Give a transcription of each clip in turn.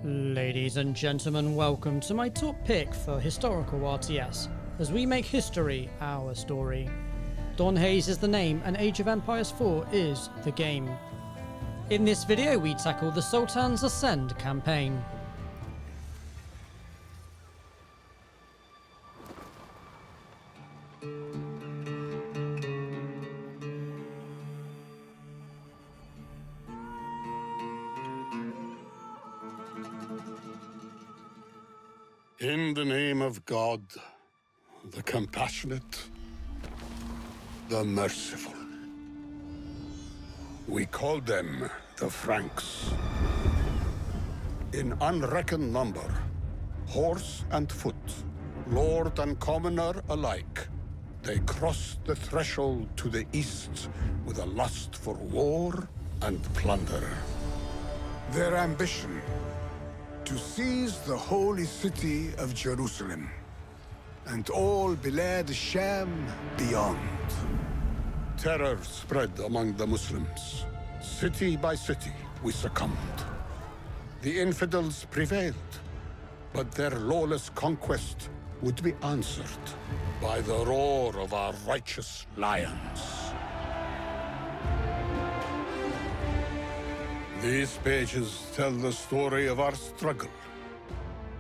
Ladies and gentlemen, welcome to my top pick for historical RTS, as we make history our story. donHaize is the name and Age of Empires 4 is the game. In this video we tackle the Sultans Ascend campaign. In the name of God, the compassionate, the merciful. We call them the Franks. In unreckoned number, horse and foot, lord and commoner alike, they crossed the threshold to the east with a lust for war and plunder. Their ambition: to seize the holy city of Jerusalem, and all Bilad Sham beyond. Terror spread among the Muslims. City by city, we succumbed. The infidels prevailed, but their lawless conquest would be answered by the roar of our righteous lions. These pages tell the story of our struggle,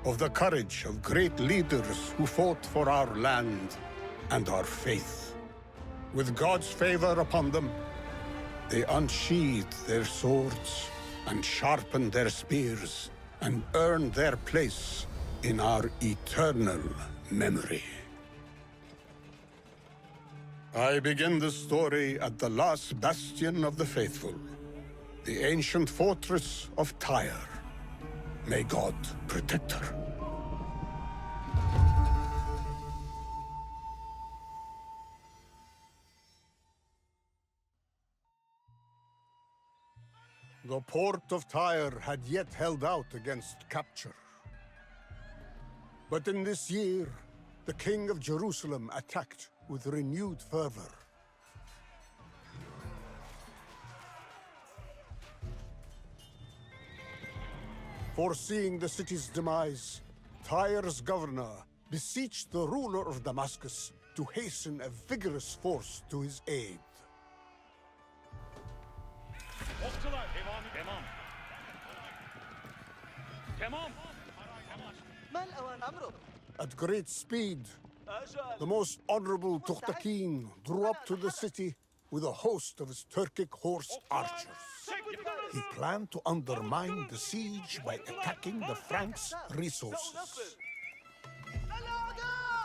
of the courage of great leaders who fought for our land and our faith. With God's favor upon them, they unsheathed their swords and sharpened their spears and earned their place in our eternal memory. I begin the story at the last bastion of the faithful, the ancient fortress of Tyre. May God protect her. The port of Tyre had yet held out against capture. But in this year, the King of Jerusalem attacked with renewed fervor. Foreseeing the city's demise, Tyre's governor beseeched the ruler of Damascus to hasten a vigorous force to his aid. At great speed, the most honorable Tukhtakin drew up to the city with a host of his Turkic horse archers. He planned to undermine the siege by attacking the Franks' resources.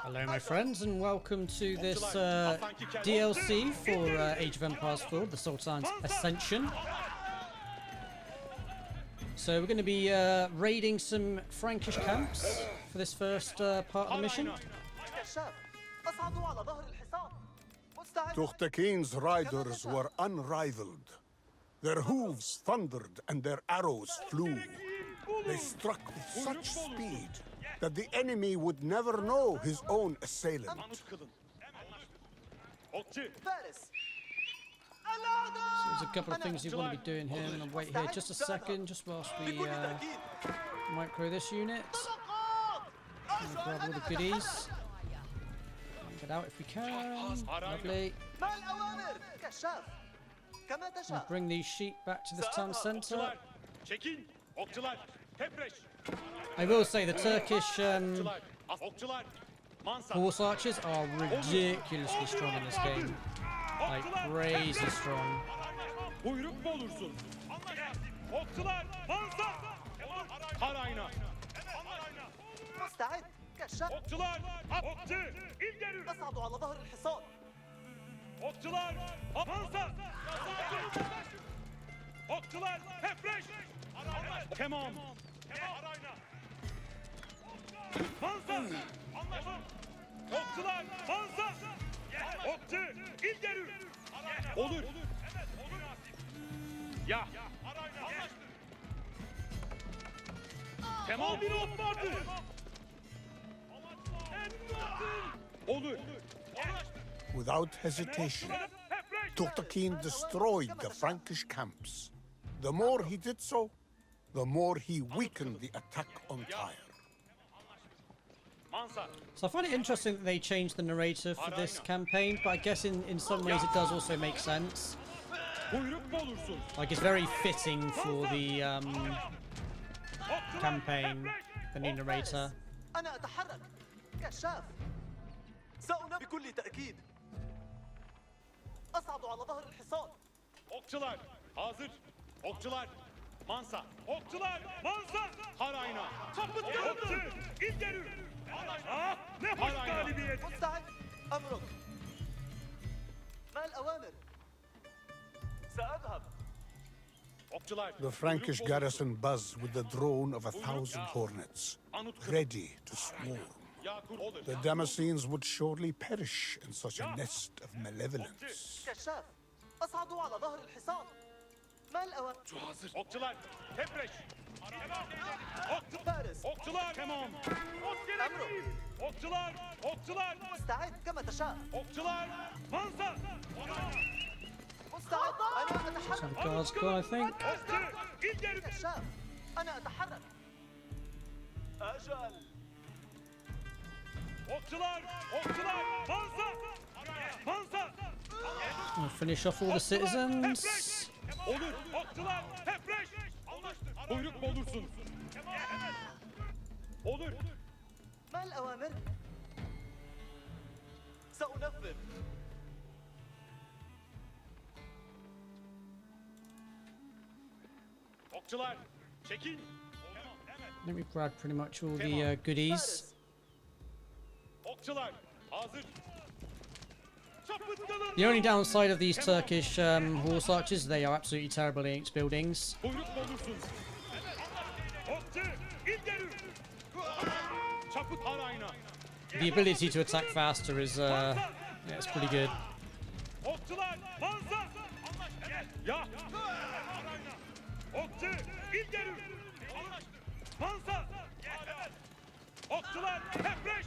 Hello my friends and welcome to this DLC for Age of Empires 4, the Sultans Ascension. So we're going to be raiding some Frankish camps for this first part of the mission. Tukhtakin's riders were unrivaled. Their hooves thundered and their arrows flew. They struck with such speed that the enemy would never know his own assailant. So there's a couple of things you want to be doing here. I'm going to wait here just a second, just whilst we micro this unit. Grab all the goodies. Get out if we can. Lovely. We'll bring these sheep back to this town centre. I will say the Turkish horse archers are ridiculously strong in this game. Like crazy strong. Olur. Ya. Tamam bir ot vardı. Olur. Without hesitation, Tukhtakin destroyed the Frankish camps. The more he did so, the more he weakened the attack on Tyre. Mansa. So I find it interesting that they changed the narrator for this campaign, but I guess in some ways it does also make sense. Buyruk mu olursun? Like, it's very fitting for the campaign, the new narrator. أنا أتحرك كشاف. سأنام بكل تأكيد. أصعد على ظهر الحصان. Okçular hazır. Okçular. Mansa. Okçular. Mansa. Harayna. Okçu. İlgeri. Ah, ne hoş galibiyet. مستعد. أمرك. ما الأوامر؟ سأذهب. Okçular. The Frankish garrison buzzed with the drone of 1,000 hornets, ready to swarm. Yakur olur. The Damascenes would surely perish in such a nest of malevolence. كشاف. أصعد على ظهر الحصان. ما الأوامر؟ Hazır. Okçular. Tepreş. فارس. Okçular. Tamam. أمرك. Okçular. Okçular. مستعد كما تشاء. Okçular. Mansa. مستعد. أنا Some أتحرك. guards gone, I think. Okçu. İlgeri. كشاف. أنا أتحرك. أجل. Okçular. Okçular. Mansa. Mansa. We'll finish off all the citizens. Olur. Okçular. Tepreş. Buyruk mu olursun? Olur. ما الأوامر؟ سأنفذ. Okçular. Çekin. I think we've grabbed pretty much all the goodies. فارس. Okçular. Hazır. Çapıttalın. The only downside of these Turkish horse archers, they are absolutely terrible against buildings. Buyruk mu olursun? Okçu. İlgeri. Çapıt harayna. The ability to attack faster is, yeah, it's pretty good. Okçular. Mansa. Ya. Okçu. İlgeri. Mansa. Okçular. Tepreş.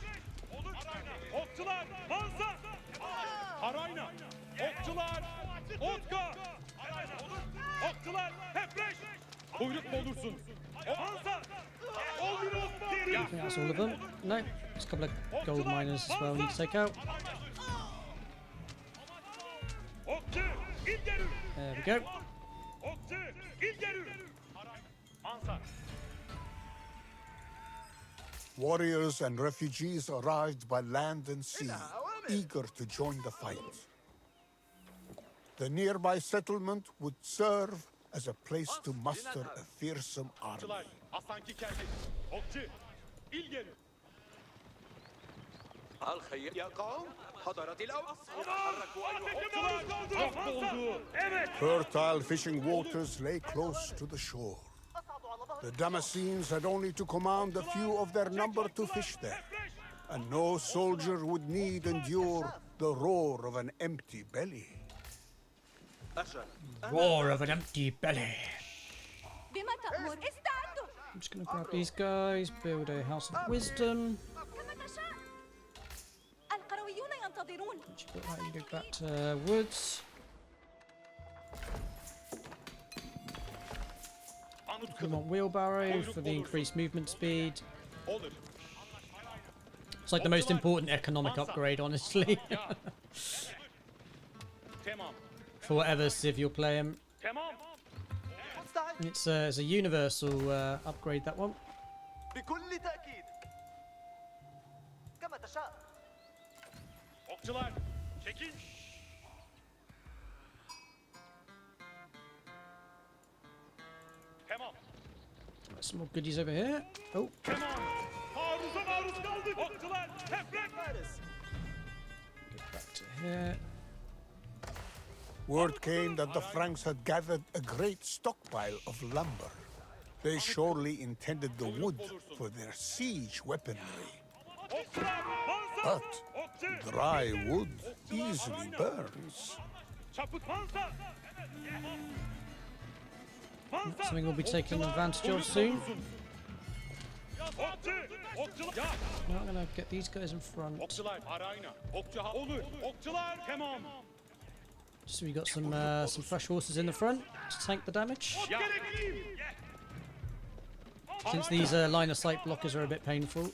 Okçular. Mansa. Harayna. Okçular. Otka. Okçular. Tepreş. Buyruk mu olursun? Mansa. I think that's all of them. No, there's a couple of gold miners as well we need to take out. Okçu. İlgeri. There we go. Okçu. İlgeri. Mansa. Warriors and refugees arrived by land and sea, eager to join the fight. The nearby settlement would serve as a place to muster a fearsome army. Okçular. Aslanki kendi. Okçu. İlgeri. الخير يا قوم حضرت الأوقات. Okçular. Çok oldu. Evet. Fertile fishing waters lay close to the shore. أصعد على ظهر The Damascenes had only to command a few of their number to fish there, and no soldier would need endure the roar of an empty belly. أجل. Roar of an empty belly. بما تأمر استعدوا I'm just going to grab these guys, build a house of wisdom. كما تشاء القرويون ينتظرون Actually, put that, you go back to woods. We want wheelbarrow for the increased movement speed. Olur. It's like the most important economic upgrade, honestly, Tamam. for whatever civ you're playing. Tamam. مستعد. It's a universal upgrade, that one. بكل تأكيد. كما تشاء. Okçular. Çekin. Tamam. Got some more goodies over here. Oh, Tamam. Taarruza maruz kaldık. Okçular. Tefrek. فارس. get back to here. Word came that the Franks had gathered a great stockpile of lumber. They surely intended the wood for their siege weaponry. Okçular. Mansa. But Okçu. dry wood easily burns. Çapıt. Mansa. Mansa. Something we'll be taking advantage of soon. Okçu. Okçular. Ya. Now I'm going to get these guys in front. Okçular. Arayna. Okçu. Olur. Okçular. Tamam. So we got some fresh horses in the front to tank the damage. Ya. since these line of sight blockers are a bit painful.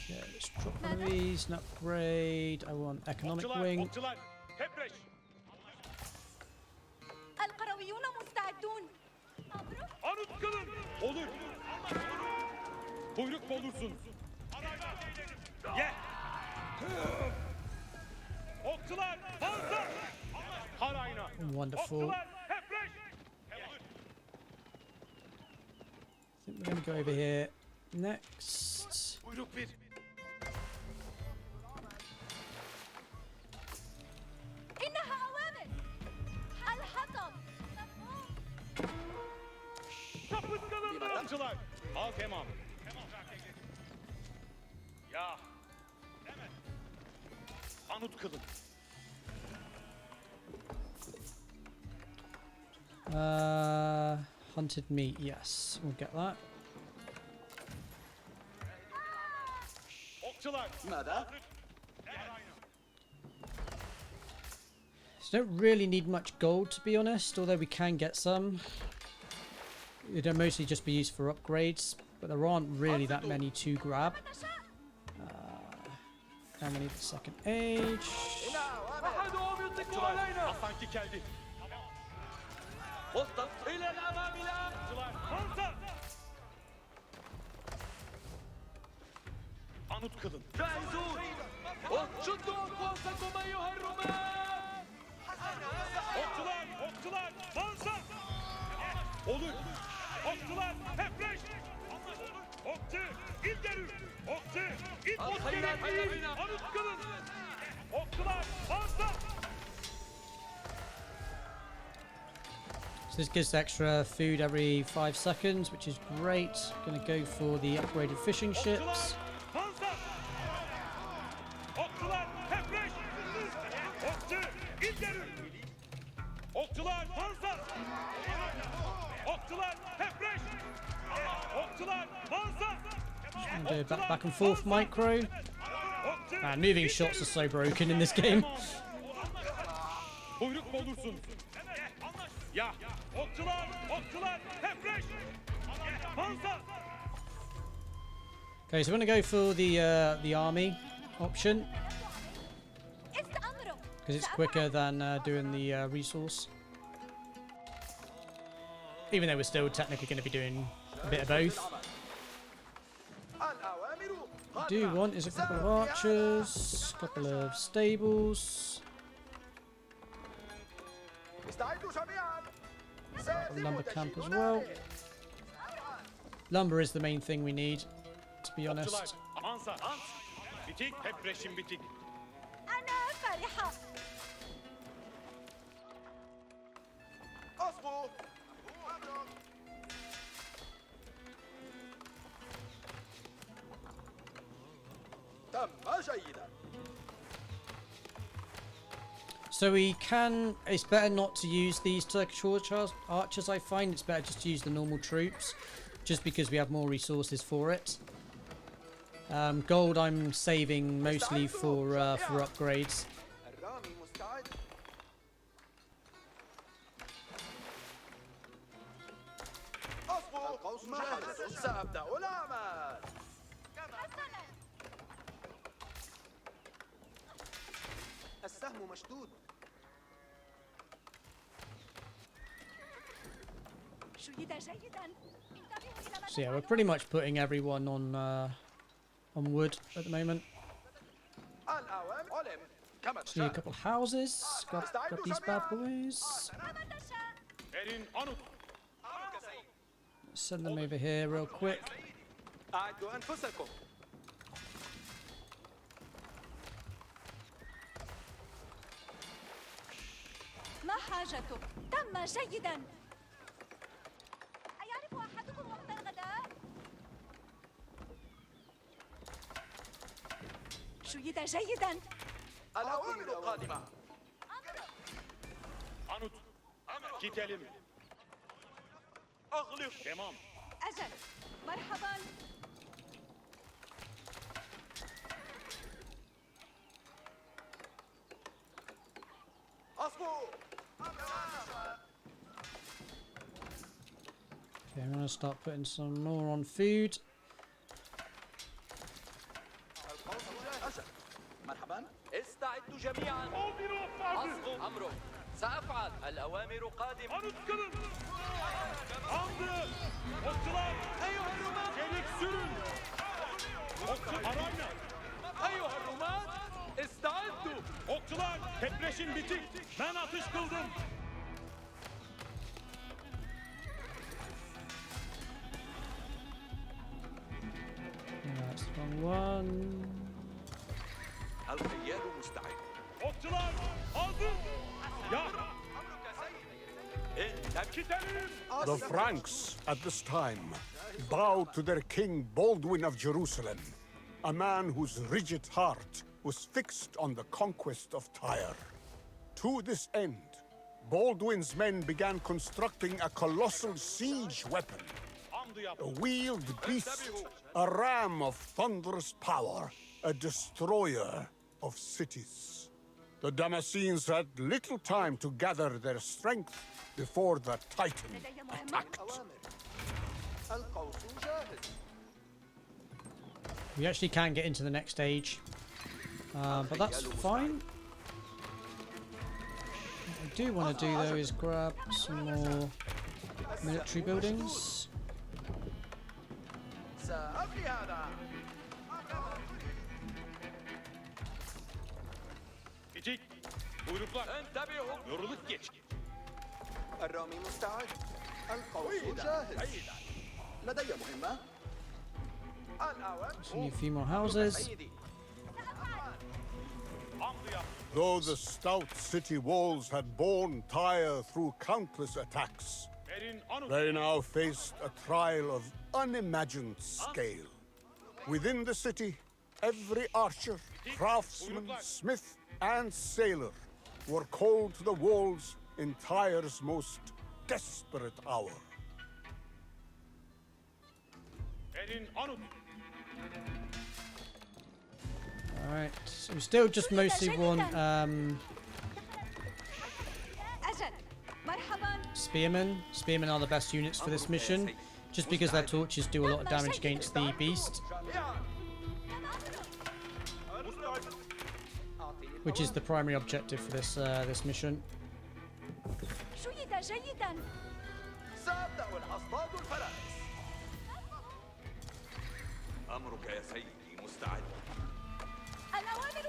Yeah, let's drop one of these, an upgrade. I want economic Okçular, wing. okçular. Hepreş. القرويون مستعدون. أمره Anıt kılın. Olur. Buyruk olursun. Ye. Okçular, Mansurah. Harayına. Wonderful. Okçular, hepreş. I think we're going to go over here next. Buyruk bir. إنها أوامر. الحطب. Kapıt kılın okçular. Al kemam. Ya. Anıt kılın. Hunted meat, yes, we'll get that. Okçular. ماذا؟ So don't really need much gold, to be honest, although we can get some. It'll mostly just be used for upgrades, but there aren't really that many to grab. And we need the second age. Okçular, Aslanki geldi. وسطا إلى الأمام الآن. Okçular, Mansurah. Anıt kılın. جاهزون وشدوا أقواسكم أيها الرماة. Okçular, okçular, Mansurah. Olur. Okçular, hepreş. Okçu, ileri. Okçu, it muskeri. Anıt kılın. Okçular, Mansurah. So this gives extra food every 5 seconds, which is great. Gonna go for the upgraded fishing ships. Mansurah. Okçular, hepreş. Okçu, ileri. Okçular, Mansurah. Okçular, hepreş. Okçular, Mansurah. And do back and forth micro. Man, moving shots are so broken in this game. Buyruk olursun. Ya, okçular, okçular, hepreş. Mansurah. Okay, so we're gonna go for the army option استأمره. because it's quicker than doing the resource. Even though we're still technically going to be doing a bit of both. الأوامر What I do want is a couple of archers, a couple of stables, استعدوا جميعا. a lumber camp as well. Lumber is the main thing we need, to be Okçular, honest. Mansurah. Bitik, hepreşin bitik. أنا فرحة. أصبوا. تم جيدا. So we can, it's better not to use these Turkish archers, I find. It's better just to use the normal troops, just because we have more resources for it. Gold I'm saving mostly for upgrades. الرامي مستعد. أصبوا. القوس جاهز. سأبدأ العمل. حسنا. السهم مشدود. شيد جيدا. انتبهوا إلى ما So yeah, we're pretty much putting everyone on wood at the moment. الأوامر علم. كما Just need a تشاء. couple of houses. Grab these bad boys. كما تشاء. Erin, anıt. Send them over here real quick. أعدوا أنفسكم. ما حاجتك؟ تم جيدا. أيعرف أحدكم وقت الغداء؟ شيد جيدا. الأوامر قادمة. Anıt. Gidelim. أغلق. Tamam. أجل. مرحبا. أصبوا. Okay, I'm gonna start putting some more on food. مرحبا استعدوا جميعا أصغوا أمره سأفعل الأوامر قادمة Anıtkabir. Andı. Okçular. أيها الرماة Çelik sürün. Okçu arayla. أيها الرماة استعدوا Okçular tebreşin bitik. Ben atış kıldım. That's wrong one. الخيال مستعد Okçular hazır. Ya. Gidelim. The Franks at this time bowed to their king Baldwin of Jerusalem, a man whose rigid heart was fixed on the conquest of Tyre. To this end, Baldwin's men began constructing a colossal siege weapon, Andı yap. a wheeled beast, a ram of thunderous power, a destroyer of cities. The Damascenes had little time to gather their strength before the Titan attacked. القوس جاهز We actually can get into the next stage, but that's fine. What I do want to do though is grab some more military buildings. سأفني هذا Bitik. Buyruklar. انتبهوا Yoruluk geç. الرامي مستعد القوس جاهز لدي مهمة So we need a few more houses. سيدي Andı yap. Though the stout city walls had borne Tyre through countless attacks, Verin anıt. they now faced a trial of unimagined scale. Within the city, every archer, craftsman, smith, and sailor were called to the walls in Tyre's most desperate hour. Verin anıt. Alright, so we still just mostly want أجل مرحبا spearmen. Spearmen are the best units for this mission, just because their torches do a lot of damage against the beast, which is the primary objective for this mission. شيد جيدا سأبدأ الأصطاد الفرائس أمرك يا سيدي مستعد الأوامر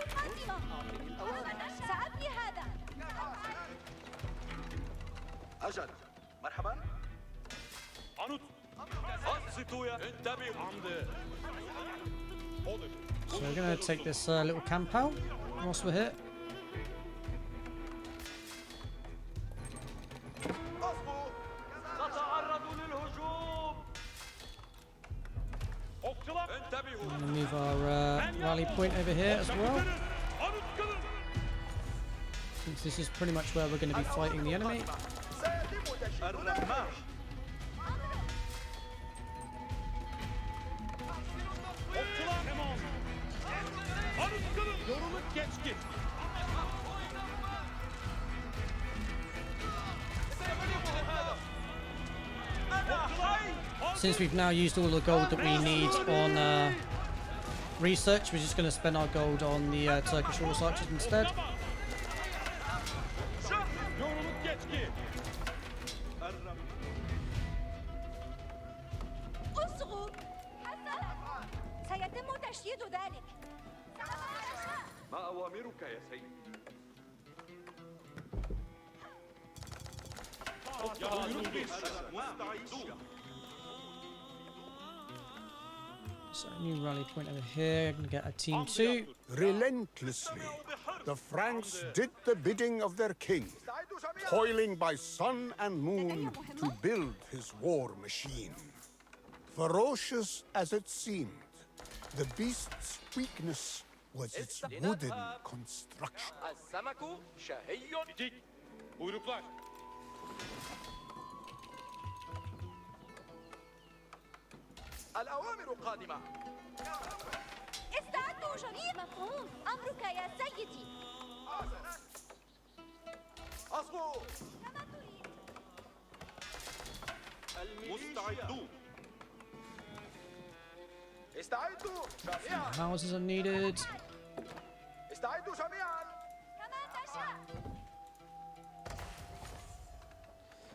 قادمة سأبني هذا أجل مرحبا Anıt. أنصتوا يا انتبهوا Andı. Olur. So we're gonna take this little camp out whilst we're here. أصبوا تتعرضوا للهجوم Okçular. انتبهوا I'm gonna move our rally point over here as well, Anıtkabir. since this is pretty much where we're going to be fighting the enemy. سيتم تشييد الرماح Okçular. Tamam. Anıtkabir. Yoruluk geçkin. Since we've now used all the gold that we need on research, we're just going to spend our gold on the Turkish horse archers instead. Yoruluk geçkin. اصغوا سيتم تشييد ذلك ما أوامرك يا سيدي Yoruluk bir. So new rally point over here. I'm going to get a team 2. Relentlessly, the Franks did the bidding of their king, toiling by sun and moon to build his war machine. Ferocious as it seemed, the beast's weakness was its wooden construction. السمك شهي Bitik. Buyruklar. الأوامر قادمة استعدوا جميعا مفهوم أمرك يا سيدي أصبوا كما تريد مستعدون. استعدوا جميعا. Houses are needed. استعدوا جميعا. كما تشاء.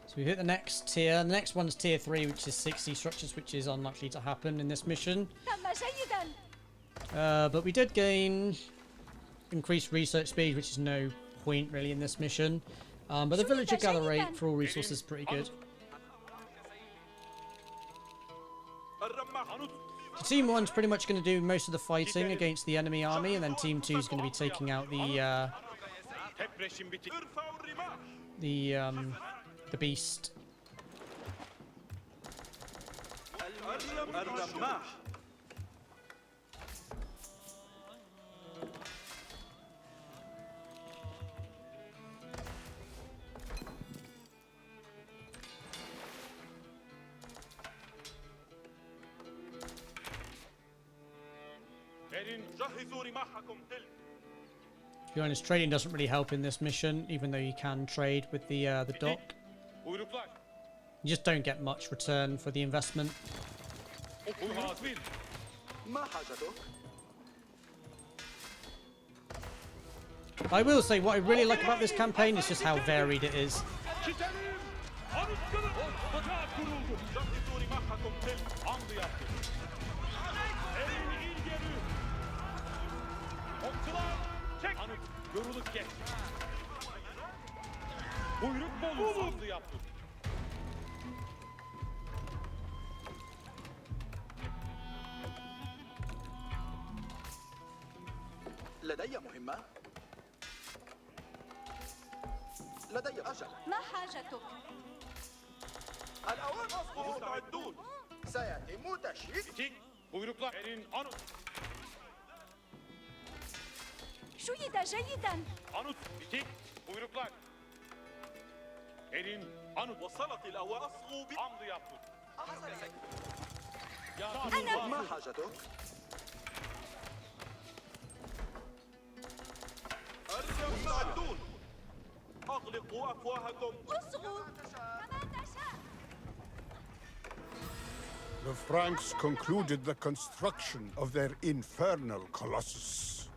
So we hit the next tier. The next one's tier 3, which is 60 structures, which is unlikely to happen in this mission. تم جيدا. But we did gain increased research speed, which is no point really in this mission. But the villager gather rate for all resources is pretty good. So Team 1's pretty much going to do most of the fighting against the enemy army, and then Team 2 is going to be taking out the beast. جهزوا رماحكم تلك. To be honest, trading doesn't really help in this mission, even though you can trade with the dock. Buyruklar. You just don't get much return for the investment. Buyruk bir. ما حاجتك؟ I will say what I really like about this campaign is just how varied it is. Çitelim. Anıt kılın. Fakat kuruldu. Jahizû rîmâhakum tel. Amdı yaptı. Elin ilgeri. Okçular. Çek. Anıt. Yorulup geç. Buyruk bolu. Amdı yaptı. لدي مهمة. لدي أجل. ما حاجتك؟ الأوان مصفوف. مستعدون. سيتم تشييد. Tik. Buyruklar. Elin anıt. شيد جيدا. Anut, bitik, buyruklar. Elin, anut. وصلت الأوان أصغوا amdı yaptı. أنا ما حاجتك؟ مستعدون. أغلقوا أفواهكم. اصغوا كما تشاء. The Franks concluded the construction of their infernal colossus.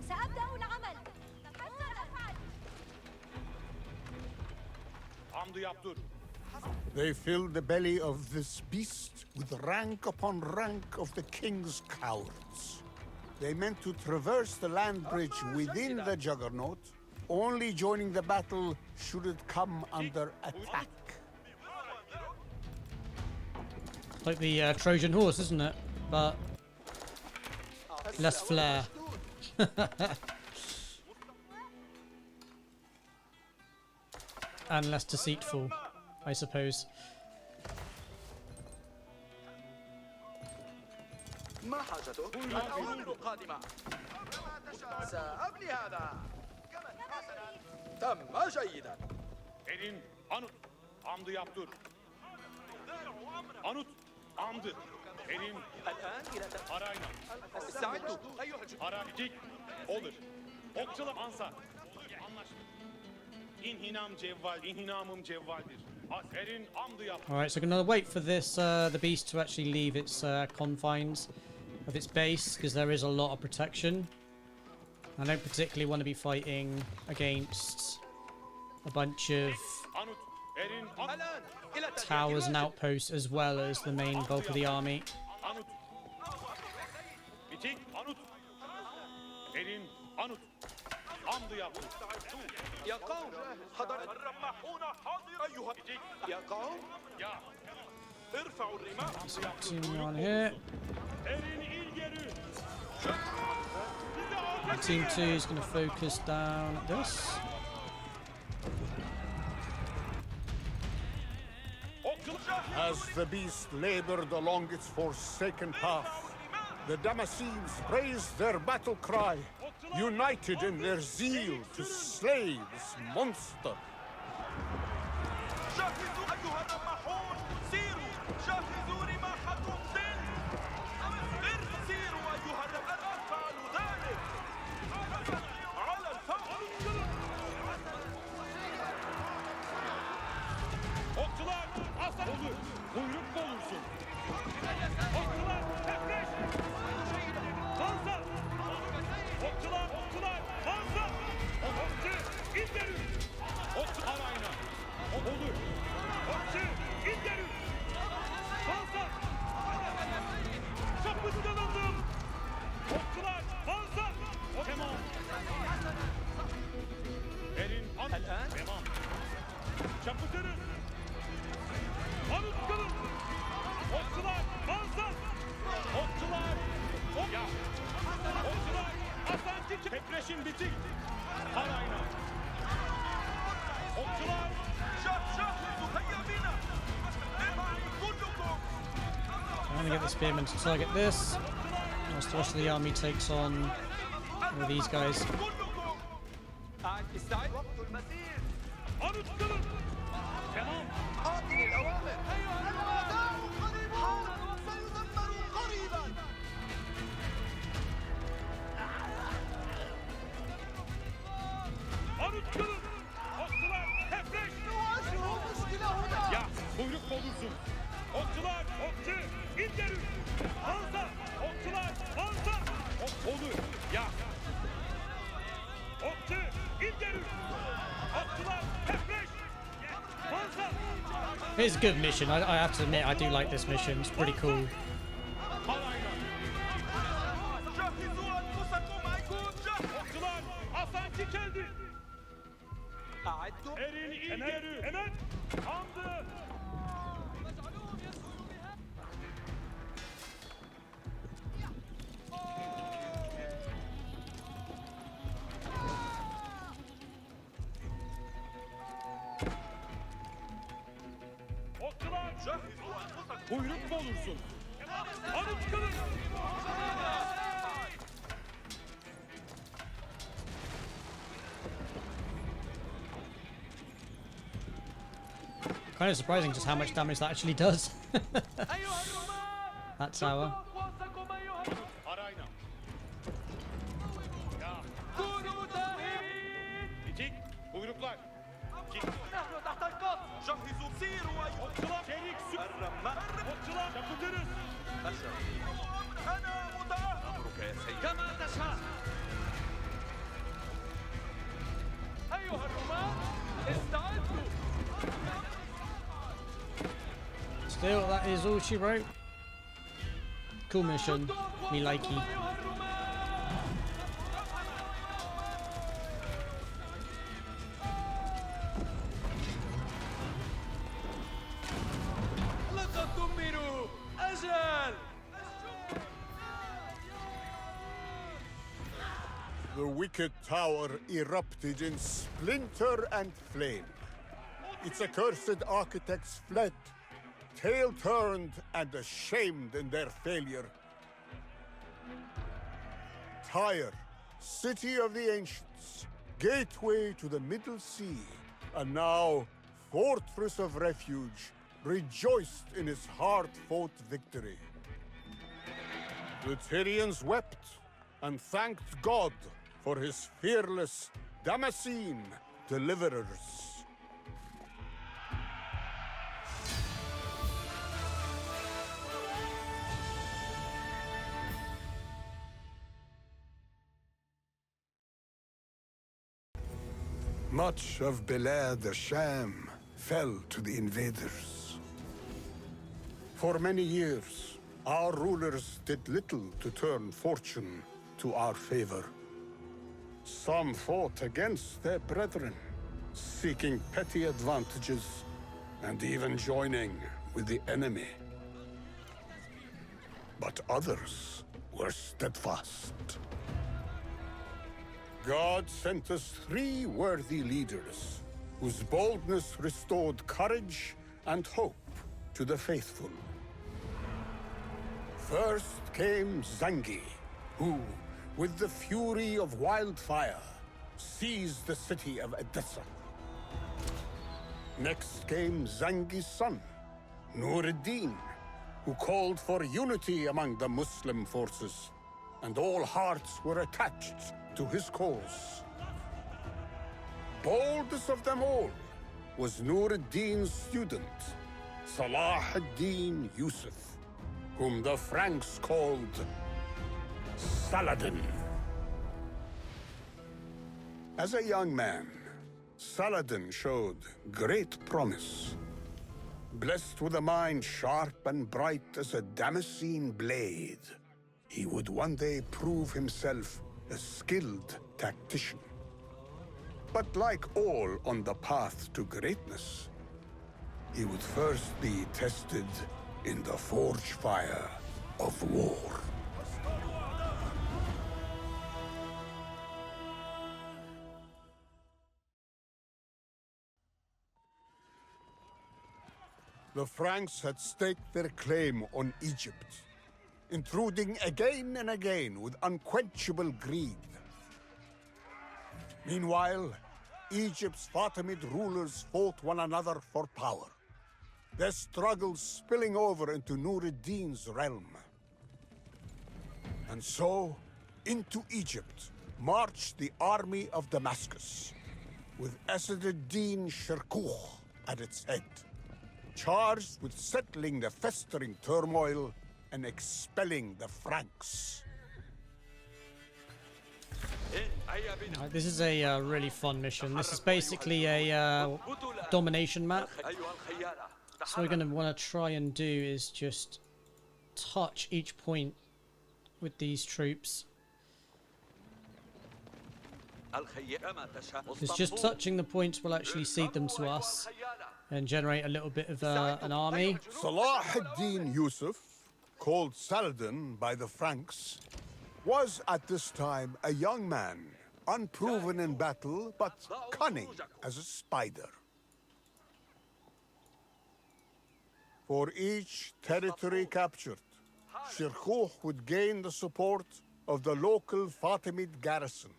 سأبدأ العمل. حتى أفعل. Amdı yaptır. They filled the belly of this beast with rank upon rank of the king's cowards. They meant to traverse the land bridge within the juggernaut, only joining the battle should it come under attack. Like the Trojan horse, isn't it? But less flair. And less deceitful, I suppose. ما حاجتك؟ الأوامر قادمة. سأبني هذا. تم جيدا. Elin, anut. Amdı yaptır. Anut, amdı. Elin, الآن إلى arayna. استعدوا أيها الجنود. Arabitik, olur. Okçular, ansar. Anlaştık. İnhinamım cevvaldir. Elin, amdı yaptır. Alright, so I'm gonna wait for this the beast to actually leave its confines of its base, because there is a lot of protection. I don't particularly want to be fighting against a bunch of Anut, elin, anut. الآن إلى towers and outposts as well as the main bulk of the army. Anut. Bitik, anut. Elin, anut. Amdı yaptır. يا قوم حضر الرماحون حاضر أيها bitik. يا قوم Ya. ارفعوا الرماح. Team on here. Elin ilgeri. Team 2 is going to focus down at this. As the beast labored along its forsaken path, the Damascenes raised their battle cry, united in their zeal to slay this monster. جهزوا أيها الرماحون. سيروا. جهزوا رماحكم سن. سيروا أيها الرماحون. ألا فعلوا ذلك. على الفور. Okçular. Kuyruk olursun. Okçular tefreş. Mansa. Okçular. Mansa. Okçu indirün. Okçu arayına. Olur. Okçu indirün. Mansa. Kapışlanalım. Okçular. Mansa. Tamam. Verin. الآن Tamam. Çapışırız. Anıtkılın. Okçular. Mansa. Okçular. Ya. Okçular. Asancı. Tefreşin bitik. Arayına. Okçular. I'm going to get the spearmen to target this, whilst the rest of the army takes on all these guys. استعد. وقت المسير. Anıtkılın. Tamam. أعطني الأوامر. الأعداء قريبون وسيدمروا قريبا. Anıtkılın. Okçular. Tefreş. نواجه مشكلة هنا. Ya. Kuyruk olursun. Okçular. Okçu. İndirin. Mansa. Okçular. Mansa. Olur. Ya. Okçu. İndirin. Okçular. Tefreş. Mansa. It's a good mission. I have to admit, I do like this mission. It's pretty cool. Halayla. Okçular. Asancı geldi. أعدوا. Erin İlgeri. Hemen. Hamdı. Okçular. Kuyruk mu olursun? Anıtkılın. Kind of surprising just how much damage that actually does. That tower. Arayna. Ya. Bitik. Kuyruklar. نحن تحت القصف. جهزوا سيروا أيها Okçular. Çelik su. الرماح. Okçular. Çapıtırız. أشر. أنا متأهب. أمرك يا سيد. كما تشاء. أيها الرماة. استعدوا. Still, that is all she wrote. Cool mission. Me likey. لقد دمروا. أجل. The wicked tower erupted in splinter and flame. Its accursed architects fled, tail-turned and ashamed in their failure. Tyre, city of the ancients, gateway to the Middle Sea, and now fortress of refuge, rejoiced in his hard-fought victory. The Tyrians wept and thanked God for his fearless Damascene deliverers. Much of Belad Sham fell to the invaders. For many years, our rulers did little to turn fortune to our favor. Some fought against their brethren, seeking petty advantages and even joining with the enemy. But others were steadfast. God sent us 3 worthy leaders, whose boldness restored courage and hope to the faithful. First came Zangi, who, with the fury of wildfire, seized the city of Edessa. Next came Zangi's son, Nur-ad-Din, who called for unity among the Muslim forces, and all hearts were attached to his cause. Boldest of them all was Nur-ad-Din's student, Salah ad-Din Yusuf, whom the Franks called Saladin. As a young man, Saladin showed great promise. Blessed with a mind sharp and bright as a Damascene blade, he would one day prove himself a skilled tactician. But like all on the path to greatness, he would first be tested in the forge fire of war. The Franks had staked their claim on Egypt, intruding again and again with unquenchable greed. Meanwhile, Egypt's Fatimid rulers fought one another for power, their struggles spilling over into Nur ad-Din's realm. And so, into Egypt marched the army of Damascus, with Abbasid ad-Din Shirkuh at its head, charged with settling the festering turmoil and expelling the Franks. Right, this is a really fun mission. This is basically a domination map. So what we're going to want to try and do is just touch each point with these troops. Because just touching the points will actually seed them to us and generate a little bit of an army. Salah ad-Din Yusuf, called Saladin by the Franks, was at this time a young man, unproven in battle, but cunning as a spider. For each territory captured, Shirkuh would gain the support of the local Fatimid garrison.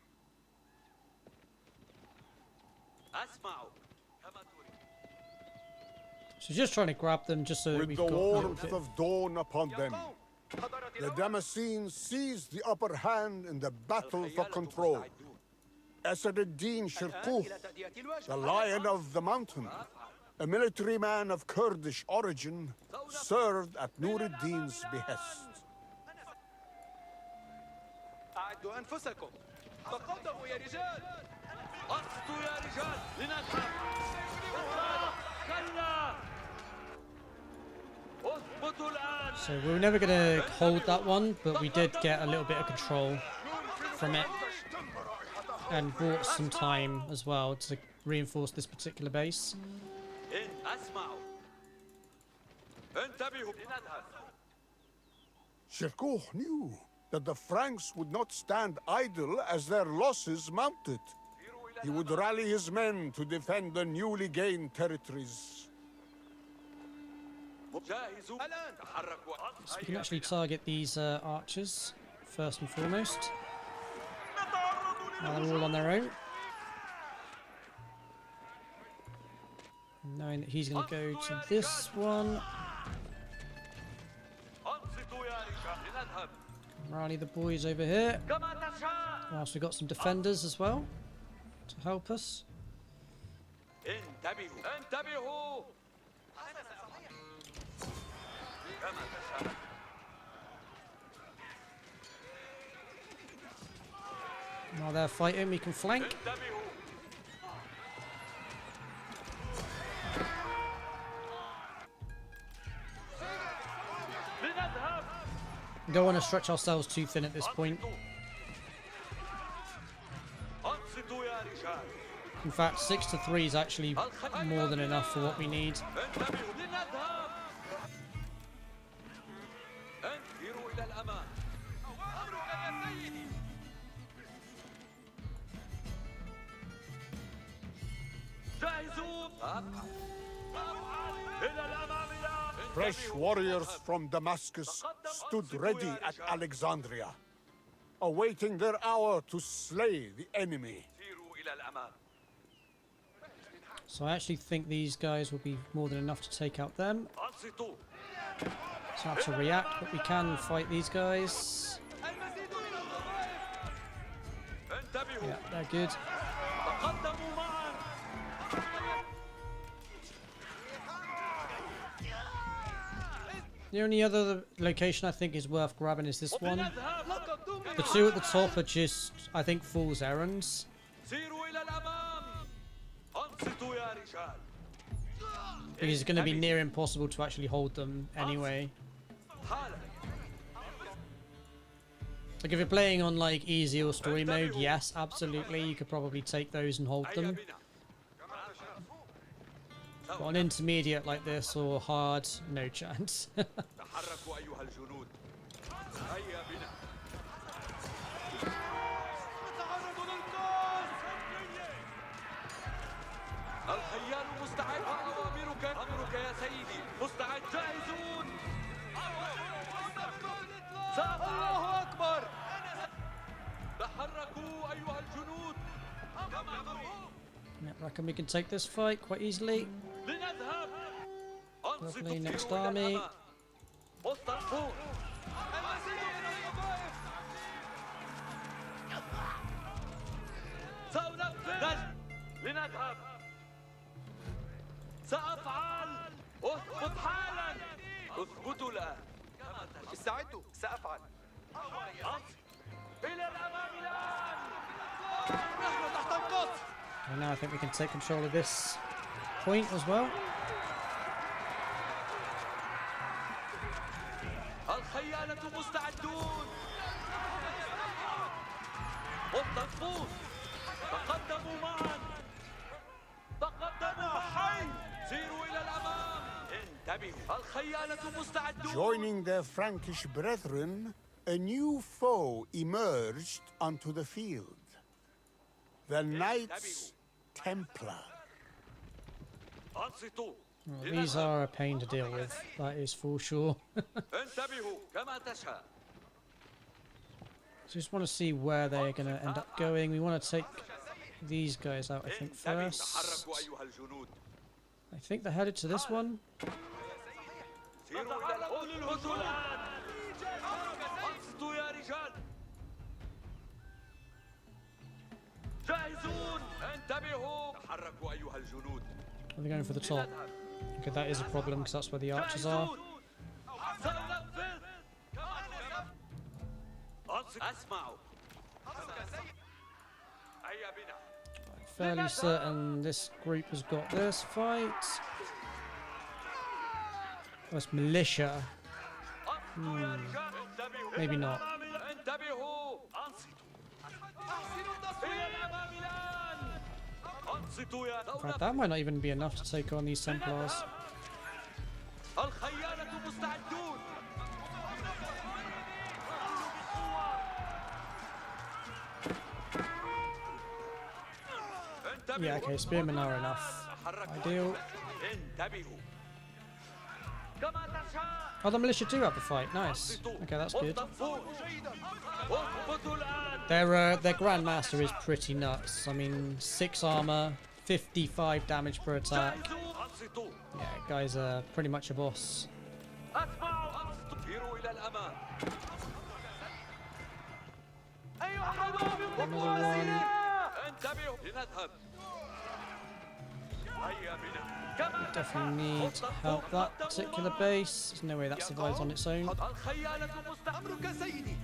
So just trying to grab them just so that With we've the got a little warmth bit. of dawn upon them, the Damascenes seized the upper hand in the battle for control. Abbasid ad-Din Shirkuh, the Lion of the Mountain, a military man of Kurdish origin, served at Nur ad-Din's behest. أعدوا أنفسكم تقدموا يا رجال أسطوا يا رجال لنذهب كلا اثبتوا الآن. So we were never going to hold that one, but we did get a little bit of control from it and bought some time as well to reinforce this particular base. إن أسمعوا انتبهوا لنذهب. Shirkuh knew that the Franks would not stand idle as their losses mounted. He would rally his men to defend the newly gained territories. جاهزوا الآن تحركوا. So we can actually target these archers first and foremost. They're all on their own. Knowing that he's going to go to this one. أنصتوا يا رجال لنذهب. Rally the boys over here. كما تشاء. Whilst we've got some defenders as well to help us. انتبهوا انتبهوا. كما تشاء. While they're fighting, we can flank. انتبهوا. لنذهب. We don't want to stretch ourselves too thin at this point. أنصتوا يا رجال. In fact, 6 to 3 is actually more than enough for what we need. انتبهوا لنذهب. انفروا إلى الأمام. أمرك يا سيدي. جاهزون. إلى الأمام يا. Fresh warriors from Damascus stood ready at Alexandria, awaiting their hour to slay the enemy. سيروا إلى الأمام. So I actually think these guys will be more than enough to take out them. أنصتوا. It's hard to react, but we can fight these guys. المزيد من الوظائف. انتبهوا. Yeah, they're good. تقدموا معا. The only other location I think is worth grabbing is this one. The two at the top are just, I think, fool's errands. سيروا إلى الأمام. أنصتوا يا رجال. Because it's going to be near impossible to actually hold them anyway. حالا. Like if you're playing on like easy or story mode, yes, absolutely, you could probably take those and hold هيا them. بنا. But on intermediate like this or hard, no chance. تحركوا أيها الجنود. هيا بنا. الخيال مستعد. أمرك يا سيدي. مستعد. جاهزون. الله أكبر. تحركوا أيها الجنود. Yeah, I reckon we can take this fight quite easily. لنذهب. Lovely, next سيروا إلى army. الأمام. مستقبل. سأنفذ. لنذهب. سأفعل. اثبت حالا. اثبتوا الآن. استعدوا سأفعل. إلى الأمام الآن. نحن تحت القصف. And now I think we can take control of this point as well. الخيالة مستعدون. والتنفوذ. تقدموا معا. تقدموا معا. سيروا إلى الأمام. انتبهوا. الخيالة مستعدون. Joining their Frankish brethren, a new foe emerged onto the field. The Knights Templar. أنصتوا. Well, these are a pain to deal with, that is for sure. انتبهوا كما تشاء. Just want to see where they're going to end up going. We want to take these guys out, I think, انتبهوا. first. تحركوا أيها الجنود. I think they're headed to this one. سيروا إلى الأمام. اثبتوا الآن. أنصتوا يا رجال. جاهزون. انتبهوا. تحركوا أيها الجنود. Are they going for the top? Okay, that is a problem because that's where the archers are. سأنفذ. أسمعوا. هيا بنا. Fairly certain this group has got this fight. Oh, it's militia. أنصتوا يا رجال. انتبهوا. Maybe not. انتبهوا. أنصتوا. إلى الأمام الآن. أنصتوا يا In fact, that might not even be enough to take on these Templars. الخيالة مستعدون. Yeah, okay, spearmen are enough. Ideal. انتبهوا. كما تشاء. Oh, the militia do have the fight. Nice. Okay, that's good. اثبتوا الآن. Their Grandmaster is pretty nuts. I mean, 6 armor, 55 damage per attack. جاهزون. أنصتوا. Yeah, guys are pretty much a boss. أسمعوا. أنصتوا. سيروا إلى الأمام. أيها الحباب. Another one. انتبهوا. لنذهب. هيا بنا. كما Definitely need to help that particular base. There's no way that survives on its own. الخيالة مستعدون. أمرك سيدي.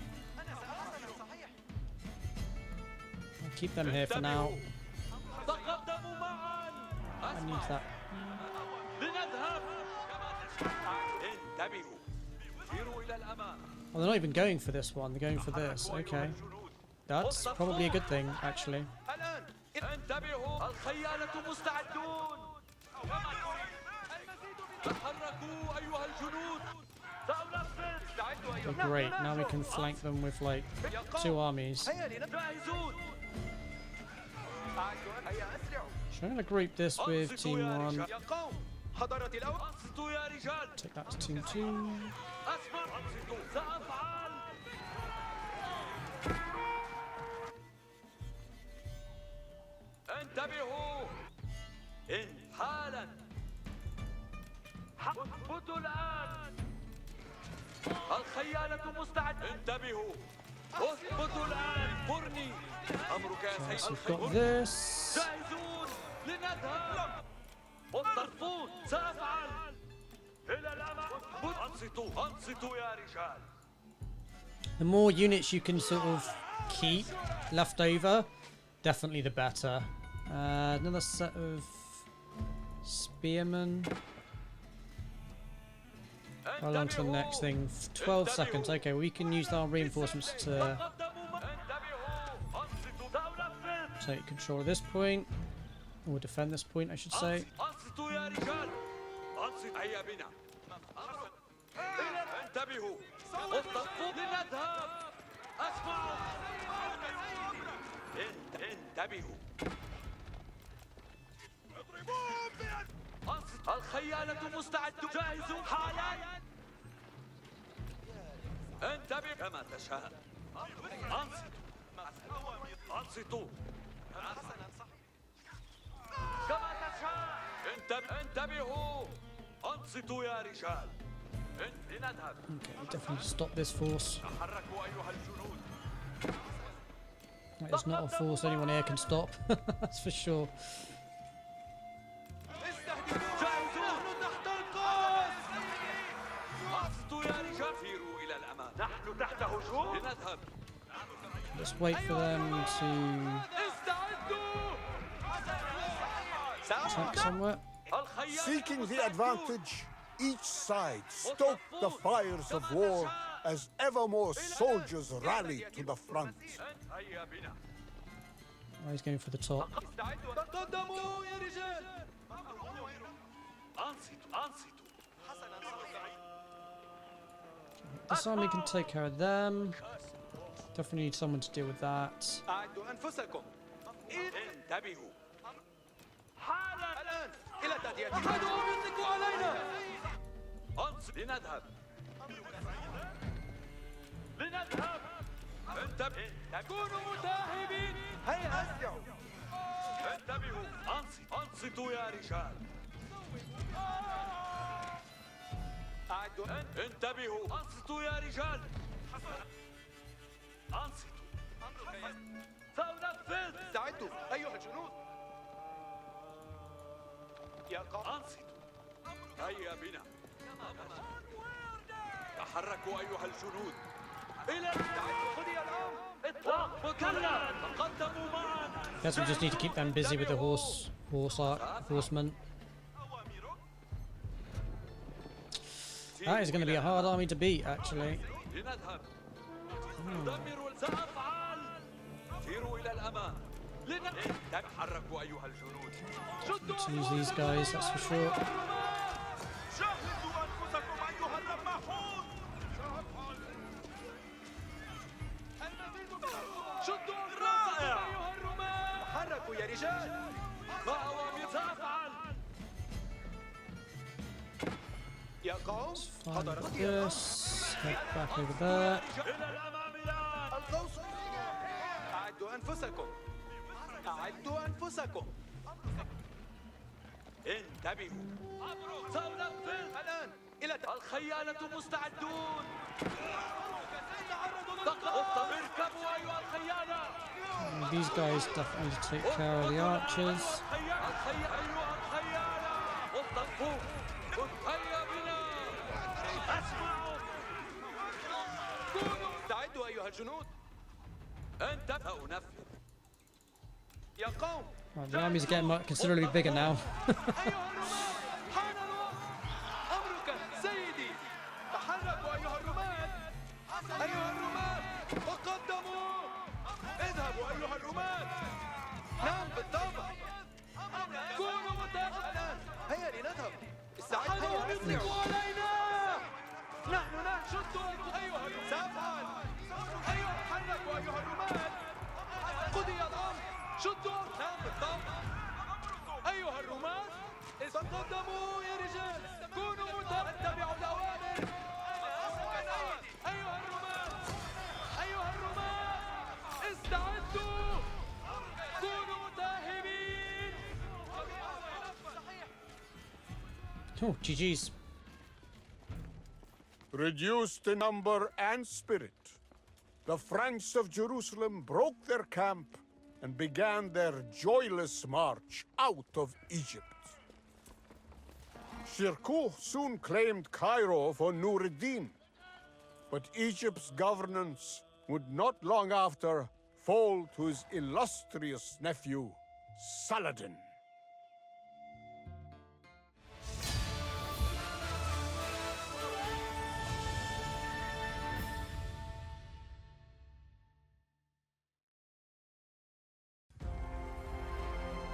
I'll keep them here for now. تقدموا معا. I need that. لنذهب. انتبهوا. سيروا إلى الأمام. Oh, they're not even going for this one. They're going for this. Okay. That's probably a good thing, actually. الآن. انتبهوا. الخيالة مستعدون. تحركوا أيها الجنود. سأنفذ. استعدوا أيها Oh, great. Now we can flank them with like 2 armies. هيا لنبدأ. جاهزون. هيا أسرعوا. So I'm going to group this with Team 1. يا قوم حضرت الأوان. أنصتوا يا رجال. Take that to Team 2. أسمع. أنصتوا. سأفعل. انتبهوا. حالا. اثبتوا الآن. الخيالة مستعدة. انتبهوا. اثبتوا الآن. مرني. أمرك يا So سيد. we've got this. جاهزون. لنذهب. والترفوض. سأفعل. إلى الأمام. أنصتوا أنصتوا يا رجال. The more units you can sort of keep left over, definitely the better. Another set of spearmen. How long to the next thing? 12 seconds. Okay, we can use our reinforcements to take control of this point. Or defend this point, I should say. أنصتوا يا رجال. أنصت هيا بنا. انتبهوا. اصطفوا لنذهب. اسمعوا. انتبهوا. أنصت. الخيالة مستعدة. جاهزون حالا. انتبه كما تشاء. أنصتوا. كما تشاء. انتبهوا. أنصتوا يا رجال. لنذهب. Okay, we'll definitely stop this force. تحركوا أيها الجنود. It's not a force anyone here can stop. That's for sure. جاهزون تحت القوس. أنصتوا يا رجال. سيروا إلى الأمام. نحن تحت هجوم. لنذهب. Let's wait for them to attack somewhere. Seeking the advantage, each side stoked the fires of war as ever more soldiers rallied to the front. هيا بنا. Oh, he's going for the top. تقدموا يا رجال. أنصتوا أنصتوا. This army can take care of them. Definitely need someone to deal with that. أعدوا أنفسكم. انتبهوا. حالا الآن إلى تأدية. أحدهم يطلق علينا. أنصت. لنذهب. لنذهب. انتبهوا. كونوا متاهبين. هيا أسرعوا. انتبهوا. أنصتوا يا رجال. أعدوا. انتبهوا. أنصتوا يا رجال. أنصتوا. سأنفذ. استعدوا أيها الجنود. يا قوم. أنصتوا. هيا بنا. تحركوا أيها الجنود. إلى قضي الأمر. إطلاق مكلا. تقدموا معا. Guess we just need to keep them busy with the horsemen. That is going to be a hard army to beat, actually. لنذهب. ندمر. سأفعل. سيروا إلى الأمام. تحركوا أيها الجنود. Let's use these guys, that's for sure. جهزوا أنفسكم أيها الرماحون. شدوا أنفسكم أيها الرماة. تحركوا يا رجال. ما أوامر. سأفعل. يا قوم. Fine with this. Head back over there. إلى الأمام الآن. القوس. أعدوا أنفسكم. أعدوا أنفسكم. انتبهوا. سأنفذ. الآن إلى الخيالة مستعدون. اركبوا أيها الخيالة. These guys definitely need to take care of the archers. أيها الخيالة. اصطفوا. هيا بنا. اسمعوا. استعدوا أيها الجنود. أنت سأنفذ. يا قوم. Right, the armies are getting considerably bigger now. أيها الرماة. حان الوقت. أمرك سيدي. تحركوا أيها الرماة. أيها الرماة. تقدموا. اذهبوا أيها الرماة. نعم بالطبع. كونوا متاهبين. الآن هيا لنذهب. استعدوا. يطلقوا علينا. نحن نشد أيها الرماة. سأفعل. أيها تحركوا أيها الرماة. قضي الأمر. شدوا. نعم بالطبع. أيها الرماة. تقدموا يا رجال. كونوا اتبعوا الأوامر. أيها الرماة. أيها الرماة. استعدوا. كونوا متاهبين. Oh, GG's. Reduced in number and spirit, the Franks of Jerusalem broke their camp and began their joyless march out of Egypt. Shirkuh soon claimed Cairo for Nur ad-Din, but Egypt's governance would not long after fall to his illustrious nephew, Saladin.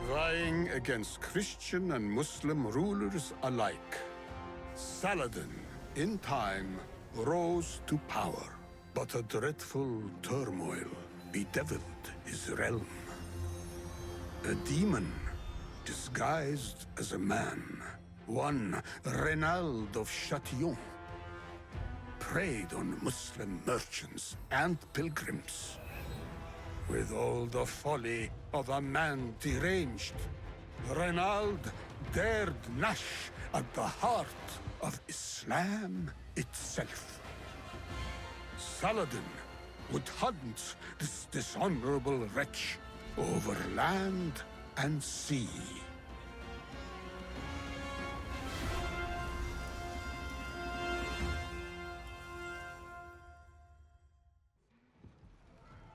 Vying against Christian and Muslim rulers alike, Saladin, in time, rose to power. But a dreadful turmoil bedeviled his realm. A demon, disguised as a man, one Reynald of Chatillon, preyed on Muslim merchants and pilgrims. With all the folly of a man deranged, Reynald dared gnash at the heart of Islam itself. Saladin would hunt this dishonorable wretch over land and sea.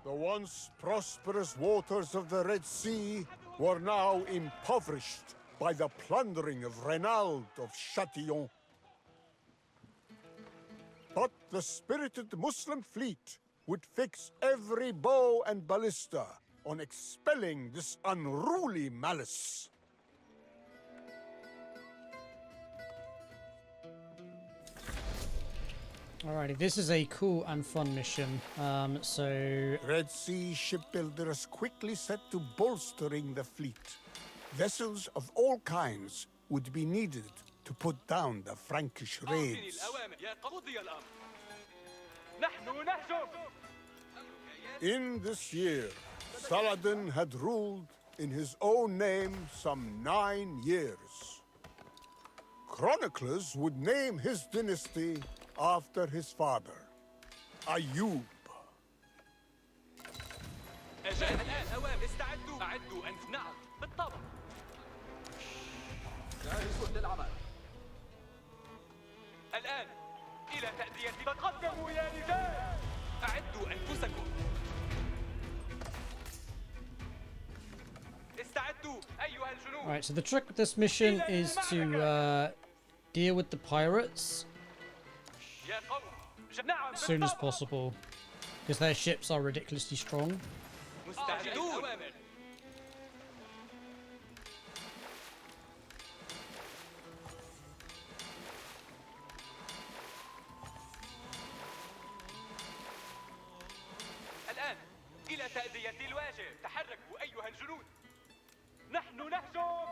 The once prosperous waters of the Red Sea were now impoverished by the plundering of Reynald of Chatillon. But the spirited Muslim fleet would fix every bow and ballista on expelling this unruly malice. Alrighty, this is a cool and fun mission. Red Sea shipbuilders quickly set to bolstering the fleet. Vessels of all kinds would be needed to put down the Frankish raids. In this year, Saladin had ruled in his own name some 9 years. Chroniclers would name his dynasty after his father, Ayub. الآن إلى تأدية. تقدموا يا رجال. أعدوا أنفسكم. استعدوا أيها الجنود. Right, so the trick with this mission is to deal with the pirates as soon as possible, because their ships are ridiculously strong. مستعدون. الآن إلى تأدية الواجب. تحركوا أيها الجنود. نحن نهجم.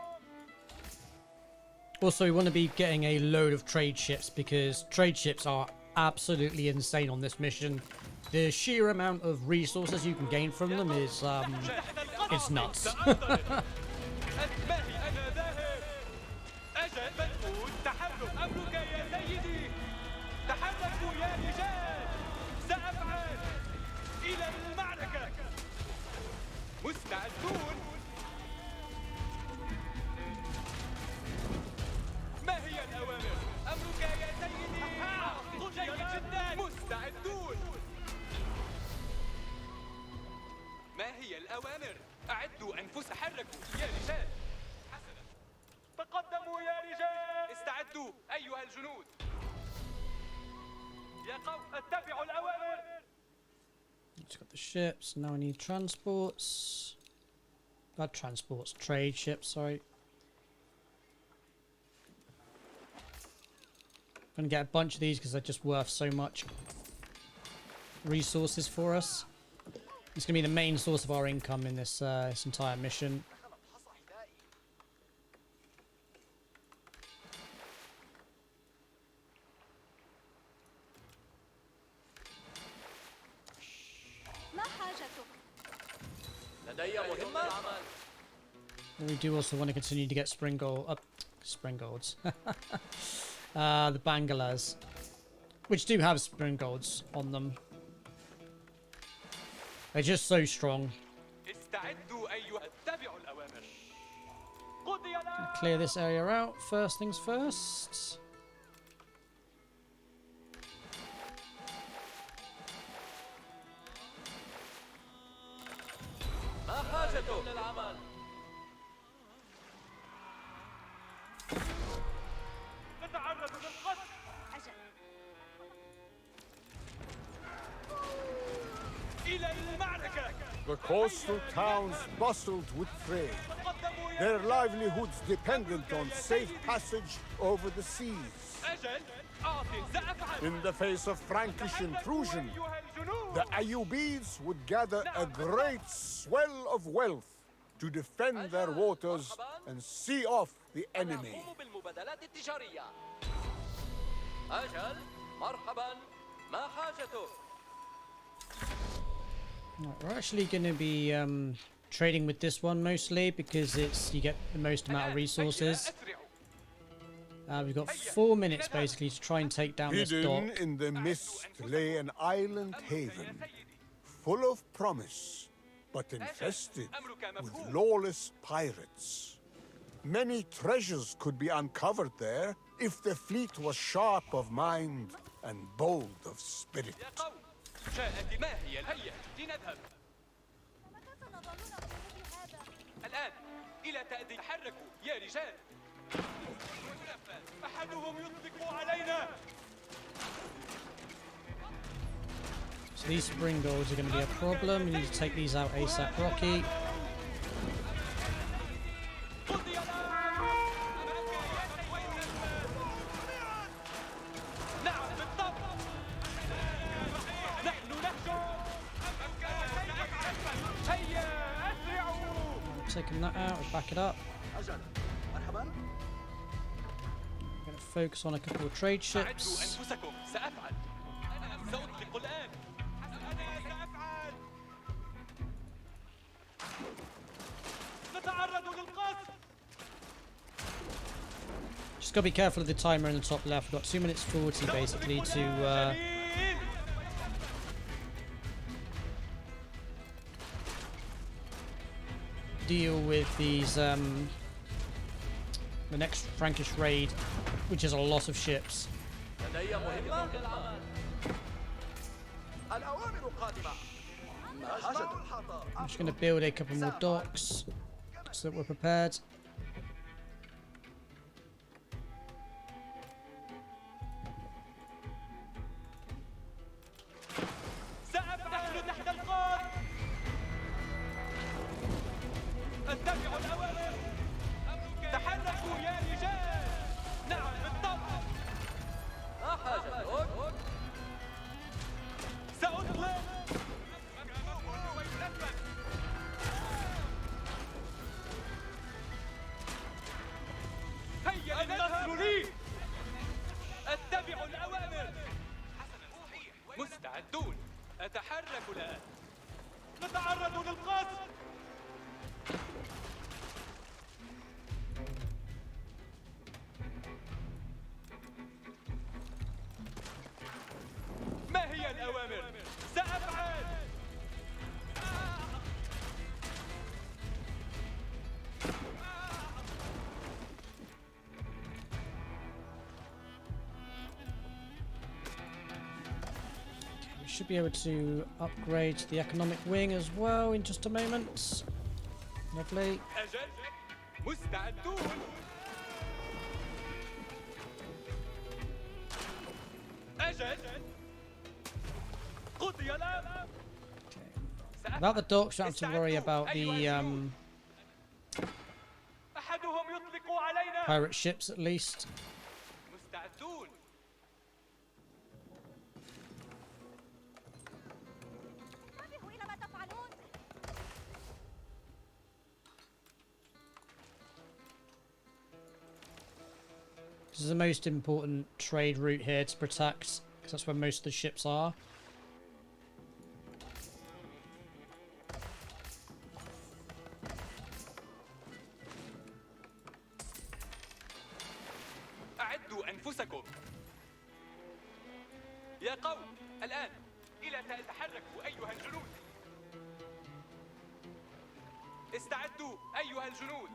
Also, we want to be getting a load of trade ships, because trade ships are absolutely insane on this mission. The sheer amount of resources you can gain from them is it's nuts. ما هي الأوامر؟ أمرك يا سيدي. جيد جدا. مستعدون. ما هي الأوامر؟ أعدوا أنفس حركوا يا رجال. حسنا. تقدموا يا رجال. استعدوا أيها الجنود. يا قوم اتبعوا الأوامر. Just got the ships. Now I need transports. Transports. Trade ships, sorry. Gonna get a bunch of these because they're just worth so much resources for us. It's gonna be the main source of our income in this this entire mission. We do also want to continue to get spring golds. The Bangalas, which do have spring golds on them. They're just so strong. استعدوا أيها. اتبعوا الأوامر. Clear this area out. First things first. ما حاجته للعمل؟ نتعرض للقتل. أجل. إلى المعركة. The coastal towns bustled with trade. Their livelihoods dependent on safe passage over the seas. أجل. أعطي سأفعل. In the face of Frankish intrusion, أيها الجنود. the Ayyubids would gather a great swell of wealth to defend their waters and see off the enemy. نقوم بالمبادلات التجارية. أجل مرحبا ما حاجته؟ Right, we're actually going to be trading with this one mostly because you get the most amount of resources. We've got 4 minutes basically to try and take down this Hidden dock. in the mist lay an island haven, full of promise, but infested with lawless pirates. Many treasures could be uncovered there if the fleet was sharp of mind and bold of spirit. يا قوم جاءت ما هي الهيئة لنذهب ومتى سنظلون بمثل هذا؟ الآن إلى تأدي تحركوا يا رجال أحدهم يطلق علينا. So these spring goals are going to be a problem. We need to take these out ASAP, Rocky. نعم بالضبط. نحن نهجم. هيا أسرعوا. Taking that out, we'll back it up. أجل. مرحبا. We're going to focus on a couple of trade أعدوا ships. أنفسكم سأفعل أنا سأطلق الآن أنا سأفعل. نتعرض للقصف. Just got to be careful of the timer in the top left. We've got 2 minutes 40 basically to جميل. deal with these the next Frankish raid, which is a lot of ships. لدي مهمة للعمل. الأوامر قادمة. أجمع الحطب. I'm just going to build a couple more docks so that we're prepared. سأفعل تحت القاذ. اتبعوا الأوامر. تحركوا يا رجال. نعم بالضبط. ما حاجتك؟ سأطلق. هيا النصر لي. اتبعوا الأوامر. مستعدون أتحرك الآن نتعرض للقصف. ما هي الأوامر؟ سأفعل. We should be able to upgrade the economic wing as well in just a moment. Lovely. أجل. مستعدون. أجل. قضي الأمر. About the docks, you don't have to worry about the أحدهم يطلق علينا. pirate ships at least. مستعدون انتبهوا إلى ما تفعلون. This is the most important trade route here to protect, because that's where most of the ships are. أعدوا أنفسكم يا قوم الآن إلى تتحركوا أيها الجنود استعدوا أيها الجنود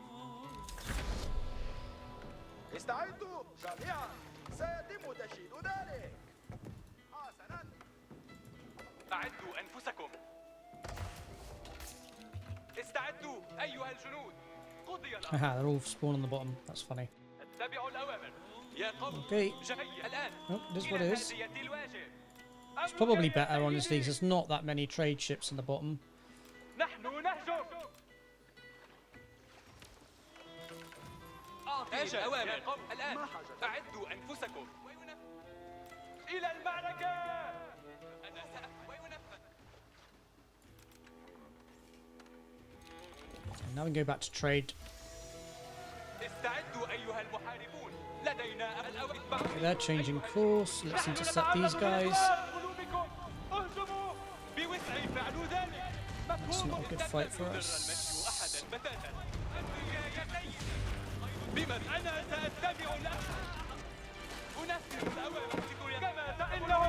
استعدوا جميعا سيتم تشييد ذلك. حسنا. أعدوا أنفسكم. استعدوا أيها الجنود. قضي الأمر. Haha, they're all spawned on the bottom. That's funny. اتبعوا الأوامر. يا قوم. Okay. جميع الآن. Oh, this is what it is. إلى هادية الواجب. It's probably better, honestly, because there's not that many trade ships in the bottom. نحن نهجم. أعطي الأوامر. يا قوم الآن. أعدوا أنفسكم. إلى المعركة. أنا وينفذ. And now we can go back to trade. استعدوا أيها المحاربون. لدينا الأوامر. Okay, they're changing course. Let's intercept these guys. It's not a good fight for us.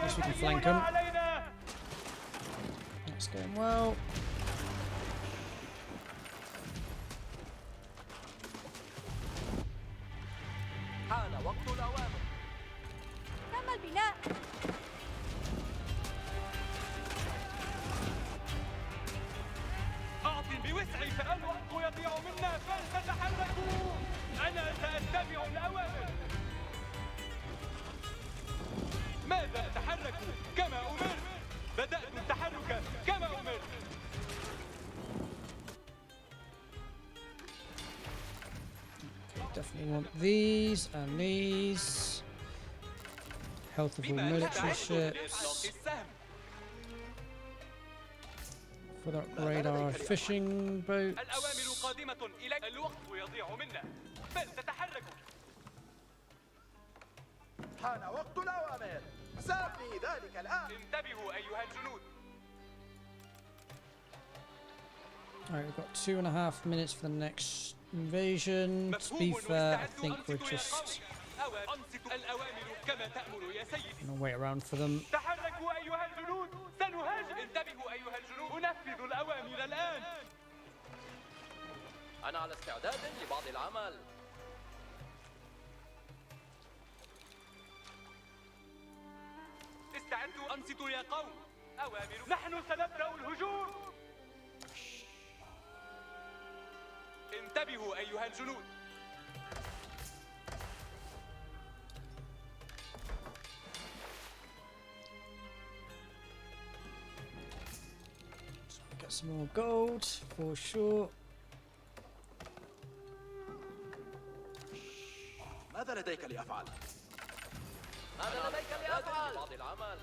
Guess we can flank them. That's going well. حان وقت الأوامر. تم البناء. أعطي بوسعي فالوقت يضيع منا فلتتحركوا. أنا سأتبع الأوامر. ماذا تحركوا كما أمرت؟ بدأت التحرك كما أمرت. Definitely want these and these. Health of all military ships. For that upgrade our fishing boats. الأوامر قادمة إليك. الوقت يضيع منا فلتتحركوا. حان وقت الأوامر. سأبني ذلك الآن. انتبهوا أيها الجنود. Alright, we've got 2.5 minutes for the next invasion. To be fair, I think we're just الأوامر كما تأمر يا سيدي. gonna wait around for them. تحركوا أيها الجنود. سنهاجم. انتبهوا أيها الجنود. أنفذ الأوامر الآن. أنا على استعداد لبعض العمل. استعدوا أنصتوا يا قوم. أوامر. نحن سنبدأ الهجوم. انتبهوا أيها الجنود. Get some more gold for sure. ماذا لديك لأفعل؟ ماذا لديك لأفعل؟ بعض العمل.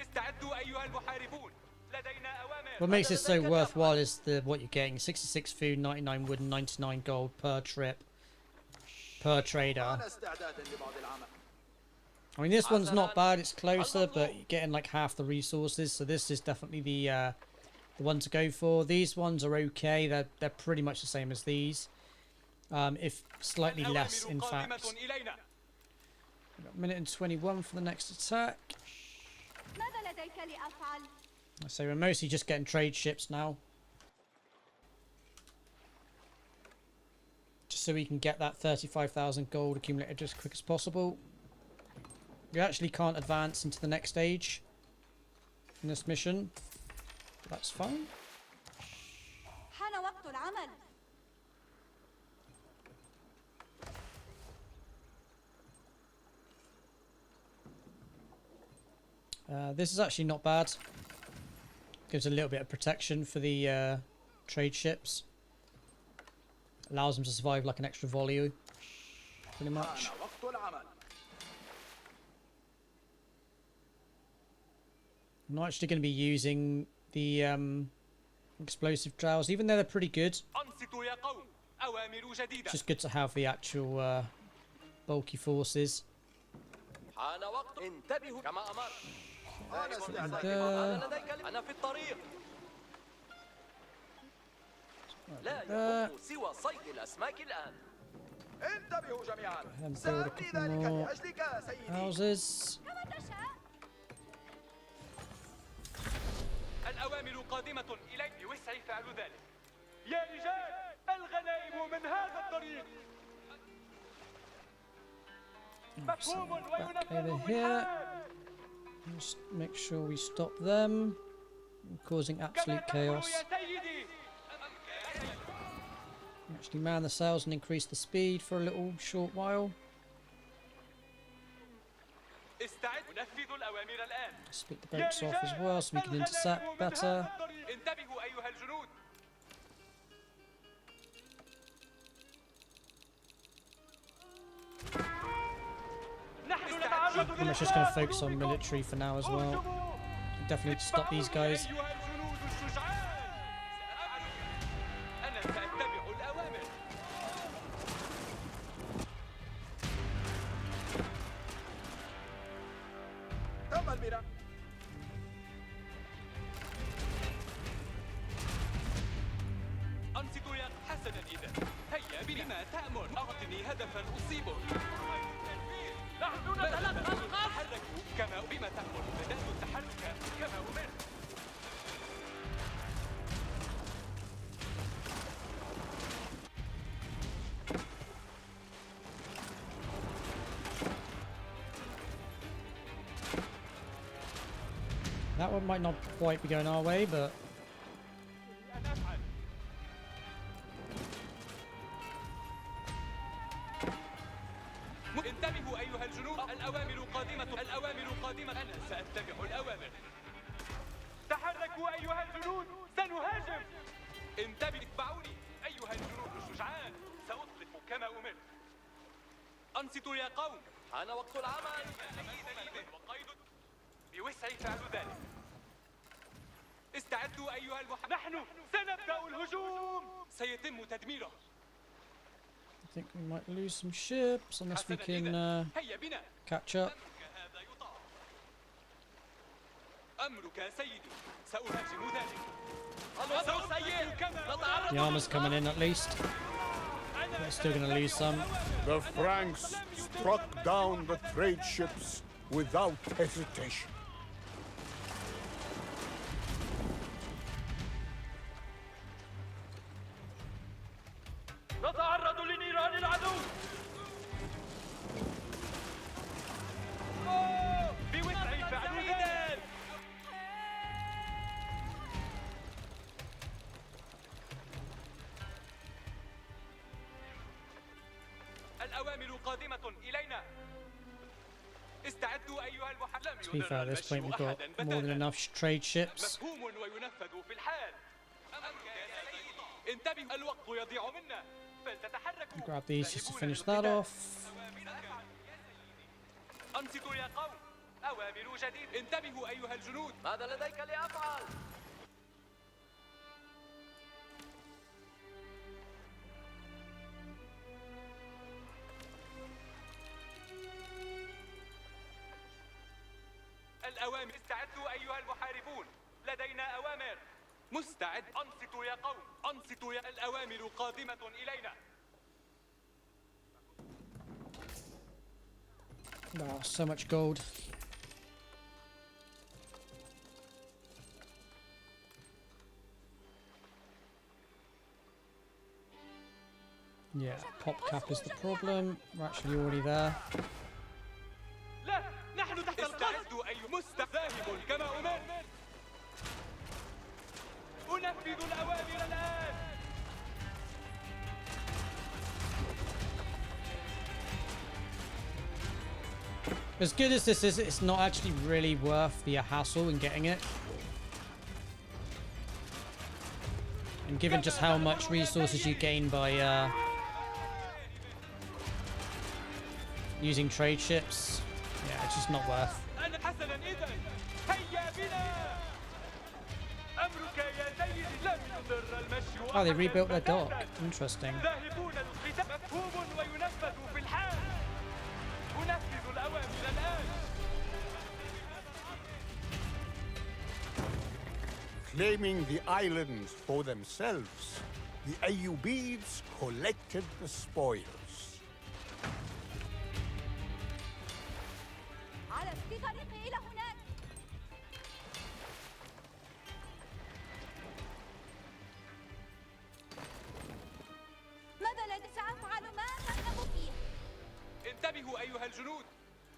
استعدوا أيها المحاربون. لدينا أوامر. What makes this so worthwhile is what you're getting: 66 food, 99 wood, and 99 gold per trip, per trader. أنا استعداد لبعض العمل. I mean, this one's not bad; it's closer, but you're getting like half the resources. So this is definitely the one to go for. These ones are okay; they're pretty much the same as these, if slightly less, in fact. We've got a minute and 21 for the next attack. ماذا لديك لأفعل؟ So we're mostly just getting trade ships now, just so we can get that 35,000 gold accumulated as quick as possible. We actually can't advance into the next stage in this mission. That's fine. حان وقت العمل. This is actually not bad. Gives a little bit of protection for the trade ships. Allows them to survive like an extra volley, pretty much. حان وقت العمل. I'm not actually going to be using the explosive trowels, even though they're pretty good. أنصتوا يا قوم. أوامر جديدة. It's just good to have the actual bulky forces. حان وقت. انتبهوا كما أمرت. أنا استعداد. there. لديك أنا في الطريق. لا there. يكون سوى صيد الأسماك الآن. انتبهوا جميعا. And build a سأبني couple ذلك more لأجلك يا سيدي. houses. كما تشاء. الأوامر قادمة إليك. بوسعي فعل ذلك. يا رجال الغنائم من هذا الطريق. مفهوم Back وينفذ over في here. الحال. Just make sure we stop them from causing absolute كما تأمر chaos. يا سيدي. Actually man the sails and increase the speed for a little short while. استعد نفذ الأوامر الآن. Split the boats off as well so we can intercept better. انتبهوا أيها الجنود. نحن نتعرض I'm just going to focus on military for now as well. Definitely need to stop these guys. أيها الجنود الشجعان. أنا سأتبع الأوامر. تم البناء. أنصتوا يا حسنا إذا. هيا بما تأمر. أعطني هدفا أصيبه. نحن نتلقى القصف. تحركوا كما بما تأمر. بدأت التحرك كما أمرت. That one might not quite be going our way, but أن أفعل. انتبهوا أيها الجنود. الأوامر قادمة. الأوامر قادمة. أنا سأتبع الأوامر. تحركوا أيها الجنود. سنهاجم. انتبهوا اتبعوني أيها الجنود الشجعان. سأطلق كما أمرت. أنصتوا يا قوم. حان وقت العمل. وقيد بوسعي فعل ذلك. استعدوا أيها نحن سنبدأ الهجوم. سيتم تدميره. I think we might lose some ships unless we حسناً can إذن. هيا بنا. catch up. أمرك هذا يطاع. أمرك يا سيدي. سأهاجم ذلك. الوصول سيء. The armor's coming in at least. We're still going to lose some. The Franks struck down the trade ships without hesitation. نتعرض لنيران العدو. بوسعي فعل ذلك. الأوامر قادمة إلينا. استعدوا أيها المحلم. To be fair, at this point we've got more than enough trade ships. مفهوم وينفذ في الحال. انتبهوا الوقت يضيع منا. فلتتحركوا. Grab these just to finish that off. أنصتوا يا قوم. أوامر جديد. انتبهوا أيها الجنود. ماذا لديك لأفعل؟ الأوامر. استعدوا أيها المحاربون. لدينا أوامر. مستعد. أنصتوا يا قوم. أنصتوا يا. الأوامر قادمة إلينا. Wow, so much gold. Yeah, pop cap is the problem. We're actually already there. لا نحن تحت القصف. استعدوا أيها مستذاهب كما أمرت. أنفذ الأوامر الآن. As good as this is, it's not actually really worth the hassle in getting it. And given just how much resources you gain by using trade ships, yeah, it's just not worth. أنا حسنا إذا. هيا بنا. أمرك يا سيدي. لم يضر المشي. Oh, they rebuilt their dock. Interesting. ذاهبون القتال. مفهوم وينفذ في الحال. أنفذ الأوامر الآن. Claiming the islands for themselves, the Ayyubids collected the spoils. في طريقي إلى هناك. انتبهوا أيها الجنود.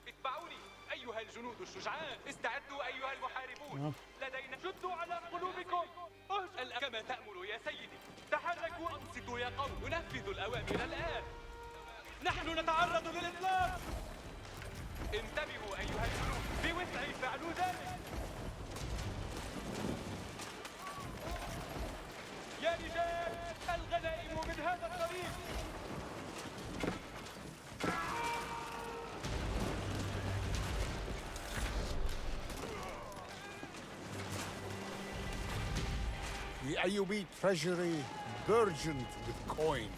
اتبعوني أيها الجنود الشجعان. استعدوا أيها المحاربون. لدينا شدوا على قلوبكم. كما تأمر يا سيدي. تحركوا. أنصتوا يا قوم. نفذوا الأوامر الآن. نحن نتعرض للإطلاق. انتبهوا أيها الجنود. بوسعي فعل ذلك. يا رجال، الغنائم من هذا الطريق. The Ayyubi treasury burgeoned with coin.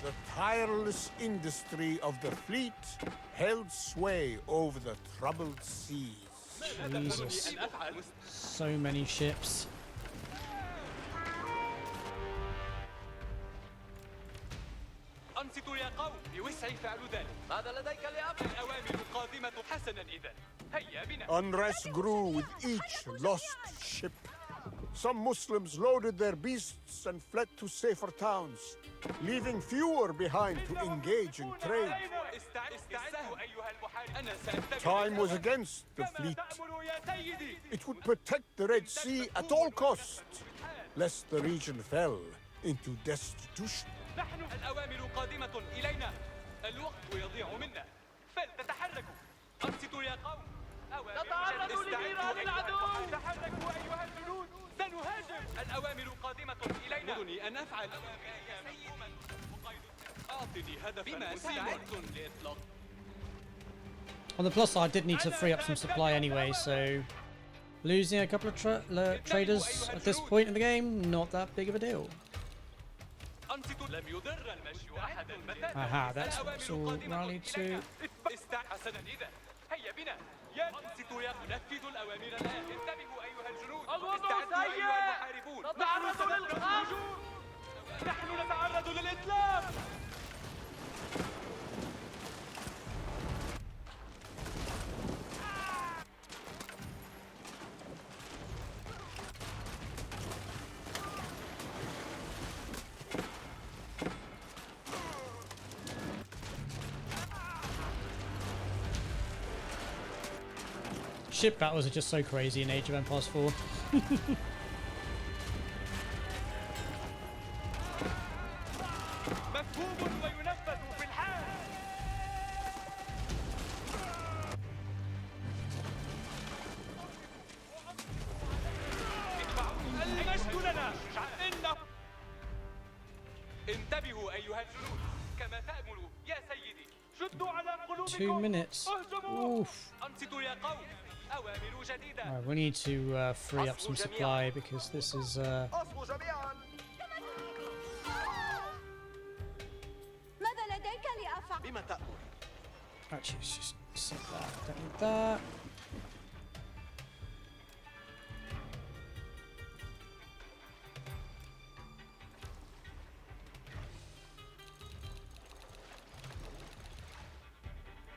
The tireless industry of the fleet held sway over the troubled seas. Jesus. So many ships. أنصتوا يا قوم. بوسعي فعل ذلك. ماذا لديك لأفعل؟ الأوامر قادمة. حسنا إذا. هيا بنا. Unrest grew with each lost ship. Some Muslims loaded their beasts and fled to safer towns, leaving fewer behind to engage in trade. استعدوا أيها المحارب. أنا سأنتبه. Time was against the fleet. تأمر يا سيدي. It would protect the Red Sea at all costs, lest the region fell into destitution. نحن الأوامر قادمة إلينا. الوقت يضيع منا. فلتتحركوا. أنصتوا يا قوم. نتعرض لنيران العدو. تحركوا أيها الجنود. سنهاجم. الأوامر قادمة إلينا. أمرني أن أفعل. أعطني هدفا مستعد لإطلاق. On the plus side, I did need to free up some supply anyway, so losing a couple of traders at this point in the game, not that big of a deal. لم يضر المشي أحدا. Aha, that's what's all rallied to. حسنا إذا. هيا بنا. أنصتوا يا نفذوا الأوامر الآن. انتبهوا أيها الجنود. الوضع استعدوا سيء. أيها المحاربون. نتعرض للهجوم. نحن نتعرض للإطلاق. Ship battles are just so crazy in Age of Empires 4. مفهوم وينفذ في الحال. المجد لنا. انتبهوا أيها الجنود. كما تأمر يا سيدي. شدوا على قلوبكم. 2 minutes. اهجموا. Oof. أنصتوا يا قوم. أوامر جديدة. Alright, we need to free up some supply because this is أصغوا جميعا. ماذا لديك لأفعل؟ بما تأمر؟ actually it's just set that. Don't need that.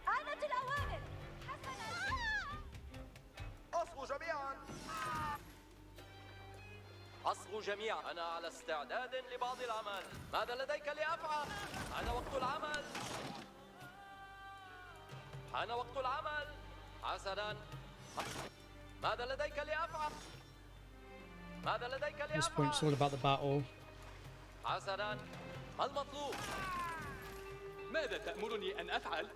آنت الأوامر. حسنا. أصغوا جميعا. أصغوا جميعا. أنا على استعداد لبعض العمل. ماذا لديك لأفعل؟ حان وقت العمل. حان وقت العمل. حسنا. ماذا لديك لأفعل؟ ماذا لديك At this point it's all لأفعل؟ about the battle. حسنا. ما المطلوب؟ ماذا تأمرني أن أفعل؟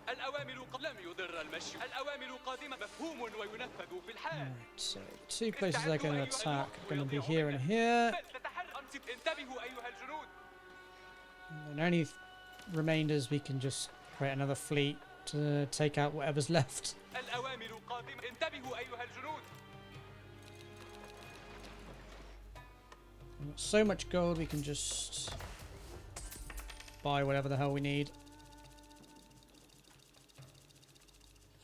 الأوامر لم يضر المشي. الأوامر قادمة. مفهوم وينفذ في الحال. So the two places they're going to attack are going to be here and here. انتبهوا أيها الجنود. And any remainders we can just create another fleet to take out whatever's left. الأوامر قادمة. انتبهوا أيها الجنود. We've got so much gold we can just buy whatever the hell we need.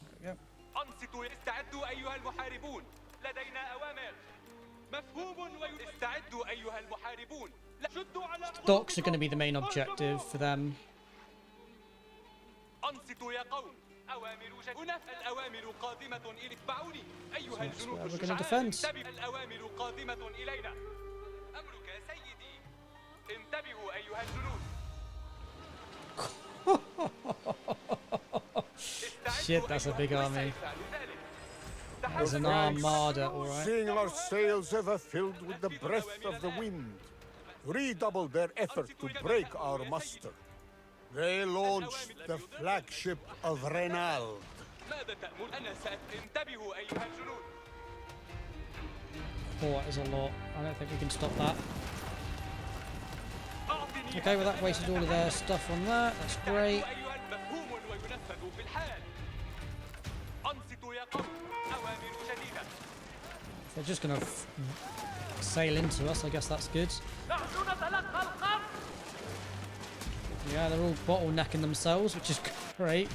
There we go. أنصتوا. استعدوا أيها المحاربون. لدينا أوامر. مفهوم استعدوا أيها المحاربون. شدوا على Docks are going to be the main objective for them. أنصتوا يا قوم. أوامر جديدة. الأوامر قادمة إلي. اتبعوني أيها That's الجنود where we're gonna الشجعان. defend. انتبهوا. الأوامر قادمة إلينا. أمرك يا سيدي. انتبهوا أيها الجنود. Shit, that's a big army. There's an Franks, armada, alright. seeing our sails ever filled with the breath of the wind, redoubled their effort to break our muster. They launched the flagship of Renald. ماذا تأمر؟ أنا انتبهوا أيها الجنود. 4 is a lot. I don't think we can stop that. Okay, well that wasted all of their stuff on that. That's great. مفهوم وينفذ في الحال. أنصتوا يا قوم. أوامر جديدة. They're just gonna sail into us. I guess that's good. Yeah, they're all bottlenecking themselves, which is great.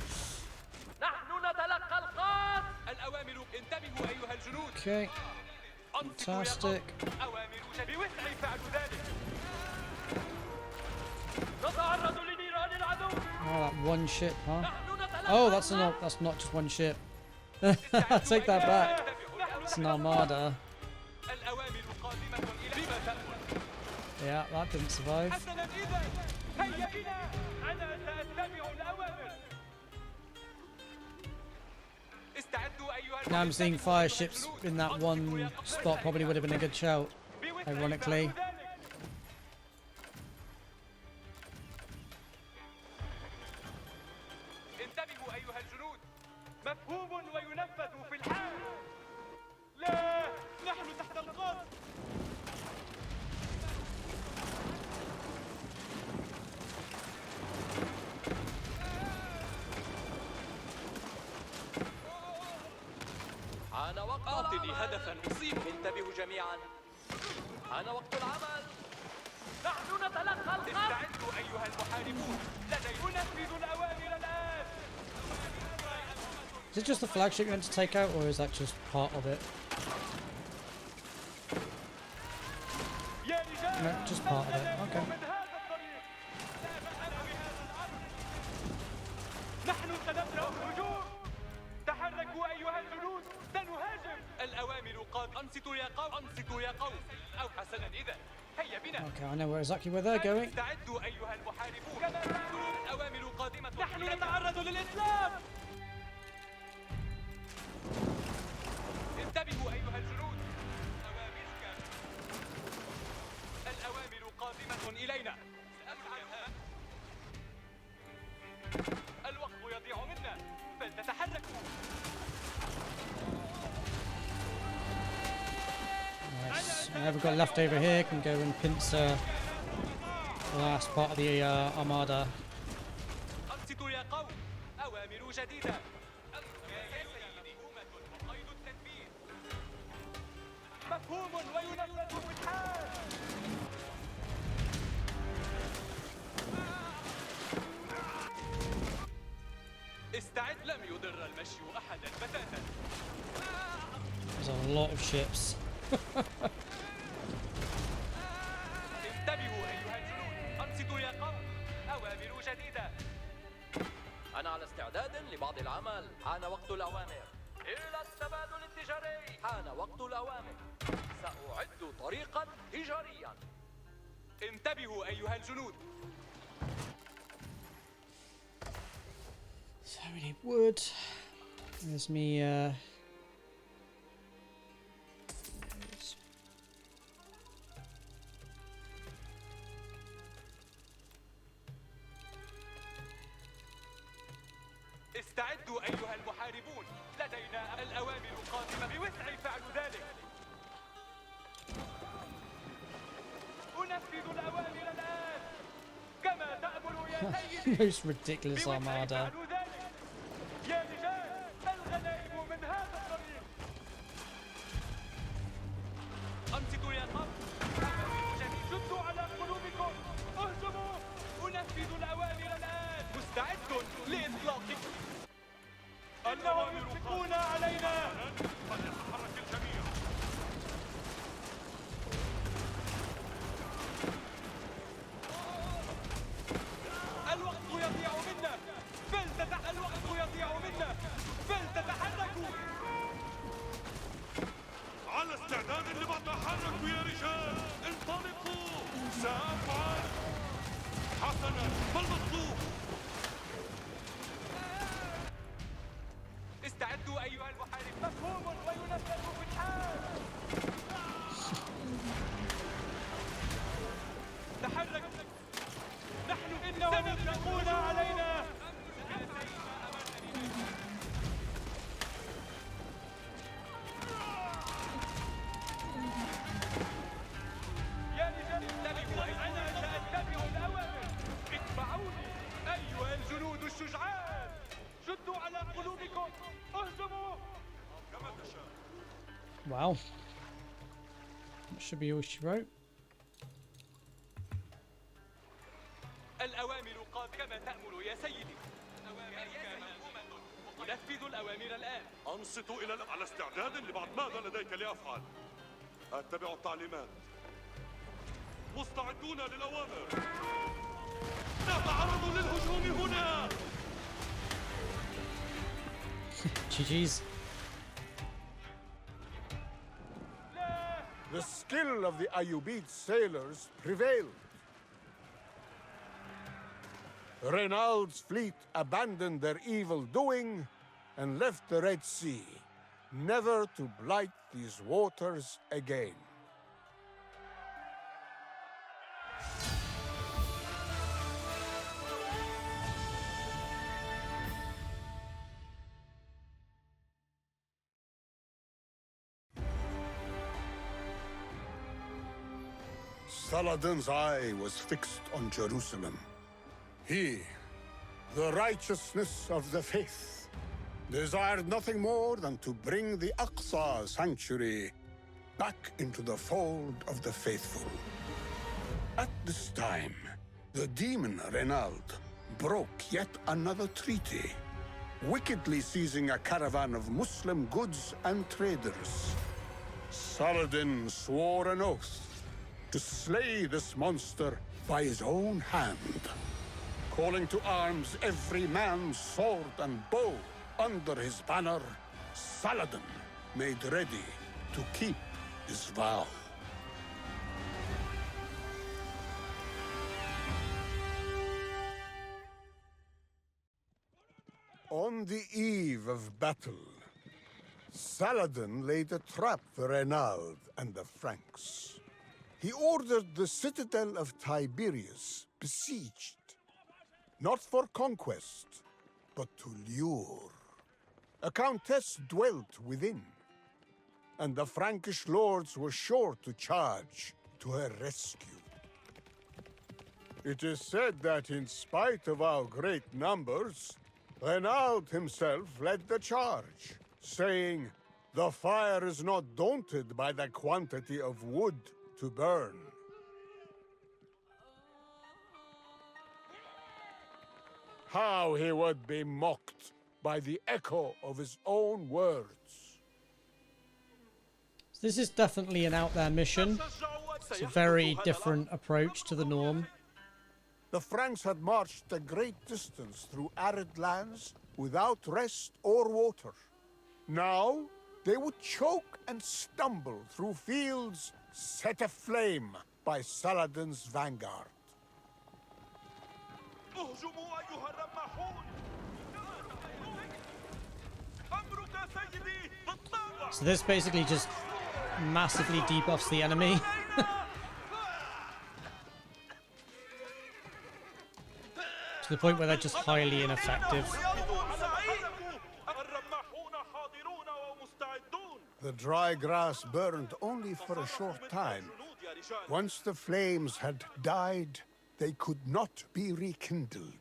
الأوامر انتبهوا أيها الجنود. Okay, fantastic. أوامر بوسعي فعل ذلك. نتعرض لنيران العدو. Oh, that one ship, huh? Oh, that's not just one ship. Take that back. It's an armada. الأوامر قادمة إلى بما تأمر. Yeah, that didn't survive. حسنا إذا هيا بنا. أنا سأتبع الأوامر. استعدوا أيها Now I'm seeing fire ships in that one spot. Probably would have been a good shout, ironically. انتبهوا أيها الجنود. مفهوم وينفذ في الحال. لا، نحن تحت القصف. حان وقت أعطني هدفا أصيبه. انتبهوا جميعا. حان وقت العمل. نحن نتلقى القصف. استعدوا أيها المحاربون. لدينا ننفذ الأوامر الآن. Is it just the flagship you want to take out, or is that just part of it? يا رجال. No, just part of it. Okay. من هذا الطريق. نحن سنبدأ الهجوم. تحركوا أيها الجنود. سنهاجم. الأوامر قد أنصتوا يا قوم. أنصتوا يا قوم. أو حسنا إذا هيا بنا. Okay, I know exactly where they're going. استعدوا أيها المحاربون. الأوامر قادمة. نحن نتعرض للإسلام. انتبهوا أيها الجنود. أوامرك. الأوامر قادمة إلينا. الوقت يضيع منا. فلنتحركوا. Nice. Whatever we've got left over here can go and pincer the last part of the armada. أنصتوا يا قوم. أوامر جديدة. يا سيدي همة وقيد التدبير. مفهوم وينفذ في الحال. استعد. لم يضر المشي أحدا بتاتا. There's a lot of ships. انتبهوا أيها الجنود. أنصتوا يا قوم. أوامر جديدة. أنا على استعداد لبعض العمل. حان وقت الأوامر. إلى التبادل التجاري. حان وقت الأوامر. سأعد طريقا تجاريا. انتبهوا أيها الجنود. So we need wood. There's me. استعدوا أيها المحاربون. لدينا الأوامر قادمة. بوسعي فعل ذلك. أنفذ الأوامر الآن. كما تأمر يا سيدي. Most ridiculous بوسعي armada. فعل ذلك. يا رجال. الغنائم من هذا الطريق. أنصتوا يا قوم. أوامر جديدة. شدوا على قلوبكم. اهجموا. أنفذ الأوامر الآن. مستعد لإطلاق. إنهم يمسكون علينا. فليتحرك الجميع. الوقت يضيع منا. فلتتحرك. Well, that should be all she wrote. الأوامر قد كما تأمر يا سيدي. أنفذ الأوامر الآن. أنصتوا على استعداد لبعض ماذا لديك لأفعل؟ أتبع التعليمات. مستعدون للأوامر. نتعرض للهجوم هنا. GG's. The skill of the Ayyubid sailors prevailed. Reynald's fleet abandoned their evil doing and left the Red Sea, never to blight these waters again. Saladin's eye was fixed on Jerusalem. He, the righteousness of the faith, desired nothing more than to bring the Aqsa sanctuary back into the fold of the faithful. At this time, the demon Reynald broke yet another treaty, wickedly seizing a caravan of Muslim goods and traders. Saladin swore an oath to slay this monster by his own hand, calling to arms every man, sword and bow under his banner. Saladin made ready to keep his vow. On the eve of battle, Saladin laid a trap for Reynald and the Franks. He ordered the citadel of Tiberias besieged, not for conquest, but to lure. A countess dwelt within, and the Frankish lords were sure to charge to her rescue. It is said that in spite of our great numbers, Reynald himself led the charge, saying, "The fire is not daunted by the quantity of wood to burn." How he would be mocked by the echo of his own words. This is definitely an out there mission. It's a very different approach to the norm. The Franks had marched a great distance through arid lands without rest or water. Now, they would choke and stumble through fields set aflame by Saladin's vanguard. So this basically just massively debuffs the enemy. To the point where they're just highly ineffective. The dry grass burned only for a short time. Once the flames had died, they could not be rekindled.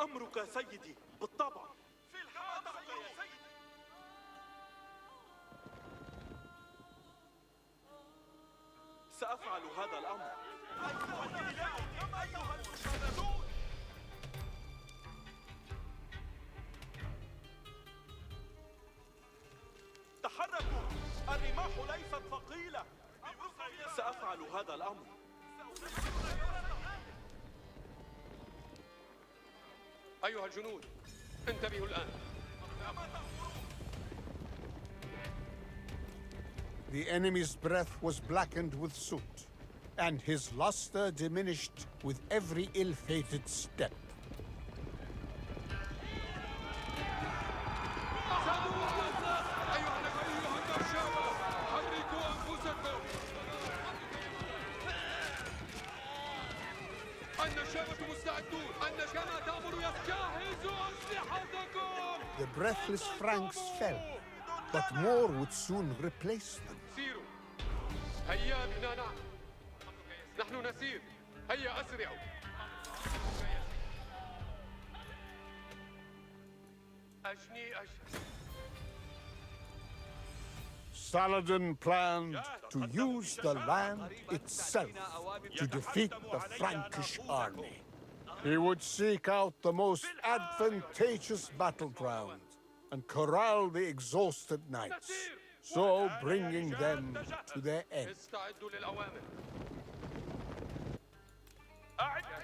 أمرك سيدي بالطبع. سأفعل هذا الأمر. تحركوا، الرماح ليست ثقيلة. سأفعل هذا الأمر. أيها الجنود، انتبهوا الآن. The enemy's breath was blackened with soot, and his luster diminished with every ill-fated step. The breathless Franks fell, but more would soon replace them. هيا بنا نعم. نحن نسير. هيا أسرعوا. أجني Saladin planned to use the land itself to defeat the Frankish army. He would seek out the most advantageous battleground and corral the exhausted knights, so bringing them to their end. استعدوا للأوامر.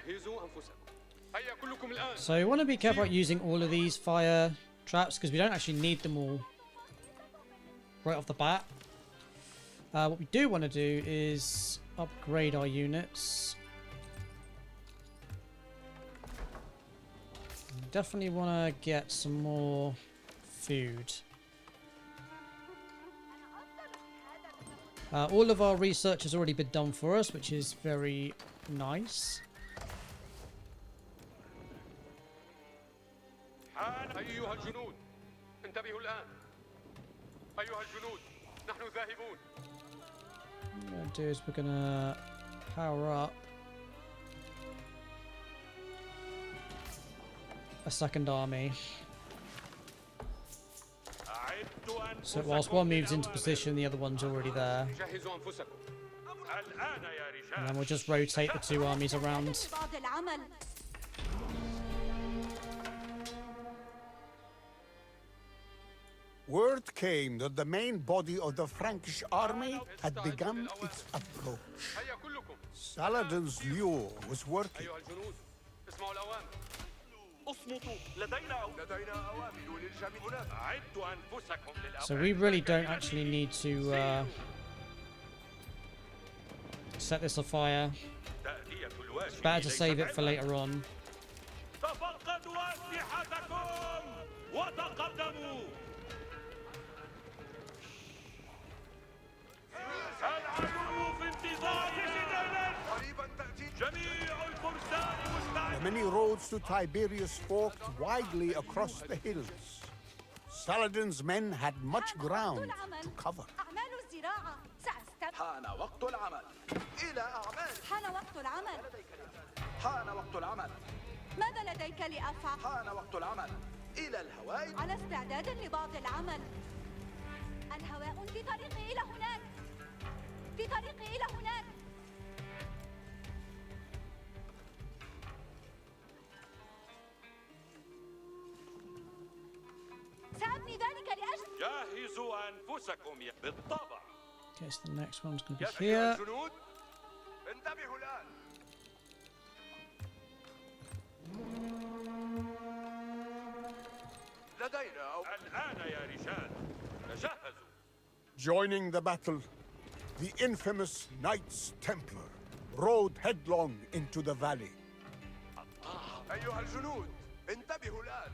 جهزوا أنفسكم. هيا كلكم الآن. So you want to be careful about using all of these fire traps because we don't actually need them all right off the bat. What we do want to do is upgrade our units. Definitely want to get some more food. All of our research has already been done for us, which is very nice. أيها الجنود انتبهوا الآن. أيها الجنود نحن ذاهبون. What we're gonna do is we're gonna power up a second army. So whilst one moves into position, the other one's already there. جهزوا أنفسكم. And then we'll just rotate the two armies around. Word came that the main body of the Frankish army had begun its approach. هيا كلكم. Saladin's lure was working. أيها الجنود اسمعوا الأوامر. اصمتوا لدينا أوامر للجميع. أعدوا أنفسكم للأوامر. So we really don't actually need to set this afire. It's better to save it for later on. تفقدوا أسلحتكم وتقدموا. العدو في انتظار. قريبا تأتي جميع الفرسان مستعدين. The many roads to Tiberias forked widely across the hills. Saladin's men had much ground to cover. أعمال الزراعة سأستبدأ. حان وقت العمل. إلى أعمال. حان وقت العمل. حان وقت العمل. ماذا لديك لأفعل؟ حان وقت العمل. إلى الهواء. على استعداد لبعض العمل. الهواء في طريقي إلى هناك. في طريقي إلى هناك. سأبني ذلك لأجل. جهزوا أنفسكم بالطبع. Okay, so the next one's going to يا be أيها here. الجنود انتبهوا الآن. لدينا الآن يا رجال. تجهزوا. Joining the battle, the infamous Knights Templar rode headlong into the valley. أيها الجنود انتبهوا الآن.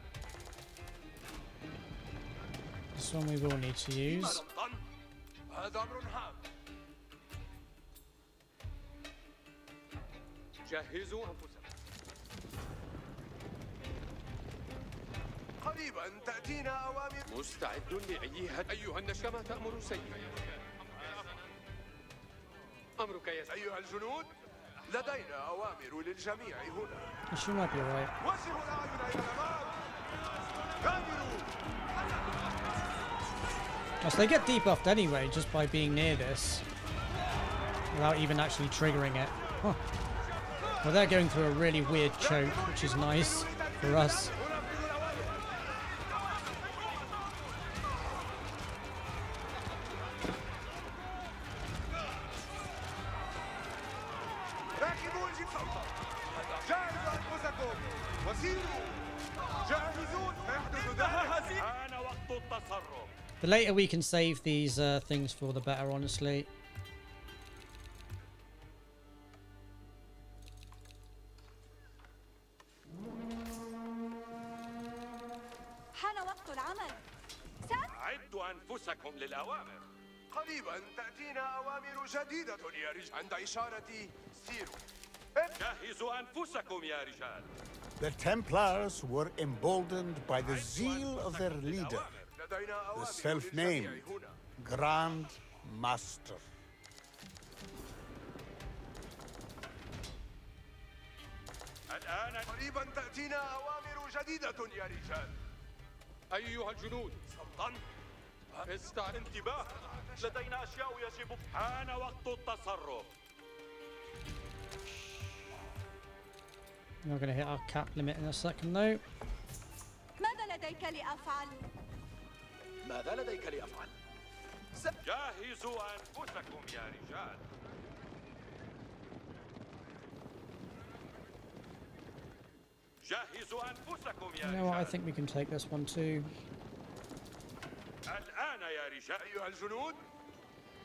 This one we will need to use. هذا أمر هام. جهزوا أنفسكم. قريبا تأتينا أوامر. مستعد لأي هدف. أيها النشامة تأمر سيدي. أمرك يا سيدي. أيها الجنود لدينا أوامر للجميع هنا. She might be alright. وجهوا الأعين إلى الأمام. غادروا. So they get debuffed anyway just by being near this without even actually triggering it. Huh. Well, they're going through a really weird choke, which is nice for us. راكبوا الجيب. جهزوا أنفسكم وسيروا. جاهزون. يحدث ذلك. آن وقت التصرف. The later we can save these things for, the better, honestly. حان وقت العمل. أعدوا أنفسكم للأوامر. قريبا تأتينا أوامر جديدة يا رجال. عند إشارتي سيروا. جهزوا أنفسكم يا رجال. The Templars were emboldened by the zeal of their leader, لدينا the أوامر self-named للجميع هنا. Grand Master. الآن قريبا تأتينا أوامر جديدة يا رجال. أيها الجنود، سلطان استعد. انتباه، لدينا أشياء يجب. حان وقت التصرف. We're going to hit our cap limit in a second though. ماذا لديك لأفعل؟ ماذا لديك لأفعل؟ جهزوا أنفسكم يا رجال. جهزوا أنفسكم يا You know what? I رجال. think we can take this one too. الآن يا رجال. أيها الجنود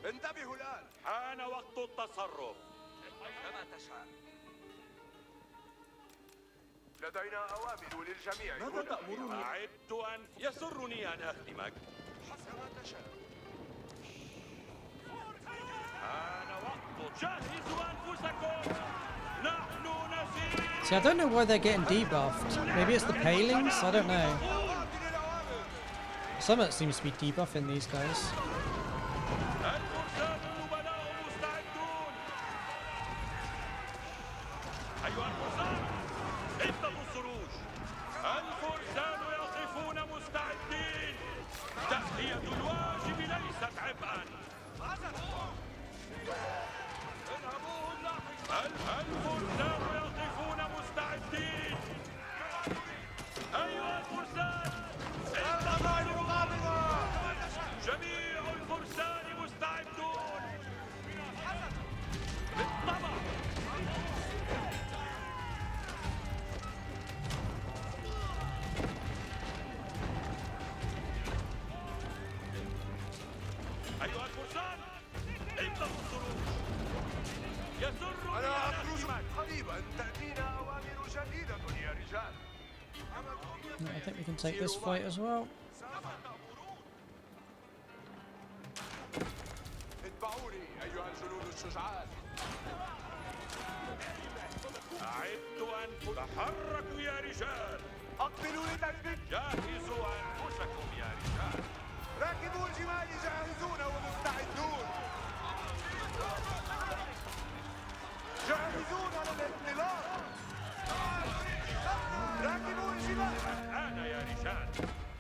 انتبهوا الآن. حان وقت التصرف. كما تشاء. لدينا أوامر للجميع. ماذا تأمرون؟ أعدت أن يسرني أن أخدمك. حسب ما تشاء. حان وقت. جهزوا أنفسكم. نحن نسير. See, I don't know why they're getting debuffed. Maybe it's the palings? I don't know. Summit seems to be debuffing these guys. الفرسان النبلاء مستعدون. أيها الفرسان ابتدوا الصروج. الفرسان يقفون مستعدين. تأدية الواجب ليست عبئا. الفرسان يقفون مستعدين. أيها الفرسان جميع الفرسان مستعدون. بالطبع. أيها الفرسان ابتدوا الخروج. يسرني أن أخدمك. قريبا تأتينا أوامر جديدة يا رجال. I think we can take this fight as well. اتبعوني أيها الجنود الشجعان. أعدت أنفسكم. تحركوا يا رجال. أقبلوا لتكتيك. جهزوا أنفسكم يا رجال. راكبوا الجمال جاهزون ومستعدون. جاهزون للانطلاق. راكبوا الجمال. الآن يا رجال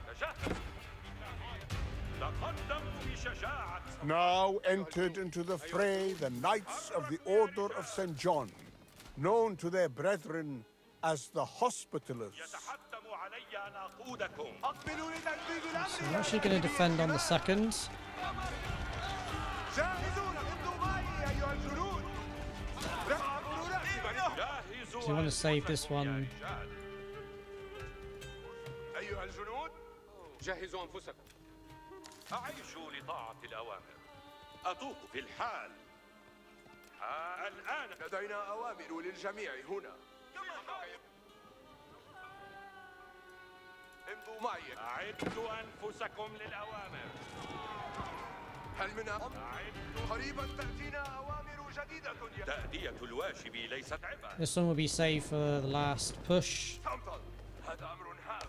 تجهزوا. تقدموا بشجاعة. Now entered into the fray the Knights of the Order of St. John, known to their brethren as the Hospitallers. يتحتم علي أن أقودكم. أقبلوا لتنفيذ الأمر. So I'm actually going to defend on the second. جاهزون انضمامي أيها الجنود. So you want to save this one. أيها الجنود جهزوا أنفسكم. أعيشوا لطاعة الأوامر. أطوف في الحال. الآن لدينا أوامر للجميع هنا. امضوا معي. أعدت أنفسكم للأوامر. هل من قريبا تأتينا أوامر جديدة. تأدية الواجب ليست عبئا. This one will be saved for the last push. تفضل. هذا أمر هام.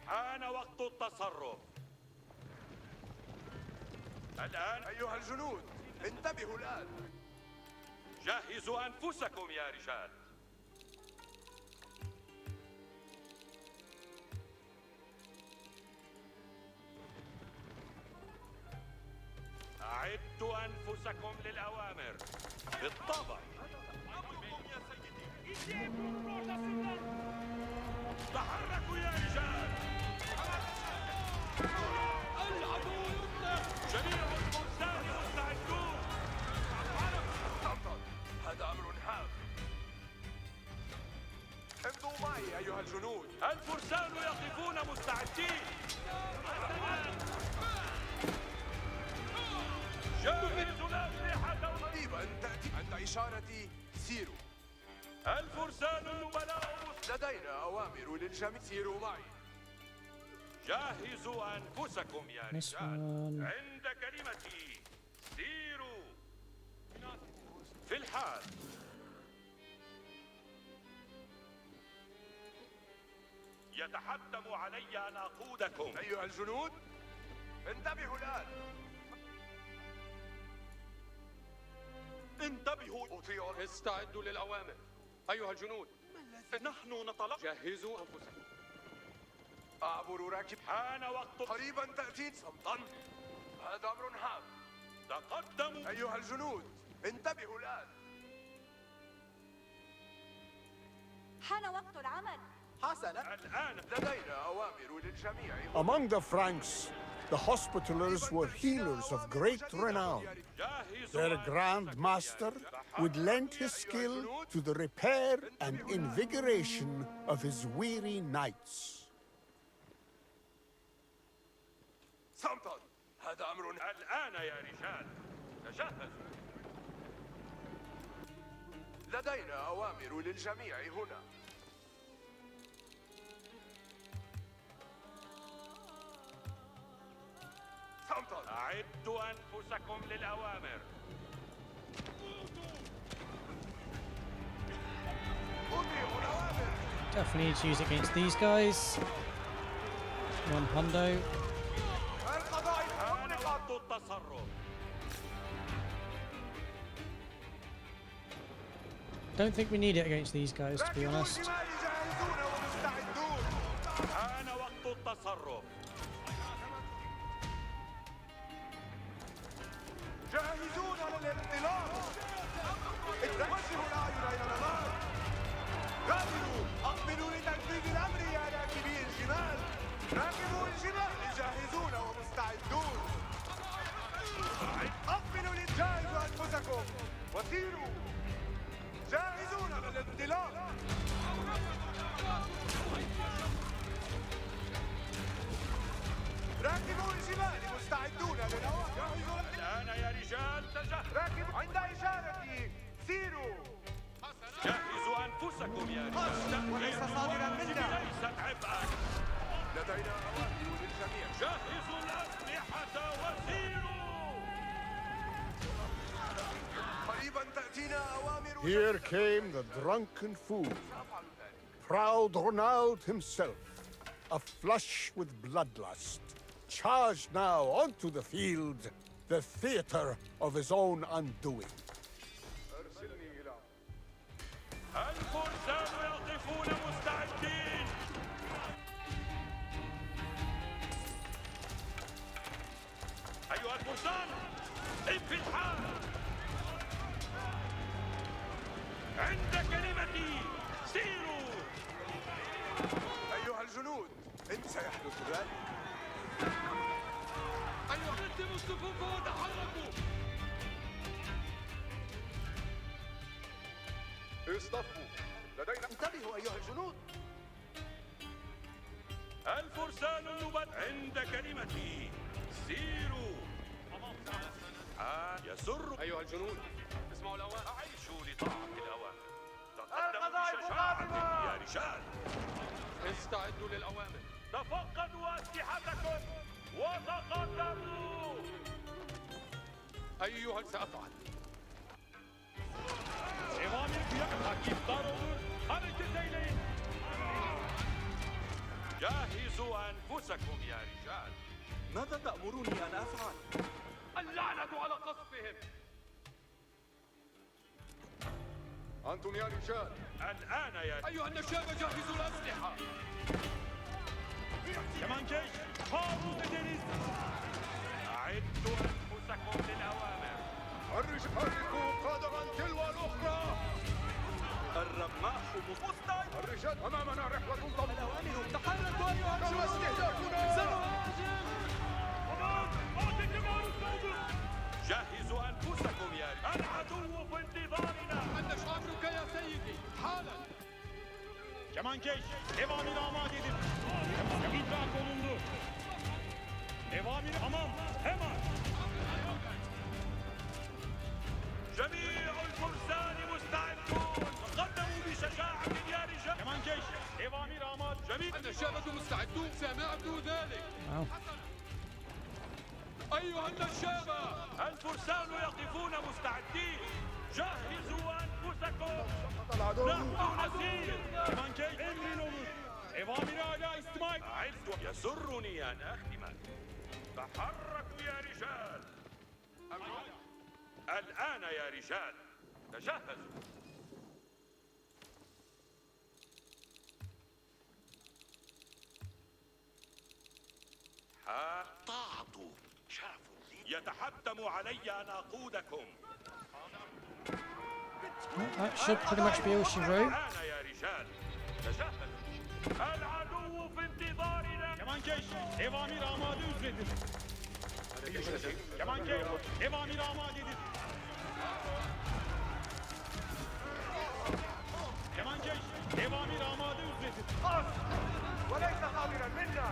حان وقت التصرف. الآن أيها الجنود انتبهوا الآن. جهزوا أنفسكم يا رجال. أعدت أنفسكم للأوامر. بالطبع. تحركوا يا رجال. جميع الفرسان مستعدون. هذا أمر هام. امضوا معي أيها الجنود. الفرسان يقفون مستعدين. جهزوا الأسلحة. قريبا تأتي عند إشارتي سيروا. الفرسان النبلاء. لدينا أوامر للجميع. سيروا معي. جهزوا أنفسكم يا رجال. عند كلمتي سيروا. في الحال. يتحتم علي أن أقودكم. أيها الجنود انتبهوا الآن. انتبهوا. أطيع. استعدوا للأوامر أيها الجنود. نحن نطلق. جهزوا أنفسكم. أعبر راكب. حان وقت. قريبا تأتي. صمتا. هذا أمر هام. تقدموا. أيها الجنود انتبهوا الآن. حان وقت العمل. حسنا. الآن لدينا أوامر للجميع. Among the Franks, the Hospitallers were healers of great renown. Their Grand Master would lend his skill to the repair and invigoration of his weary knights. صمتا. هذا أمر. الآن يا رجال تجهزوا. لدينا أوامر للجميع هنا. صمتا. أعدوا أنفسكم للأوامر. أطيعوا الأوامر. Definitely need to use it against these guys. One hundo. القضاء. حان وقت التصرف. Don't think we need it against these guys, to be honest. جاهزون ومستعدون. حان وقت التصرف. جاهزون للانطلاق. وجهوا الأعين إلى الأمام. غادروا. أقبلوا لتنفيذ الأمر يا راكبي الجمال. راكبوا الجمال جاهزون ومستعدون. أقبلوا لتجهزوا أنفسكم وسيروا. جاهزون للانطلاق. راكبوا الجمال مستعدون للأوامر. الآن يا رجال تجهزوا. راكبوا عند إشارتي سيروا. جهزوا أنفسكم يا رجال. وليس صادرا منا. ليست عبئا. لدينا أوامر للجميع. جهزوا الأسلحة وسيروا. قريبا تأتينا أوامر. Here came the drunken fool, proud Ronald himself, aflush with bloodlust, charged now onto the field, the theater of his own undoing. الفرسان يقفون مستعدين. أيها الفرسان انفتحوا. عند كلمتي سيروا. أيها الجنود إن سيحدث ذلك. أيها رتبوا الصفوف وتحركوا. اصطفوا. لدينا. انتبهوا أيها الجنود. الفرسان النبل عند كلمتي سيروا. يسر. أيها الجنود اسمعوا الأوامر. أعيشوا لطاعة الأوامر. تقدموا بشجاعة يا رجال. استعدوا للأوامر. تفقدوا أسلحتكم وتقدموا. أيها سأفعل. أوامر takiptar olur. Hareket eyleyin. جهزوا أنفسكم يا رجال. ماذا تأمروني أن أفعل؟ اللعنة على قصفهم. أنتم يا رجال. الآن يا أيها النشاب جهزوا الأسلحة. كمان جيش. هارون ederiz. أعدوا أنفسكم للأوامر. حركوا قدما تلو الأخرى. الرماح مستعد. الرجال أمامنا رحلة طويلة. الأوامر تحركوا أيها الجنود. استهدافنا. سنهاجم. جهزوا أنفسكم يا رجال. العدو في انتظارنا. فتش أمرك يا سيدي حالا. Keman geç. Devamını amade edin. İdrak olundu. Devamını tamam. Hemen. جميع الفرسان مستعدون. تقدموا بشجاعة يا رجال. كمان جيش. أوامر آماد. جميع النشابة مستعدون. سمعت ذلك. أيها النشابة. الفرسان يقفون مستعدين. جهزوا أنفسكم. نحن نسير. كمان جيش. أمرين olur. أوامر على استماع. أعد. يسرني أن أخدم. تحركوا يا رجال. الآن يا رجال تجهزوا. طاعتوا شرف لي. يتحتم علي أن أقودكم. That should pretty much be all she wrote. الآن يا رجال تجهزوا. العدو في انتظارنا. Keman geç, evamir amade üzredir. Keman geç, evamir amadedir. Keman geç, evamir amade üzredir. وليس صادرا منا.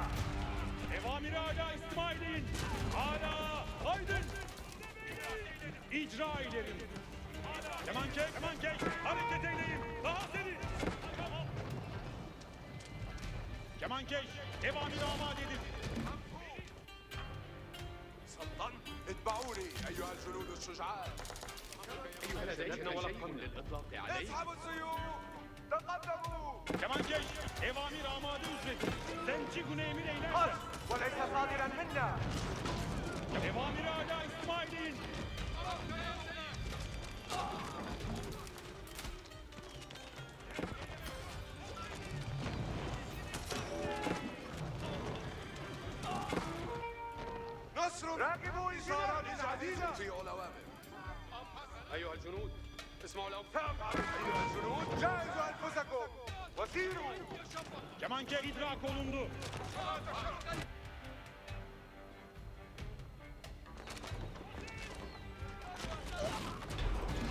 Evamiri hala istima edin. Hala, haydın. İcra ilerin. Keman geç, hareket eyleyin. Daha seri. Keman geç, evamir amadedir. سلطان اتبعوني أيها الجنود الشجعان. لدينا ولقا للإطلاق عليه. اسحبوا السيوف. تقدموا. Keman geç, evamir amade üzredir. Sençi emir eylerse. وليس صادرا منا. Evamiri hala istima edin. نصر. راكبوا إشارات عديدة. أطيعوا الأوامر. أيها الجنود اسمعوا الأوامر. سأفعل أيها الجنود. جهزوا أنفسكم وسيروا. Keman geç, idrak olundu.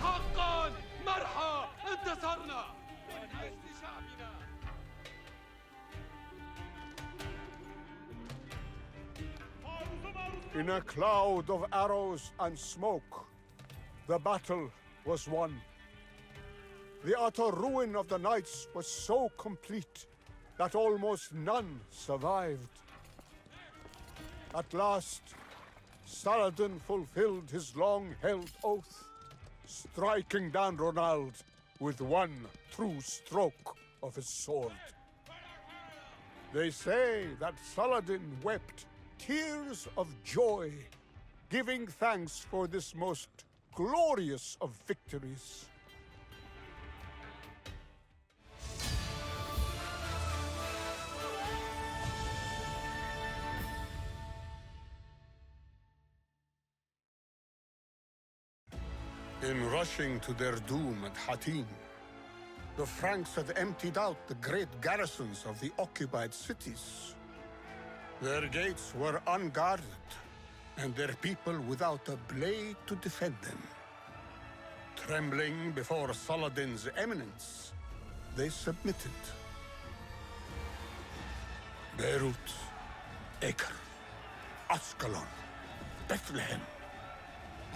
حقا مرحى انتصرنا. لعز شعبنا. In a cloud of arrows and smoke, the battle was won. The utter ruin of the knights was so complete that almost none survived. At last, Saladin fulfilled his long-held oath, striking down Ronald with one true stroke of his sword. They say that Saladin wept tears of joy, giving thanks for this most glorious of victories. In rushing to their doom at Hattin, the Franks had emptied out the great garrisons of the occupied cities. Their gates were unguarded, and their people without a blade to defend them. Trembling before Saladin's eminence, they submitted. Beirut, Acre, Ascalon, Bethlehem,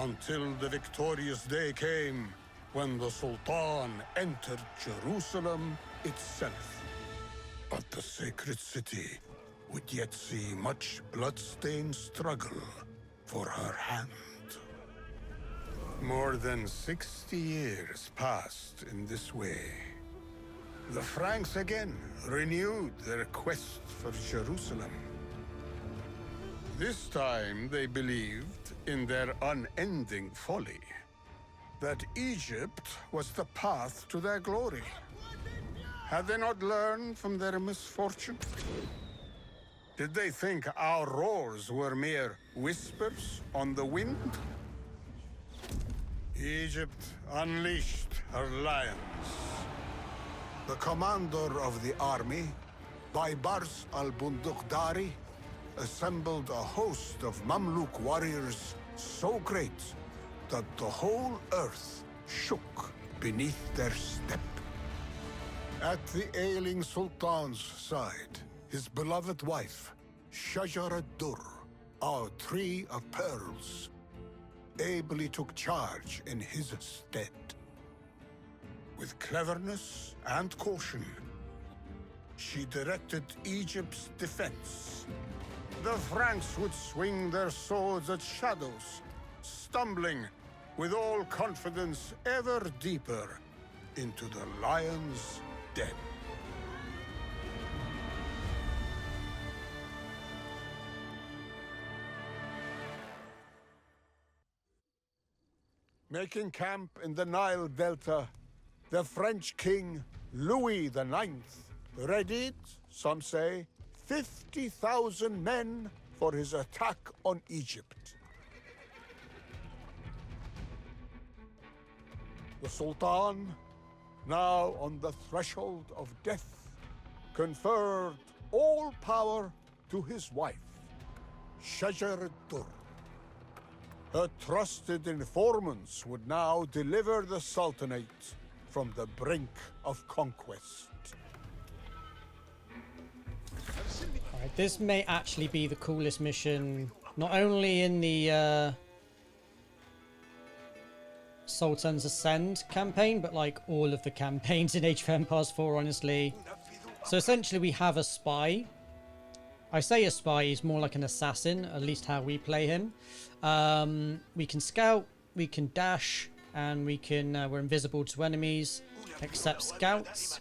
until the victorious day came when the Sultan entered Jerusalem itself. But the sacred city would yet see much blood-stained struggle for her hand. More than 60 years passed in this way. The Franks again renewed their quest for Jerusalem. This time they believed, in their unending folly, that Egypt was the path to their glory. Had they not learned from their misfortune? Did they think our roars were mere whispers on the wind? Egypt unleashed her lions. The commander of the army, Baybars al-Bundukdari, assembled a host of Mamluk warriors so great that the whole earth shook beneath their step. At the ailing Sultan's side, his beloved wife, Shajar-ad-Dur, our tree of pearls, ably took charge in his stead. With cleverness and caution, she directed Egypt's defense. The Franks would swing their swords at shadows, stumbling with all confidence ever deeper into the lion's den. Making camp in the Nile Delta, the French king Louis IX readied, some say, 50,000 men for his attack on Egypt. The Sultan, now on the threshold of death, conferred all power to his wife, Shajar ad-Dur. Her trusted informants would now deliver the Sultanate from the brink of conquest. Alright, this may actually be the coolest mission, not only in the Sultans Ascend campaign, but like all of the campaigns in Age of Empires 4, honestly. So essentially we have a spy. I say a spy, he's more like an assassin, at least how we play him. We can scout, we can dash, and we're invisible to enemies, except scouts.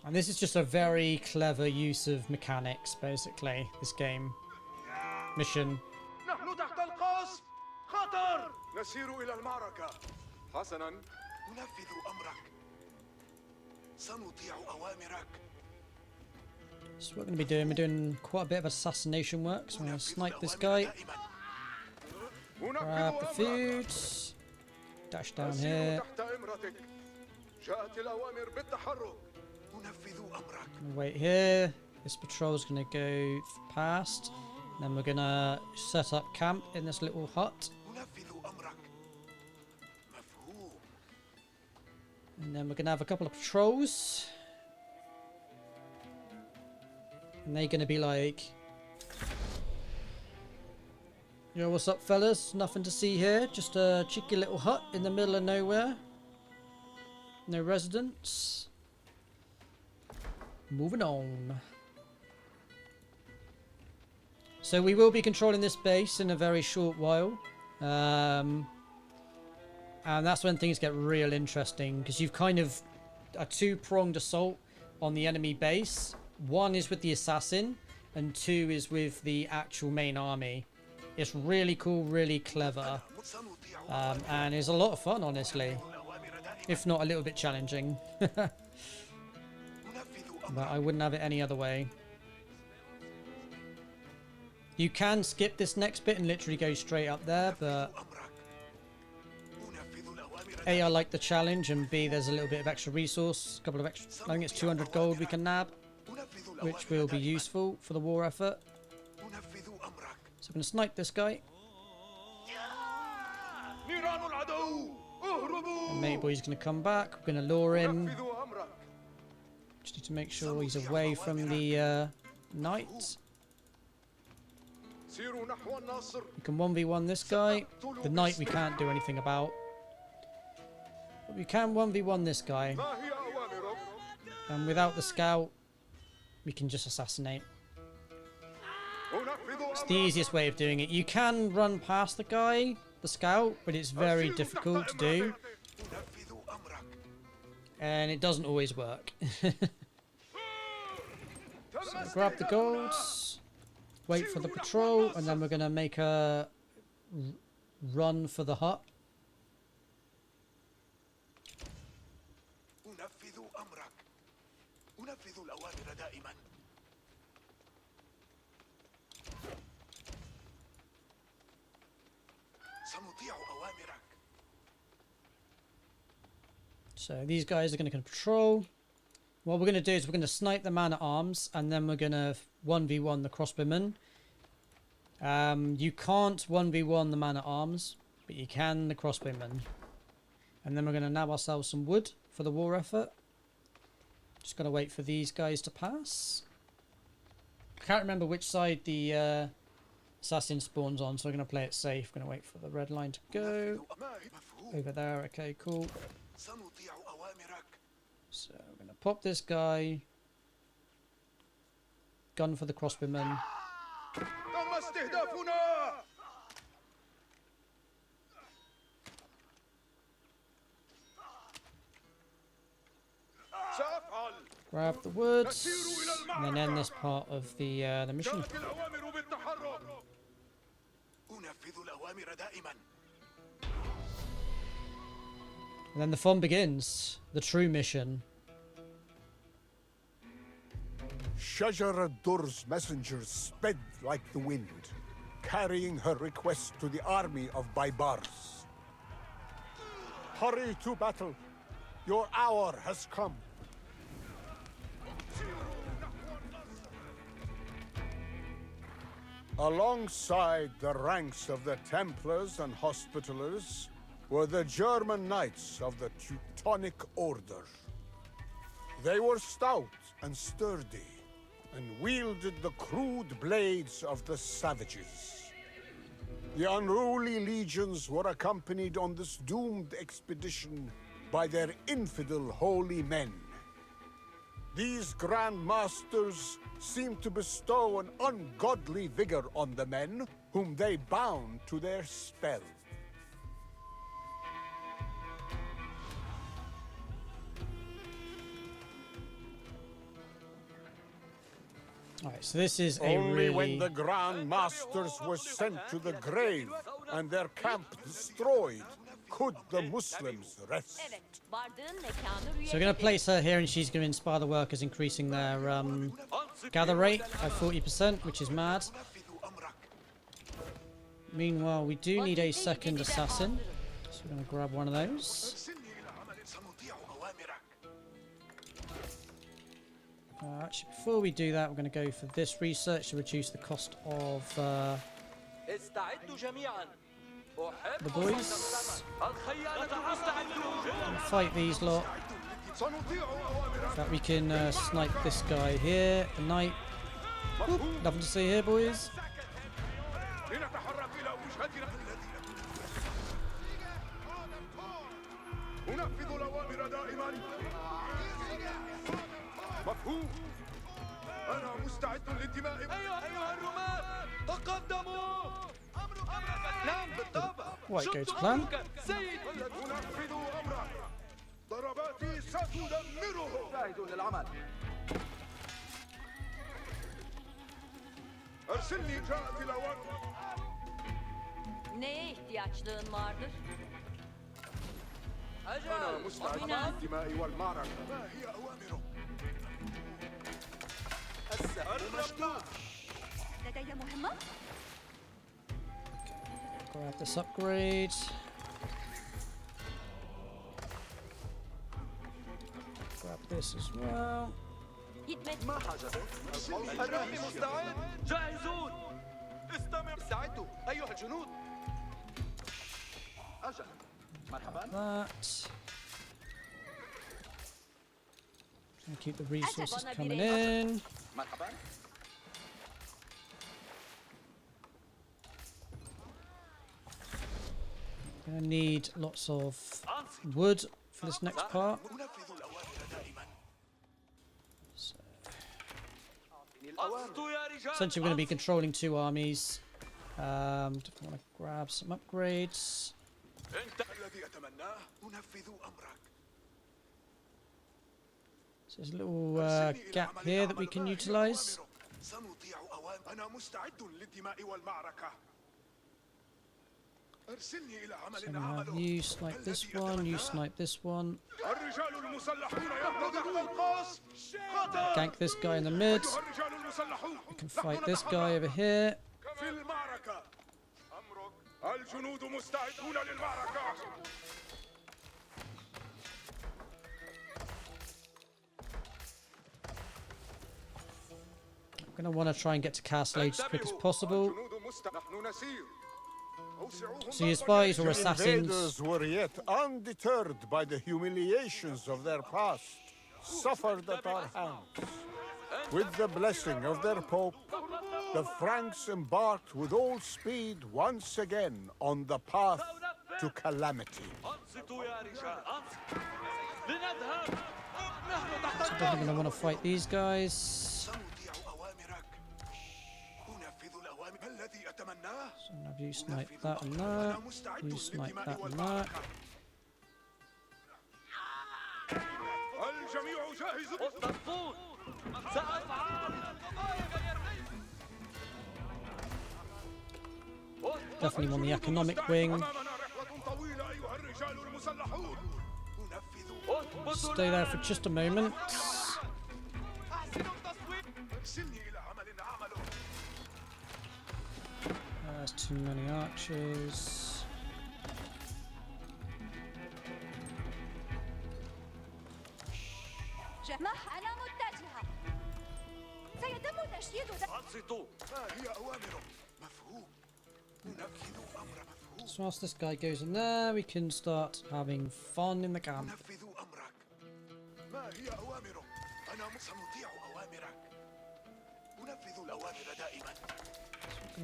And this is just a very clever use of mechanics, basically, this game. Mission. نحن تحت القصف. خطر. نسير إلى المعركة. حسناً. ننفذ أمرك. سنطيع أوامرك. So what we're going to be doing, we're doing quite a bit of assassination work. So I'm going to snipe this guy. Grab the food. Dash down here. جاءت الأوامر بالتحرك. Wait here. This patrol's going to go past. Then we're going to set up camp in this little hut. And then we're going to have a couple of patrols. And they're going to be like, yo, what's up, fellas? Nothing to see here. Just a cheeky little hut in the middle of nowhere. No residents. Moving on. So we will be controlling this base in a very short while. And that's when things get real interesting, because you've kind of a two-pronged assault on the enemy base. One is with the assassin, and two is with the actual main army. It's really cool, really clever, and it's a lot of fun, honestly. If not a little bit challenging. But I wouldn't have it any other way. You can skip this next bit and literally go straight up there, but A, I like the challenge, and B, there's a little bit of extra resource, a couple of extra, I think it's 200 gold we can nab, which will be useful for the war effort. So I'm going to snipe this guy. And maybe he's going to come back. We're going to lure him. Just need to make sure he's away from the knight. We can 1v1 this guy. The knight we can't do anything about. But we can 1v1 this guy. And without the scout, we can just assassinate. It's the easiest way of doing it. You can run past the guy, the scout, but it's very difficult to do. And it doesn't always work. So grab the golds, wait for the patrol, and then we're going to make a run for the hut. So these guys are going to patrol. What we're going to do is we're going to snipe the man-at-arms, and then we're going to 1v1 the crossbowmen. You can't 1v1 the man-at-arms, but you can the crossbowmen. And then we're going to nab ourselves some wood for the war effort. Just got to wait for these guys to pass. I can't remember which side the assassin spawns on, so we're going to play it safe. We're going to wait for the red line to go. Over there, okay, cool. So we're going to pop this guy. Gun for the crossbowman. Grab the woods, and then end this part of the mission. And then the fun begins. The true mission. Shajara Dur's messengers sped like the wind, carrying her request to the army of Baibars. Hurry to battle. Your hour has come. Alongside the ranks of the Templars and Hospitallers were the German Knights of the Teutonic Order. They were stout and sturdy, and wielded the crude blades of the savages. The unruly legions were accompanied on this doomed expedition by their infidel holy men. These Grand Masters seemed to bestow an ungodly vigor on the men whom they bound to their spell. Alright, so this is a Only really... when the Grand Masters were sent to the grave and their camp destroyed could the Muslims rest. So we're going to place her here and she's going to inspire the workers, increasing their gather rate by 40%, which is mad. Meanwhile, we do need a second assassin. So we're going to grab one of those. Actually, before we do that, we're going to go for this research to reduce the cost of the boys. And fight these lot. In fact, we can snipe this guy here, the knight. Oop, nothing to see here, boys. مفهوم أنا مستعد للانتماء أيها الرماة تقدموا نعم بالطبع Right, go to plan. أنفذ أمرك ضرباتي ستدمره جاهزون للعمل أرسلني جاءت الأوامر Neye ihtiyaçlığın vardır? أنا مستعد للانتماء والمعركة ما هي أوامرك؟ لدي مهمة؟ Grab this upgrade. Grab this as well. ما حاجتك؟ الرامي مستعد جاهزون استعدوا أيها الجنود أجل مرحبا That. Gonna keep the resources coming in. مرحبا Gonna need lots of wood for this next part. So, essentially, we're going to be controlling two armies. Definitely want to grab some upgrades. الذي أتمناه أنفذ أمرك So there's a little gap here that we can utilize. سنطيع أوامر أنا مستعد للانتماء والمعركة أرسلني إلى So عمل we have عمله you snipe this one, you snipe this one. الرجال المسلحون ينتظرون القاص Gank this guy in the mid. أيها الرجال المسلحون We can fight this guy over here. في المعركة أمرك الجنود مستعدون للمعركة I'm going to want to try and get to Castle Age as quick as possible. نحن نسير So your spies or The assassins, invaders were yet undeterred by the humiliations of their past, suffered at our hands. With the blessing of their Pope, the Franks embarked with all speed once again on the path to calamity. أنصتوا يا رجال أنصتوا لنذهب so definitely going to want to fight these guys. سنطيع أوامرك أنفذ الأوامر الذي أتمناه So I'm going to have you snipe that and that. You snipe that and that. الجميع جاهز مصطفون سأفعل Definitely on the economic wing. أمامنا رحلة طويلة أيها الرجال المسلحون. أنفذوا. Stay there for just a moment. أحسنوا التصويت. ارسلني إلى عمل أعمله. There's too many archers. أنا متجهة. سيتم تشييد أنصتوا. ما هي أوامره؟ مفهوم. ننفذ أمر مفهوم. So once this guy goes in there, we can start having fun in the camp. ننفذ أمرك. ما هي أوامره؟ أنا سنطيع أوامرك. أنفذ الأوامر دائما.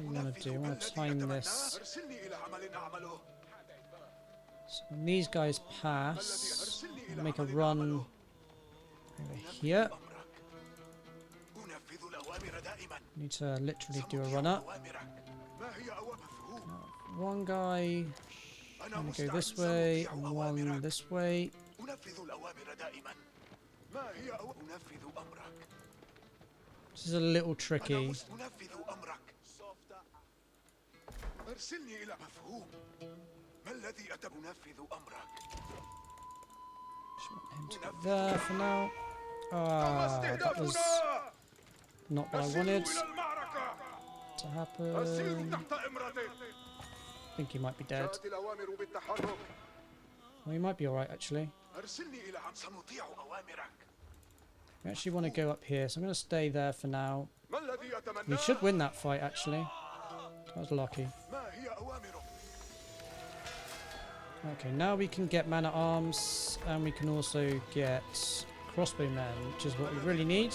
What I want to do, I want to time this. أرسلني إلى عمل أعمله. So when these guys pass, I'll make a run over here. أنفذ الأوامر دائما. Need to literally do a run up. ما هي مفهوم. One guy gonna go this way, and one this way. أنفذ الأوامر دائما. ما هي أنفذ أمرك. This is a little tricky. أنفذ أمرك. أرسلني إلى مفهوم. ما الذي أنفذ أمرك. Just want him to go there for now. Ah, that was not what I wanted to happen. I think he might be dead. الأوامر بالتحرك. Well, he might be alright actually. أرسلني إلى سنطيع أوامرك. We actually want to go up here, so I'm going to stay there for now. ما الذي أتمناه. We should win that fight actually. I was lucky. ما هي أوامره. Okay, now we can get man at arms, and we can also get crossbowmen, which is what we really need.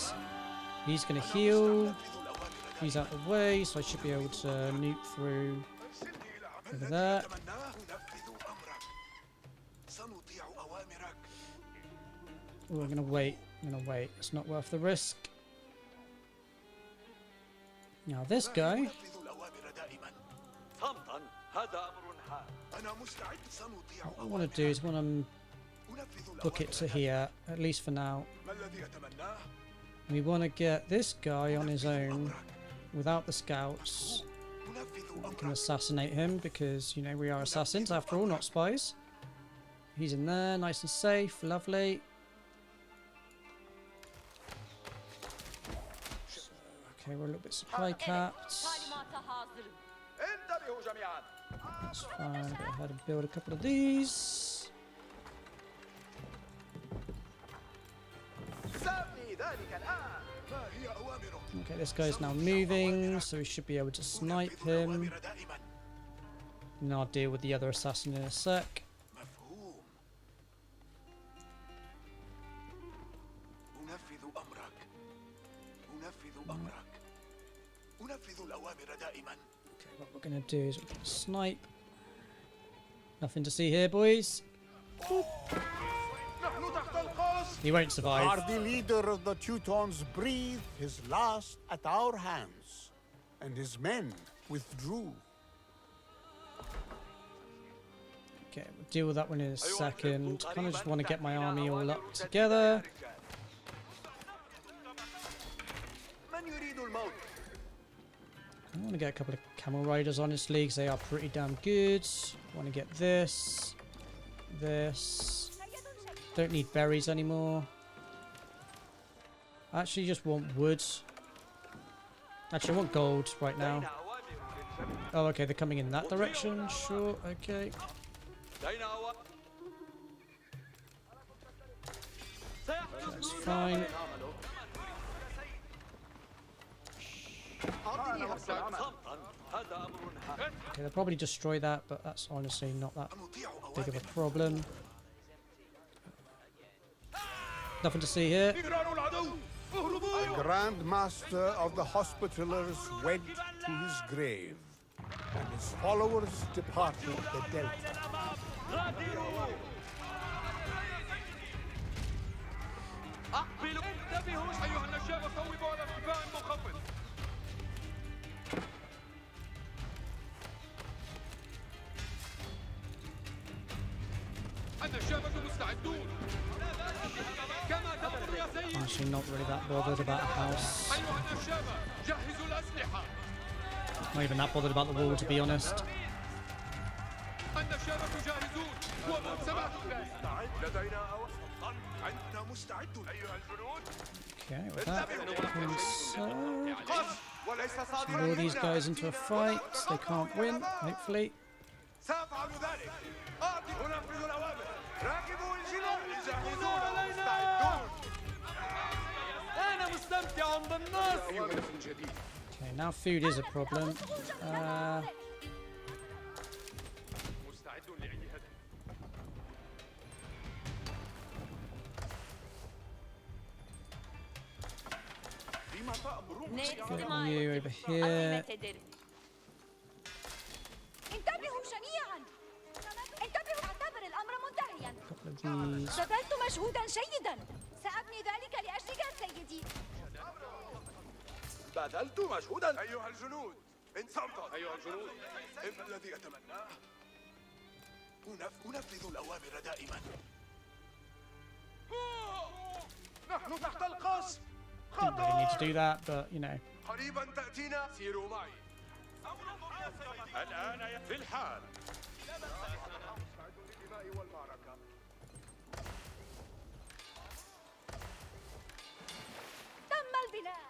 He's going to heal. He's out of the way, so I should be able to nuke through over there. Oh, I'm going to wait. I'm going to wait. It's not worth the risk. Now this guy. What I want to do is want to book it to here, at least for now. We want to get this guy on his own without the scouts. We can assassinate him because, you know, we are assassins after all, not spies. He's in there, nice and safe, lovely. So, okay, we're a little bit supply capped. انتبهوا جميعا. That's fine, go ahead and build a couple of these. سابني ذلك الآن. ما هي أوامره. Okay, this guy's now moving, so we should be able to snipe him. And I'll deal with the other assassin in a sec. مفهوم. أنفذ أمرك. أنفذ أمرك. أنفذ الأوامر دائما. Okay, what we're going to do is we're going to snipe. Nothing to see here, boys. نحن تحت القصف. He won't survive. Hardy leader of the Teutons breathed his last at our hands, and his men withdrew. Okay, we'll deal with that one in a second. Kind of just want to get my army all up together. من يريد الموت. I want to get a couple of camel riders, honestly, because they are pretty damn good. I want to get this. This. Don't need berries anymore. I actually just want wood. Actually, I want gold right now. Oh, okay, they're coming in that direction. Sure, okay. That's fine. Okay, they'll probably destroy that, but that's honestly not that big of a problem. Nothing to see here. The Grand Master of the Hospitallers went to his grave, and his followers departed the Delta. أقبلوا انتبهوا أيها النشاب صوبوا على ارتفاع منخفض. النشابة مستعدون. كما تأمر يا سيدي. Actually, not really that bothered about a house. أيها النشابة جهزوا الأسلحة. Not even that bothered about the wall, to be honest. النشابة جاهزون ومنسبة مستعد لدينا سلطان عندنا مستعد أيها الجنود Okay, with that, so قص وليس صادرا lure these guys into a fight. They can't win, hopefully. سأفعل ذلك أنفذ الأوامر راكبوا الجنود جاهزون مستعدون أنا مستمتع بالنصر. أي هدف جديد Okay, now food is a problem. مستعد لأي هدف فيما تأمرون Get you over here. انتبهوا جميعا. انتبهوا، اعتبر الأمر منتهيا. Couple of these. بذلت مجهودا جيدا. سأبني ذلك لأجلك سيدي. بذلت مجهودا أيها الجنود انصمت أيها الجنود إن الذي أتمناه أنفذ الأوامر دائما نحن تحت القصف Didn't really need to do that, but you know. قريبا تأتينا سيروا معي الآن في الحال. مستعد للدماء والمعركة تم البناء.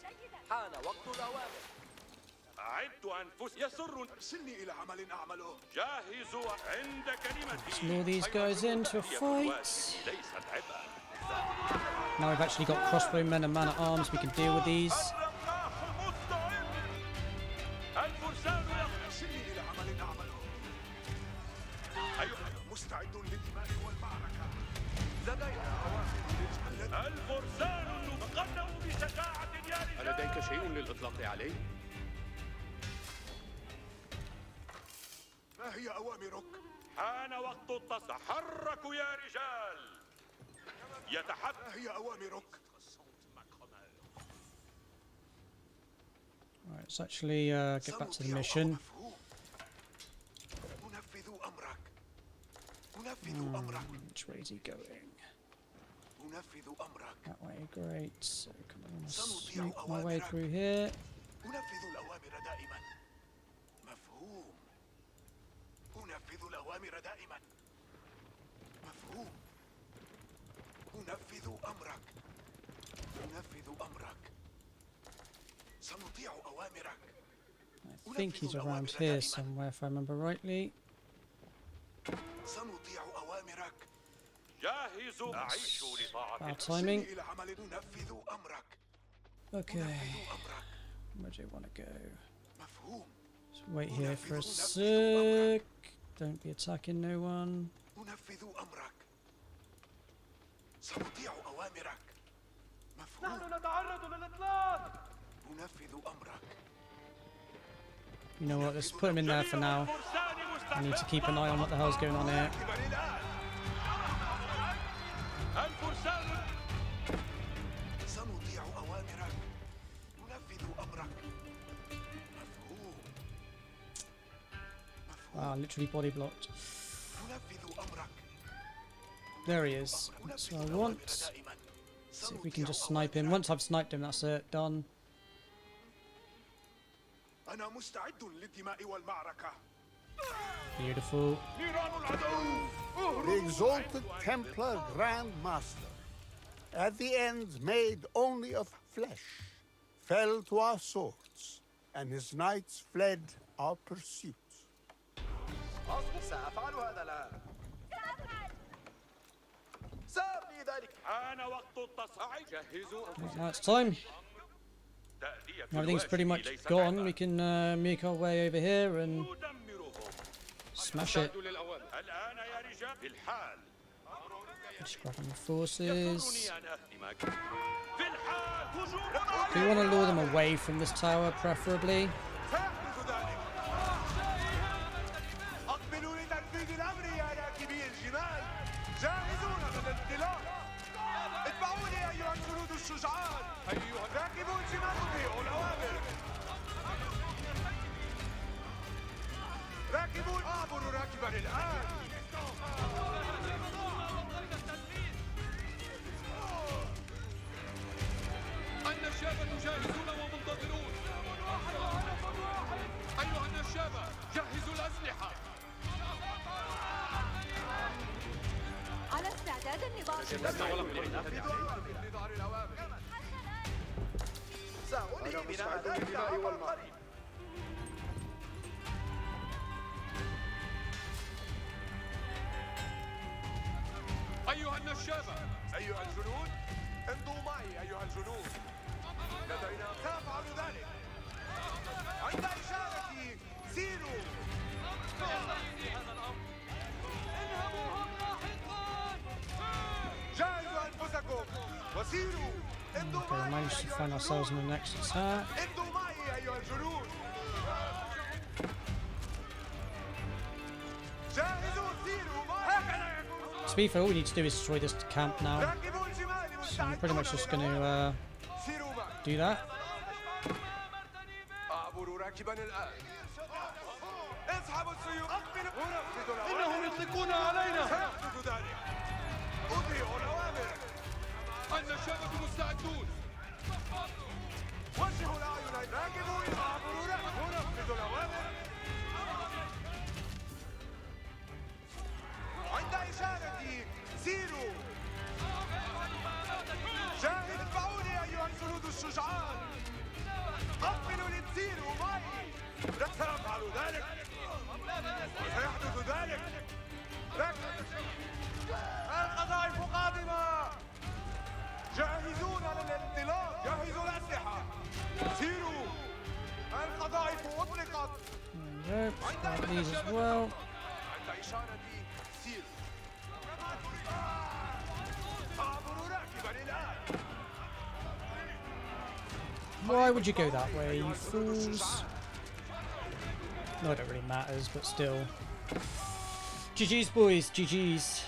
جيدا. حان وقت الأوامر. أعد أنفس يسر. ارسلني إلى عمل أعمله جاهزوا عند كلمتي. Lure these guys into a fight. ليست عبئا. Now we've actually got crossbowmen and man-at-arms, we can deal with these. الفرسان ارسلني إلى عمل أعمله أيها مستعد للدماء والمعركة لدينا أوامر الفرسان تقدموا بشجاعة يا رجال. ألديك شيء للإطلاق عليه؟ ما هي أوامرك؟ حان وقت تحركوا يا رجال. ما هي أوامرك؟ Alright, let's actually get back to the mission. أنفذ أمرك أنفذ أمرك Which way is he going? أنفذ أمرك That way, great. So come on, sneak my way through here. أنفذ الأوامر دائما مفهوم أنفذ الأوامر دائما مفهوم أنفذ أمرك أنفذ أمرك سنطيع أوامرك I think he's around here somewhere, if I remember rightly. سنطيع أوامرك جاهزوا. أعيشوا لطاعة. Bad timing. إلى عمل أنفذ أمرك Okay, أنفذ أمرك where do you want to go? مفهوم Just wait here for a sec. Don't be attacking no one. أنفذ أمرك سنطيع أوامرك مفهوم نحن نتعرض للإطلاق. أنفذ أمرك You know what, let's put him in there for now. I need to keep an eye on what the hell's going on here. الفرسان. سنطيع أوامرك أنفذ أمرك مفهوم Wow, literally body blocked. أنفذ أمرك There he is. That's what I want. See if we can just snipe him. Once I've sniped him, that's it. Done. أنا مستعد للدماء والمعركة Beautiful. نيران العدو The exalted Templar Grand Master, at the end made only of flesh, fell to our swords, and his knights fled our pursuit. سأفعل هذا الآن سأبني ذلك حان وقت التصعيد. جهزوا. Now it's time. تأدية Everything's pretty much ليست gone. عبئا. We can make our way over here and smash it. الآن يا رجال في الحال. Just grabbing the forces. يسرني أن أهدمك. في الحال هجوم. Do you want to lure them away from this tower, preferably? سأحدث ذلك أقبلوا لتنفيذ الأمر يا راكبي الجمال جاهزون للانطلاق اتبعوني أيها الجنود الشجعان أيها راكبوا الجمال اطيعوا الأوامر راكبوا أعبر راكبا الآن النشابة جاهزون ومنتظرون. مستعدون للدماء والمال. أيها النشابة، أيها الجنود امضوا معي. أيها الجنود لدينا سأفعل ذلك. عند إشارتي سيروا. انهبوهم لاحقا. جهزوا أنفسكم وسيروا. امضوا Okay, we معي managed to find ourselves in the next attack. امضوا معي أيها الجنود. جاهزوا سيروا معي. To be fair, all we need to do is destroy this camp now. راكبوا الجمال So I'm pretty much just going مستعدون to سيروا معي. do that. أعبر راكبا الآن. اسحبوا السيوف. إنهم يطلقون علينا. سيحدث ذلك. أطيعوا الأوامر. النشابة مستعدون. وجهوا الأعين. راكبوا أعبروا أنفذوا الأوامر. عند إشارتي سيروا. اتبعوني أيها الجنود الشجعان. قبلوا لتسيروا معي. سأفعل ذلك. سيحدث ذلك. القذائف قادمة. جاهزون للانطلاق. جهزوا الأسلحة. سيروا. القذائف أطلقت. There we go. Got these as well. عند إشارتي سيروا. أعبر راكبا الآن. Why would you go that way, you fools? No, it really matters, but still. GG's, boys. GG's.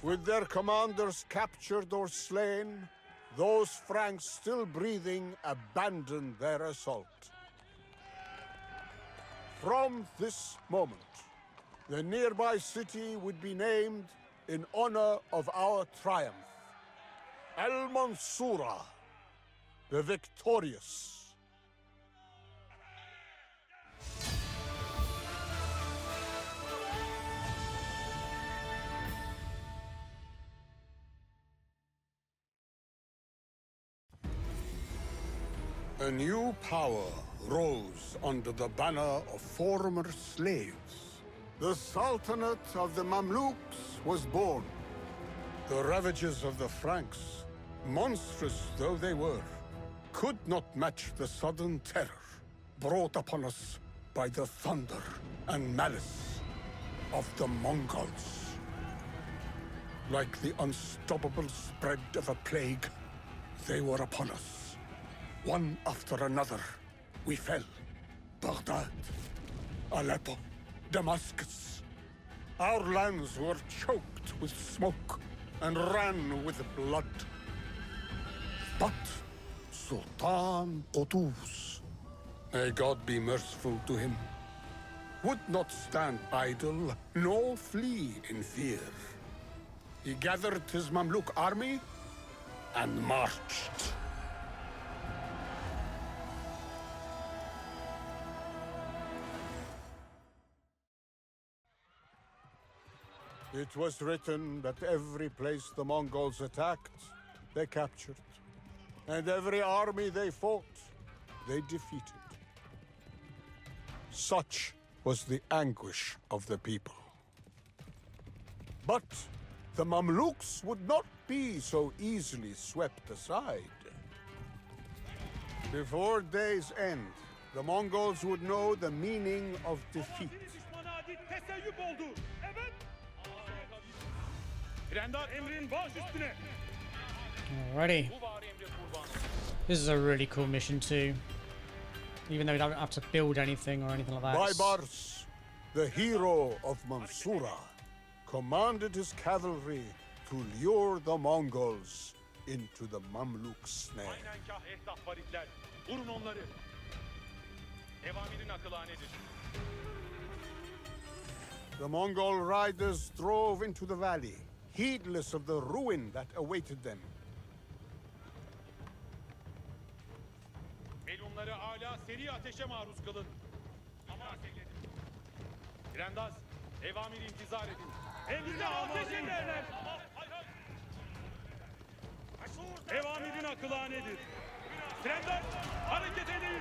With their commanders captured or slain, those Franks still breathing abandoned their assault. From this moment, the nearby city would be named in honor of our triumph. Mansurah, the victorious. A new power rose under the banner of former slaves. The Sultanate of the Mamluks was born. The ravages of the Franks, monstrous though they were, could not match the sudden terror brought upon us by the thunder and malice of the Mongols. Like the unstoppable spread of a plague, they were upon us. One after another, we fell. Baghdad, Aleppo, Damascus. Our lands were choked with smoke and ran with blood. But Sultan Qutuz, may God be merciful to him, would not stand idle nor flee in fear. He gathered his Mamluk army and marched. It was written that every place the Mongols attacked, they captured. And every army they fought, they defeated. Such was the anguish of the people. But the Mamluks would not be so easily swept aside. Before day's end, the Mongols would know the meaning of defeat. Alrighty. This is a really cool mission too. Even though we don't have to build anything or anything like that. Baybars, the hero of Mansurah, commanded his cavalry to lure the Mongols into the Mamluk snare. The Mongol riders drove into the valley, heedless of the ruin that awaited them. Melunları hala seri ateşe maruz kalın. Grandaz, evamiri intizar edin. Elinize ateş ederler. Evamiri akılanedir. Trendas hareket edin.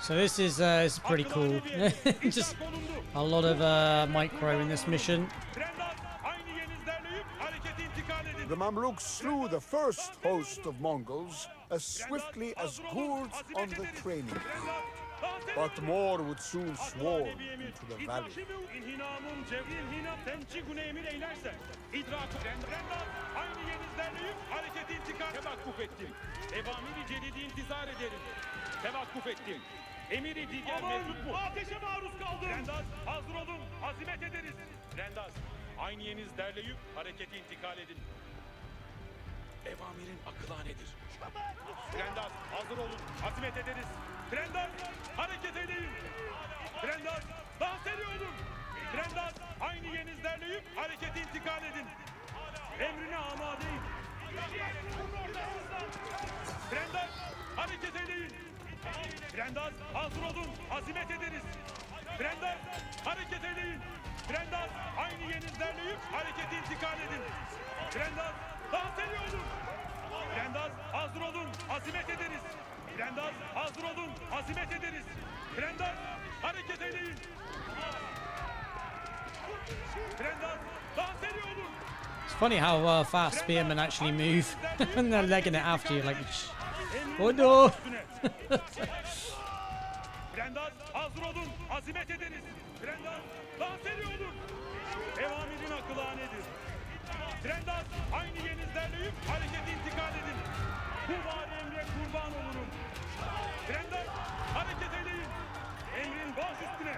So this is pretty cool. Just a lot of micro in this mission. Trendas aynı yenizlerleyip harekete intikal edin. The Mamluks slew the first host of Mongols as swiftly as gourds on the training field. But more would soon swarm into the valley. İnhinamın cevrin hinam tençi güneymin eylerse. İdrakı Trendas aynı yenizlerleyip harekete intikal. Tevakkuf ettim. Evamiri celidi intizar ederim. Tevakkuf ettim. Emiri diğer mevcut mu? Ateşe maruz kaldım. Trendas hazır olun. Azimet ederiz. Trendas aynı yeniz derleyip harekete intikal edin. Evamirin akılanedir. Trendas hazır olun. Azimet ederiz. Trendas hareket edin. Trendas daha seri olun. Trendas aynı yeniz derleyip harekete intikal edin. Emrine amadeyim. Trendas hareket edin. Trendas hazır olun. Azimet ederiz. Trendas hareket edin. Trendas aynı yeniz derleyip harekete intikal edin. Trendas daha seri olun. Trendas hazır olun. Azimet ederiz. Trendas hazır olun. Azimet ederiz. Trendas hareket edin. Trendas daha seri olun. It's funny how fast spearmen actually move, and they're legging it after you like. Oh no! Trendas hazır olun. Azimet ederiz. Trendas daha seri olun. Evamirin akılanedir. Trendas aynı yenizlerleyip harekete intikal edin. Bu var emre kurban olurum. Trendas hareket edin. Emrin baş üstüne.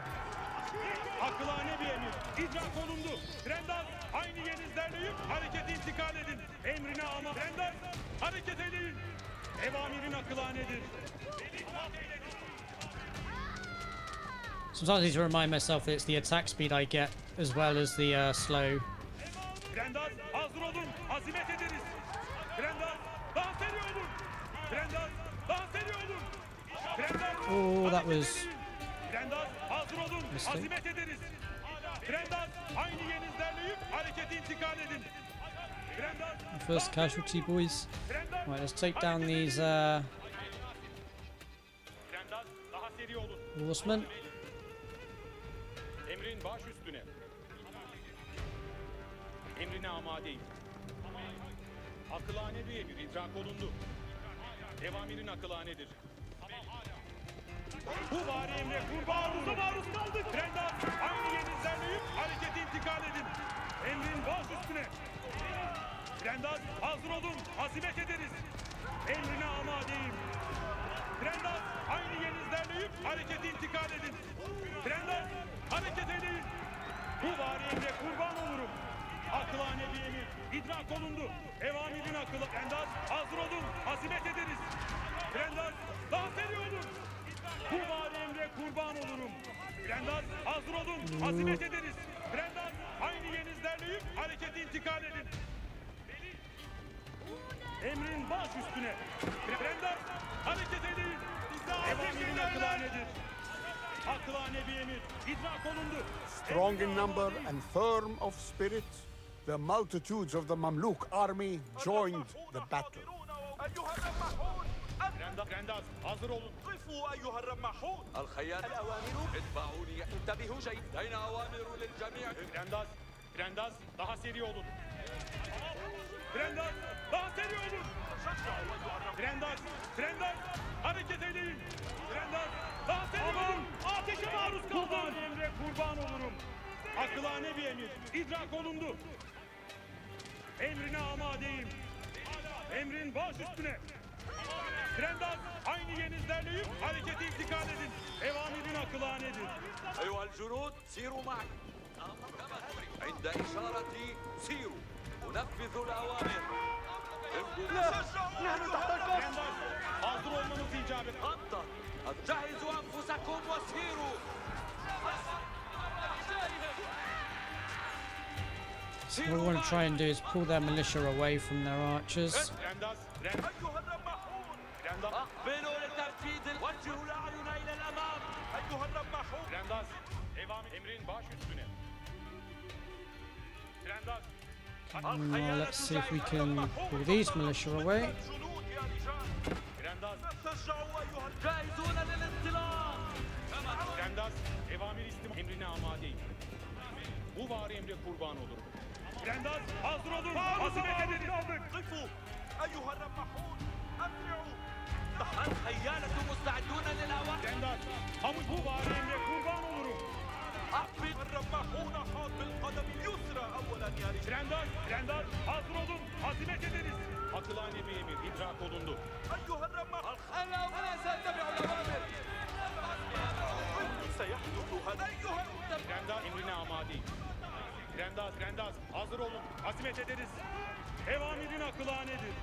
Akılane bir emir. İdrak olundu. Trendas aynı yenizlerleyip harekete intikal edin. Emrine ama. Trendas hareket edin. Evamirin akılanedir. Sometimes I need to remind myself that it's the attack speed I get as well as the slow. Trendas hazır olun. Azimet ederiz. Trendas daha seri olun. Trendas daha seri olun. Trendas Oh, that hareket was edin. Trendas hazır olun. mistake. Azimet ederiz. Trendas aynı yenizlerleyip harekete intikal edin. Trendas first casualty, boys. Trendas Right, let's take down these Trendas daha seri olun. horsemen. Emrin baş üstüne. Emrine amadeyim. Akılane bir emir idrak olundu. Evamirin akılanedir. Bu var emre kurbanımıza maruz kaldık. Trendas aynı yenizlerleyip harekete intikal edin. Emrin baş üstüne. Trendas hazır olun. Azimet ederiz. Emrine amadeyim. Trendas aynı yenizlerleyip harekete intikal edin. Trendas hareket edin. Bu var emre kurban olurum. Akılane bir emir. İdrak olundu. Evamirin akılı. Trendas hazır olun. Azimet ederiz. Trendas daha seri olun. Bu var emre kurban olurum. Trendas hazır olun. Azimet ederiz. Trendas aynı yenizlerleyip harekete intikal edin. Emrin baş üstüne. Trendas hareket edin. Evamirin akılanedir. Akılane bir emir. İdrak olundu. Strong in number and firm of spirit, the multitudes of the Mamluk army joined the battle. أيها الرماحون Trendas hazır olun. قفوا أيها الرماحون الخيال الأوامر اتبعوني انتبهوا جيد أين أوامر للجميع Trendas daha seri olun. Trendas daha seri olun. Trendas hareket edin. Trendas daha seri olun. Ateşe maruz kaldım. Emre kurban olurum. Akılane bir emir. İdrak olundu. Emrine amadeyim. Emrin baş üstüne. Trendas aynı yenizlerleyip harekete intikal edin. Evamirin akılanedir. أيها الجنود سيروا معي عند إشارتي سيروا أنفذ الأوامر نحن تحت القصف Trendas hazır olmanız icap eder. خطة جهزوا أنفسكم وسيروا So what we want to try and do is pull their militia away from their archers. Trendas أيها الرماحون أقبلوا لتنفيذ وجهوا الأعين إلى الأمام أيها الرماحون Trendas emrin baş üstüne. Trendas Now let's see if we can pull these militia away. Grandaz, تشجعوا أيها جاهزون للانطلاق. Grandaz, evamir emrine amadeyim. Bu var emre kurban olur. Grandaz, hazır olun. Azimet edin. قفوا أيها الرماحون أسرعوا الخيالة مستعدون للأوامر. Grandaz, hamuç bu var emre kurban olurum. الرماحون حاط بالقدم اليسرى أولا يا رجال. Grandaz, hazır olun. Azimet ediniz. Akılane bir emir idrak olundu. أيها الرماحون الأوامر سأتبع الأوامر. سيحدث هذا أيها Grandaz, emrine amadeyim. Grandaz, hazır olun. Azimet ediniz. Evamirin akılanedir.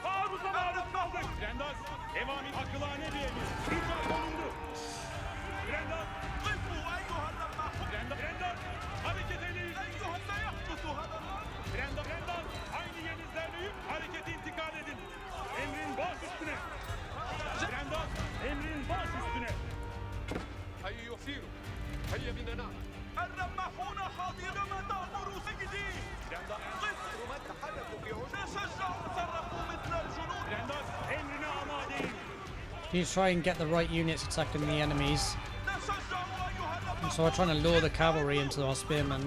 Taarruza maruz kaldık. Grandaz, evamir akılane bir emir. İdrak olundu. Grandaz, قفوا أيها الرماحون Grandaz, hareket edin. أيها سيحدث هذا الأمر. Grandaz, aynı yerinizlerleyip harekete intikal edin. Emrin baş üstüne. Grandaz, emrin baş üstüne. هيا يسيروا. هيا بنا نعمل. الرماحون حاضرون ما تأمر سيدي. قفوا تحركوا في عجل. تشجعوا تصرفوا مثل الجنود. Grandaz, emrine amadeyim. You try and get the right units attacking the enemies. تشجعوا أيها And الرماحون. so we're trying to lure the cavalry into our spearmen.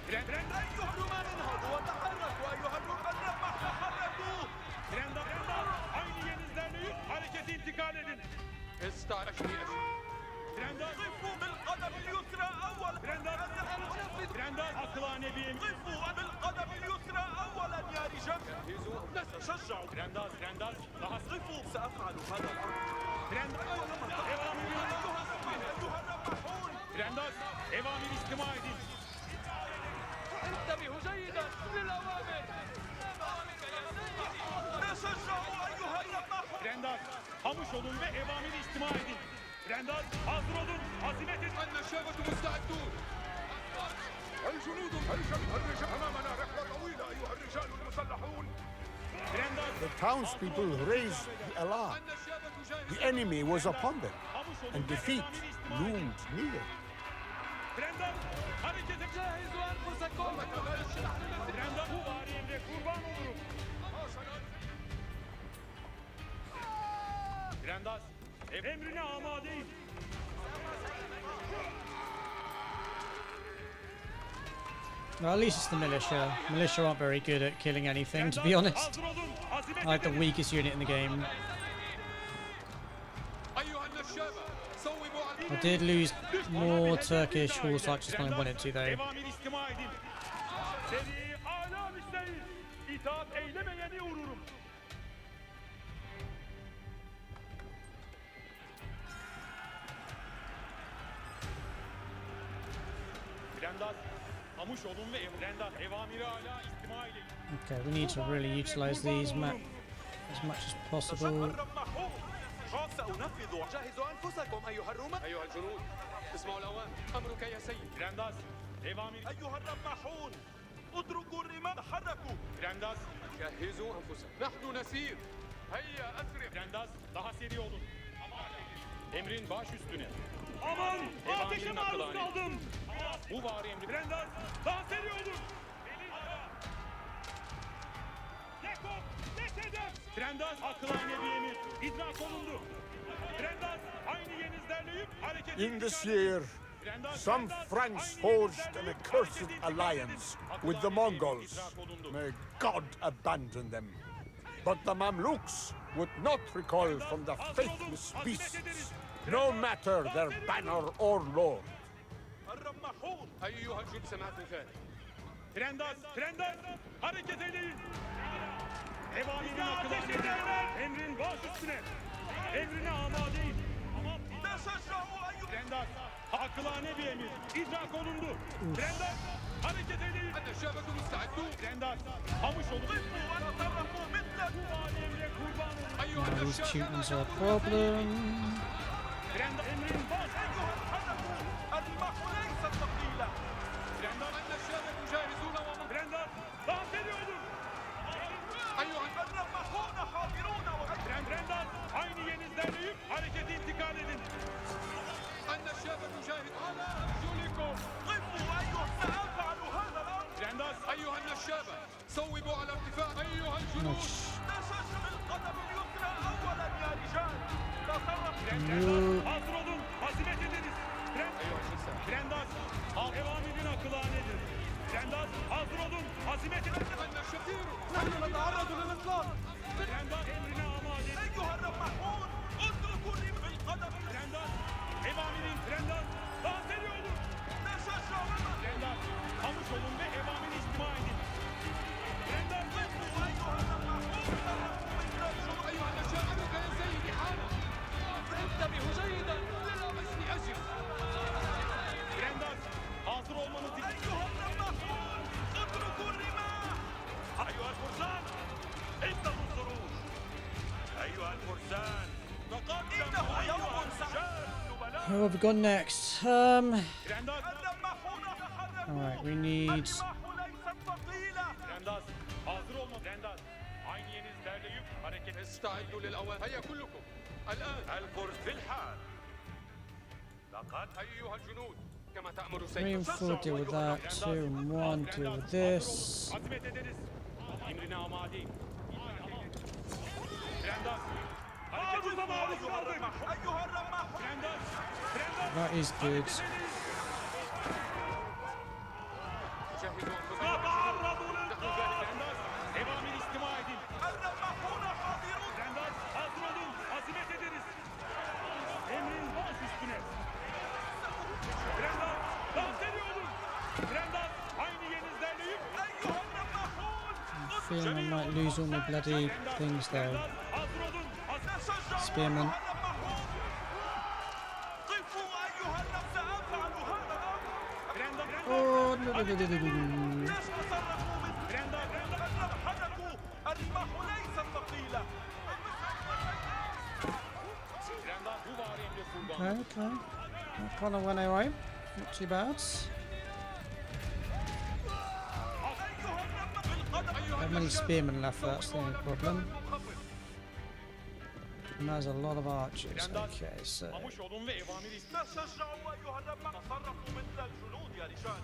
أيها الرمال انهضوا وتحركوا أيها الرماح تحركوا. Grandaz, aynı yerinizlerleyip harekete intikal edin. استعرفني أشي. Grandaz, قفوا بالقدم اليسرى أولا. Grandaz, akılane bir emir. قفوا بالقدم اليسرى أولا يا رجال. تشجعوا. Grandaz, daha قفوا سأفعل هذا الأمر. Grandaz, Grandaz, evamir istima edin. انتبهوا جيدا للأوامر. تشجعوا أيها الرماحون. Grandaz, hamuş olun ve evamir istima edin. Grandaz, hazır olun, azimet edin. النشابة مستعدون. الجنود الرجال أمامنا رحلة طويلة أيها الرجال المسلحون. Grandaz, The townspeople raised the alarm. النشابة جاهزة. The enemy was upon them, hamuş olun and ve defeat evamir istima edin. loomed near. Grandaz, harekete جهزوا أنفسكم. Grandaz, bu bari emre kurban olurum. Grandaz, emrine amadeyim. Well, at least it's the militia. Militia aren't very good at killing anything, to be honest. Hazır olun, azimet Like the edin. weakest unit in the game. أيها النشابة صوبوا على I did lose more Turkish horse archers than I wanted to, though. Evamir istima edin. Seni âlâ isteyin. İtaat eylemeyeni vururum. Grandaz, hamuş olun ve Grandaz, evamiri âlâ istima edin. Okay, we need to really utilize these as much as possible. الرماحون. سأنفذ. جهزوا أنفسكم أيها الرماة. أيها الجنود اسمعوا الأوامر. أمرك يا سيد. Grandaz, evamir. أيها الرماحون اتركوا الرماح تحركوا. Grandaz, جهزوا أنفسكم. نحن نسير. هيا أسرع. Grandaz, daha seri olun. Emrin baş üstüne. Aman, ateşe maruz kaldım. Bu var emri. Grandaz, daha seri olun. Yakup, geç hedef. Grandaz, akılane bir emir. İdrak olundu. Grandaz, aynı yerinizlerleyip hareket In this year, some Franks forged an accursed alliance with the Mongols. May God abandon them. But the Mamluks would not recoil from the faithless beasts, no matter their banner or lord. الرماحون. أيها الجنود سمعتم ذلك. Grandaz, hareket edin. Evamirin akılane emrin baş üstüne. Emrine amadeyim. تشجعوا أيها Grandaz, akılane bir emir. İdrak olundu. Grandaz, hareket edin. النشابة مستعدون. Grandaz, hamuş olun. قفوا وتصرفوا مثل. Bu vali emre kurban olun. أيها These النشابة Teutons are a problem. Grandaz, emrin baş. تحركوا. الرماح ليست ثقيلة. Grandaz, النشابة جاهزون ومن. Grandaz, daha seri olun. أيها الرماحون حاضرون Grandaz, aynı yerinizlerleyip harekete intikal edin. النشابة جاهزة على أرجلكم. قفوا أيها سأفعل هذا الأمر. Grandaz, Hazır olun, azimet ediniz. Trendaz, evamirin akılanedir. Trendaz, hazır olun, azimet ediniz. نحن نتعرض للإطلاق Trendaz, emrine amade. أيها الرماحون اتركوا الرمح بالقدم Trendaz, evamirin Trendaz, dans ediyordur. تشجعوا Trendaz, kamuş olun ve evamiri istima edin. Trendaz, أيها المشاعر يا سيدي حالا انتبهوا جيدا للأمس أجل Trendaz, hazır olmanız için. أيها الرماحون اتركوا الرماح أيها الفرسان انتهوا الصروح أيها الفرسان تقدموا أيها الرجال Who have we got next? Trendaz, الرماحون تحركوا Alright, we need... الرماح ليست ثقيلة Trendaz, hazır olma. Trendaz, aynı yeriniz derleyip hareket. استعدوا للأوان. هيا كلكم الآن. الفرس في الحال لقد أيها الجنود كما تأمر 3 سيدي. and 4 deal with that, 2 and 1 deal with this. Azimet ederiz. Emrine amadeyim. Trendaz, harekete maruz kaldık. أيها الرماحون Trendaz, Trendaz. That is good. جهزوا أنفسكم. تعرضوا للقتال. Trendaz, evamir istima edin. الرماحون حاضرون Trendaz, hazır olun, azimet ederiz. Emrin baş üstüne. Trendaz, dans ediyoruz. Trendaz, aynı yeriniz derleyip. أيها الرماحون Feeling I might lose all my bloody things though. Trendaz, hazır olun, تشجعوا Spearman. أيها الرماحون قفوا أيها النفس أفعلوا هذا الأمر Trendaz, Oh, no, no, no, no, no, no, no. ليش تصرفوا Trendaz, بالرمح حركوا الرماح ليست ثقيلة Trendaz, bu var emri kurban. Okay, okay. That kind of went away. Not too bad. أيها الرمح بالقدم How many spearmen left? That's the only problem. And there's a lot of archers. Okay, so Kamuş olun ve evamir istima. تشجعوا أيها الرمح تصرفوا مثل الجنود يا رجال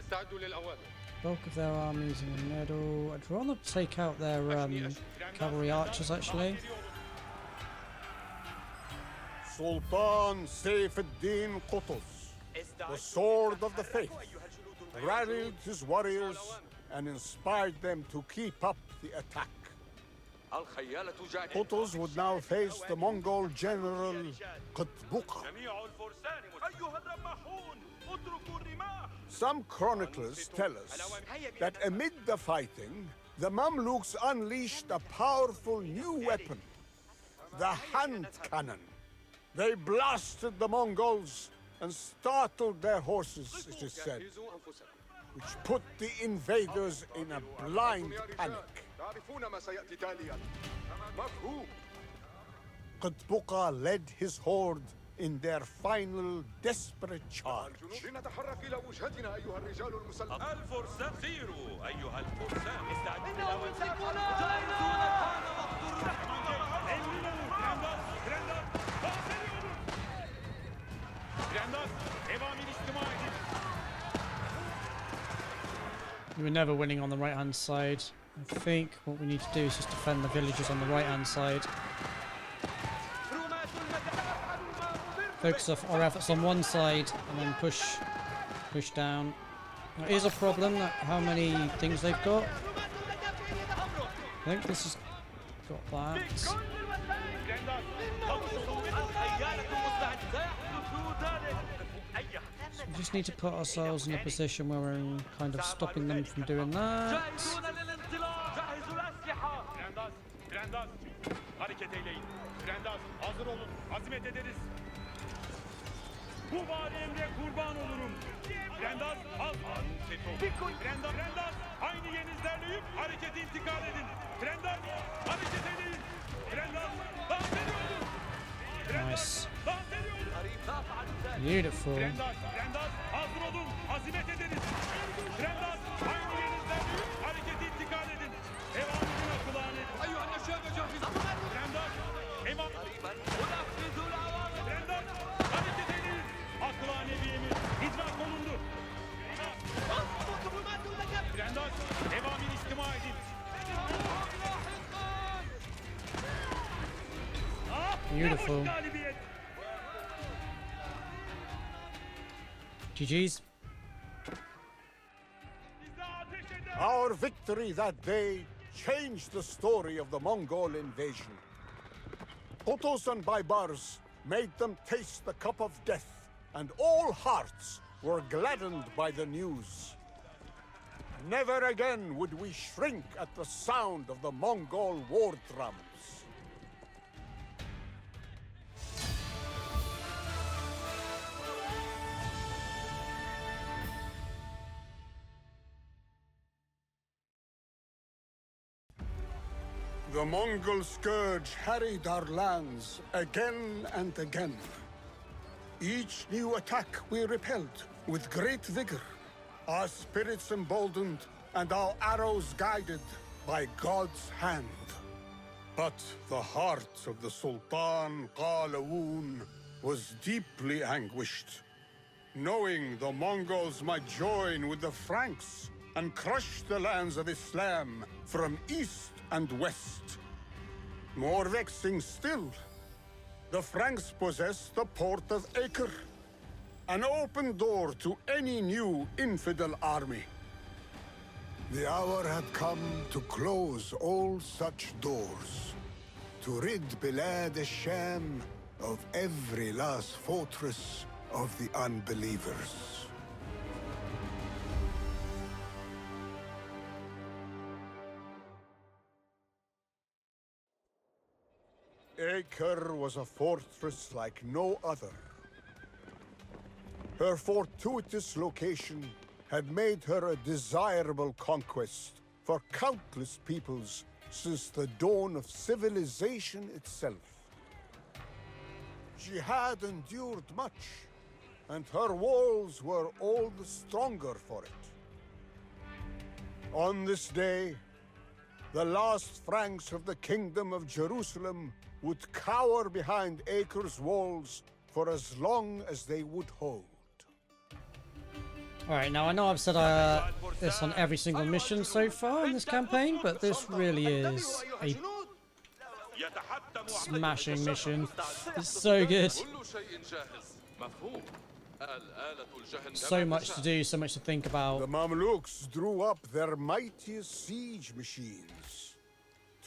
استعدوا للأوان. bulk of their armies in the middle. I'd rather take out their cavalry archers actually. Sultan Saifuddin Qutuz, the sword of the faith, rallied his warriors and inspired them to keep up the attack. الخيالة جاهزة Qutuz would now face the Mongol general Qutbuqa. جميع الفرسان أيها الرماحون اتركوا الرماح Some chroniclers tell us that amid the fighting, the Mamluks unleashed a powerful new weapon, the hand cannon. They blasted the Mongols and startled their horses, it is said, جهزوا أنفسكم. which put the invaders in a blind panic. تعرفون ما سيأتي تاليا مفهوم Qutbuqa led his horde in their final desperate charge. لنتحرك إلى وجهتنا أيها الرجال المسلحون الفرسان سيروا أيها الفرسان Emrine vur. Trendaz, Trendaz, dans ediyoruz. Trendaz, evamir istima edin. We were never winning on the right hand side. I think what we need to do is just defend the villages on the right hand side. Focus our efforts on one side and then push down. There is a problem that how many things they've got. I think this has got that. Trendaz, kamuş olun ve So we just need to put ourselves in a position where we're kind of stopping them from doing that. Trendaz, Trendaz, hareket eyleyin. Trendaz, hazır olun, azimet ederiz. Bu bari emre kurban olurum. Trendaz, hazır. Trendaz, Trendaz, aynı yeriniz derleyip harekete intikal edin. Trendaz, hareket eyleyin. Trendaz, dans ediyoruz. Trendaz, Nice. dans ediyoruz. Beautiful. Trendaz, Trendaz, hazır olun, azimet ederiz. Trendaz, aynı yerinizden büyük hareketi intikal edin. Evamirin akılağını edin. أيها النشاب جاهزون. Trendaz, Trendaz, hareket edin. Akılağını bir emir, icra konuldu. Beautiful. Galibiyet. GG's. Bize ateş eder. Our victory that day changed the story of the Mongol invasion. Otos and Baibars made them taste the cup of death, and all hearts were gladdened by the news. Never again would we shrink at the sound of the Mongol war drums. The Mongol scourge harried our lands again and again. Each new attack we repelled with great vigor, our spirits emboldened and our arrows guided by God's hand. But the heart of the Sultan Qalawun was deeply anguished, knowing the Mongols might join with the Franks and crush the lands of Islam from east and west. More vexing still, the Franks possessed the port of Acre, an open door to any new infidel army. The hour had come to close all such doors, to rid Bilad al-Sham of every last fortress of the unbelievers. Acre was a fortress like no other. Her fortuitous location had made her a desirable conquest for countless peoples since the dawn of civilization itself. She had endured much, and her walls were all the stronger for it. On this day, the last Franks of the Kingdom of Jerusalem would cower behind Acre's walls for as long as they would hold. Alright, now I know I've said this on every single mission so far in this campaign, but this really is a smashing mission. It's so good. So much to do, so much to think about. The Mamluks drew up their mightiest siege machines.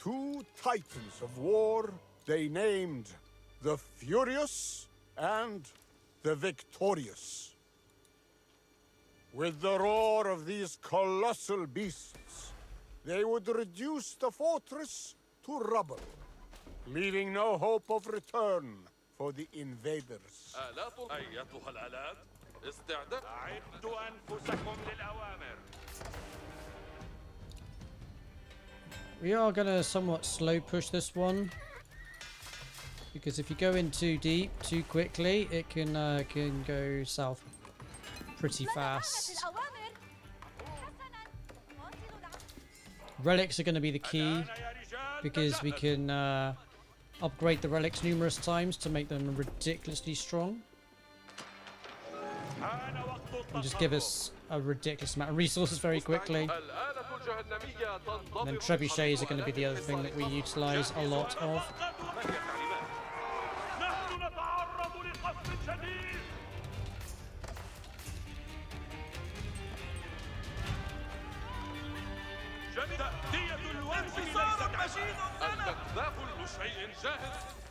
Two titans of war they named the Furious and the Victorious. With the roar of these colossal beasts, they would reduce the fortress to rubble, leaving no hope of return for the invaders. أيتها الآلات استعداد أعدوا أنفسكم للأوامر. We are going to somewhat slow push this one, because if you go in too deep, too quickly, it can go south pretty fast. Relics are going to be the key, because we can upgrade the relics numerous times to make them ridiculously strong. And just give us a ridiculous amount of resources very quickly. And then trebuchets are going to be the other thing that we utilize a lot of.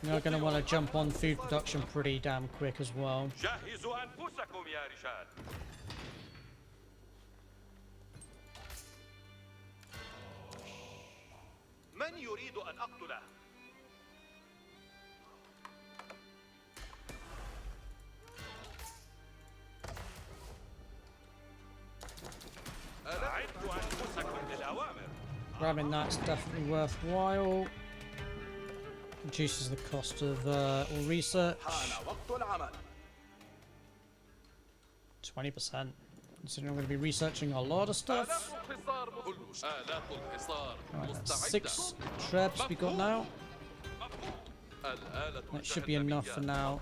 We are going to want to jump on food production pretty damn quick as well. جهزوا أنفسكم يا رجال. من يريد أن أقتله؟ أعدوا أنفسكم للأوامر. Grabbing that's definitely worthwhile. Reduces the cost of all research. 20%. Considering I'm going to be researching a lot of stuff. Right, that's 6 trebs we got now. That should be enough for now.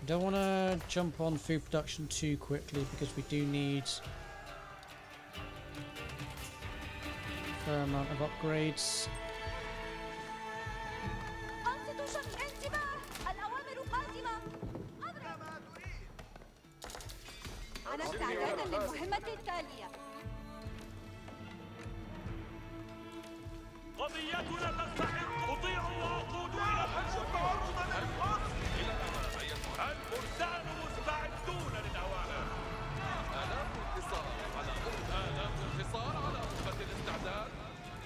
Don't want to jump on food production too quickly, because we do need fair amount of upgrades. أنصتوا شمس انتباه الأوامر قادمة أنا استعدادا للمهمة التالية قضيتنا تستحق أطيعوا وأقودوا إلى الفرسان مستعدون للأوامر. آلاف الحصار على آلاف الحصار على رتبة الاستعداد.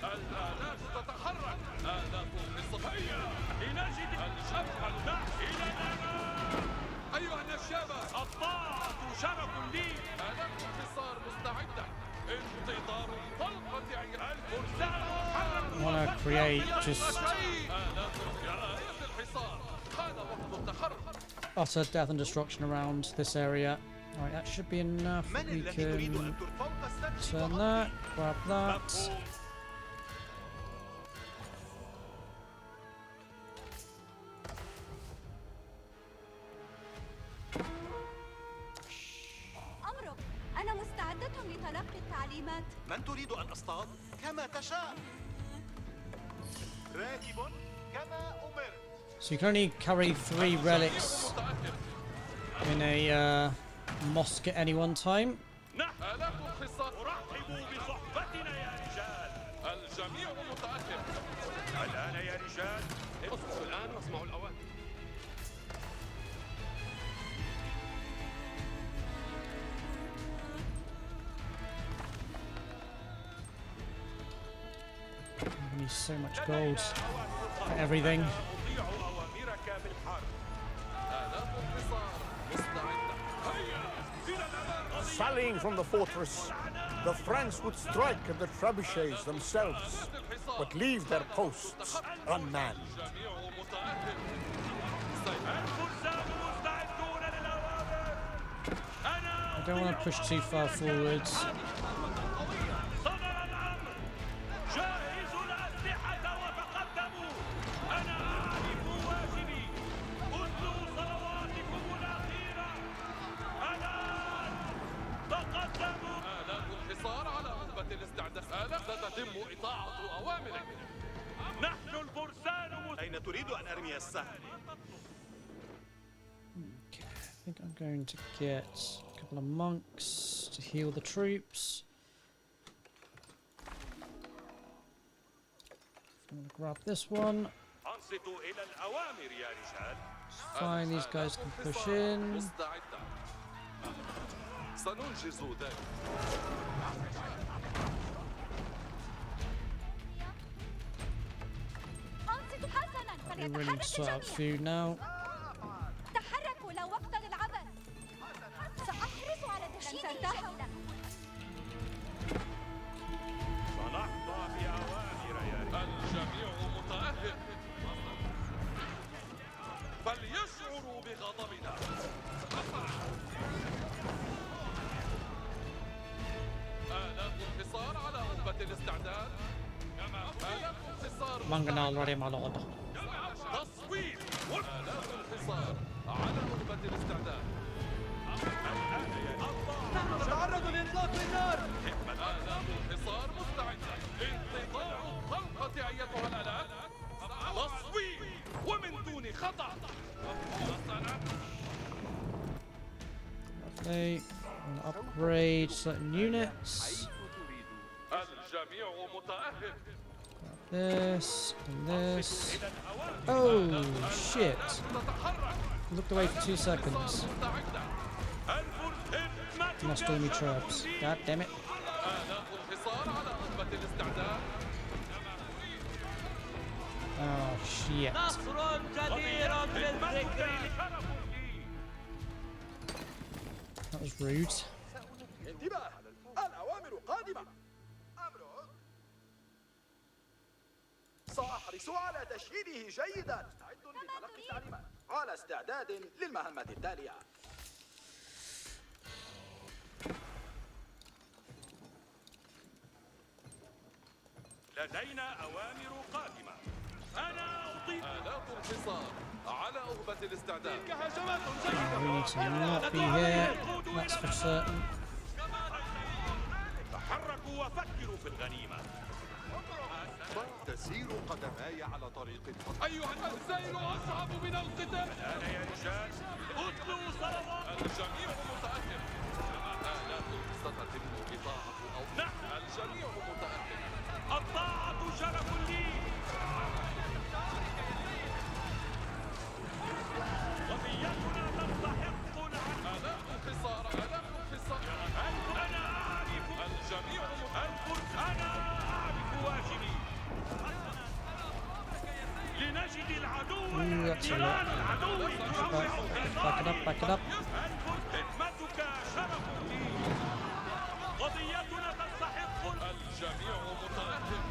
الآلاف تتحرك. آلاف الحصار. هيا لنجد الشبح الماء إلى الأمام. أيها النشابة، الطاعة شرف لي. آلاف الحصار مستعدة. انتظار طلقة الفرسان I want to create just utter death and destruction around this area. Alright, that should be enough. We can turn that, grab that. أمرك أنا مستعدة لتلقي التعليمات من تريد أن أصطاد؟ كما تشاء. راكب كما أمرت. So you can only carry 3 relics in a mosque at any one time. أرحب بصحبتنا يا رجال. الجميع متأهب. الآن يا رجال اصبحوا الآن واسمعوا الأوامر. We need so much gold for everything. أطيع أوامرك بالحرب. آلاف الحصار مستعدة. هيا إلى الأمام. Sallying from the fortress, the Franks would strike at the trebuchets themselves, but leave their posts unmanned. الجميع متأهب. الفرسان مستعدون للأوامر. أنا I don't want to push too far forwards. صدر الأمر. جهزوا الأسلحة وتقدموا. أنا أعرف واجبي. أتلوا صلواتكم الأخيرة. الآن تقدموا. آلاف الحصار على رتبة الاستعداد. آلاف ستتم إطاعة أوامرك. نحن الفرسان أين تريد أن أرمي السهم؟ I think I'm going to get a couple of monks to heal the troops. I'm going to grab this one. أنصتوا إلى الأوامر يا رجال. Fine, these guys can push in. مستعدة. سننجز ذلك. أنصتوا حسنا We really need to فليتحرك sort out الجميع food now. تحركوا لا وقت للعبث سأحرص على تشييد الجولة سنحظى بأوامر يا رجال. الجميع متأهب. فليشعروا بغضبنا. آلاف الحصار على رتبة الاستعداد. آلاف الحصار Manganal ready, my lord. تصويت. آلاف الحصار على رتبة الاستعداد. نتعرض لإطلاق النار. آلاف الحصار مستعدة. انتظار الطلقة أيتها الآلاف. تصويت ومن دون خطأ. Lovely. I'm gonna upgrade certain units. الجميع متأهب. This and this. Oh shit! Looked away for 2 seconds. Lost all my troops. God damn it. آلاف الحصار على رتبة الاستعداد. Oh shit. نصر جدير بالذكر. That was rude. انتباه الأوامر قادمة. سأحرص على تشييده جيدا. مستعد لتلقي التعليمات. على استعداد للمهمة التالية. لدينا أوامر قادمة. أنا أطيب. آلاف الحصار على أهبة الاستعداد. تلك هجمات We جيدة. need to not be here. That's for certain. تحركوا وفكروا في الغنيمة. تسير قدماي على طريق الفضل. أيها السيل أصعب من القتال. الآن يا رجال أطلقوا صلوات. الجميع متأهب. آلاف ستتم إطاعة أو نعم. الجميع متأهب. الطاعة شرف لي. قضيتنا تستحق آلاف انتصار. آلاف انتصار. أنا أعرف. الجميع أنا أعرف واجبي. لنجد العدو. جلال العدو يروع Back it up. خدمتك شرف لي. قضيتنا تستحق. الجميع متأهب.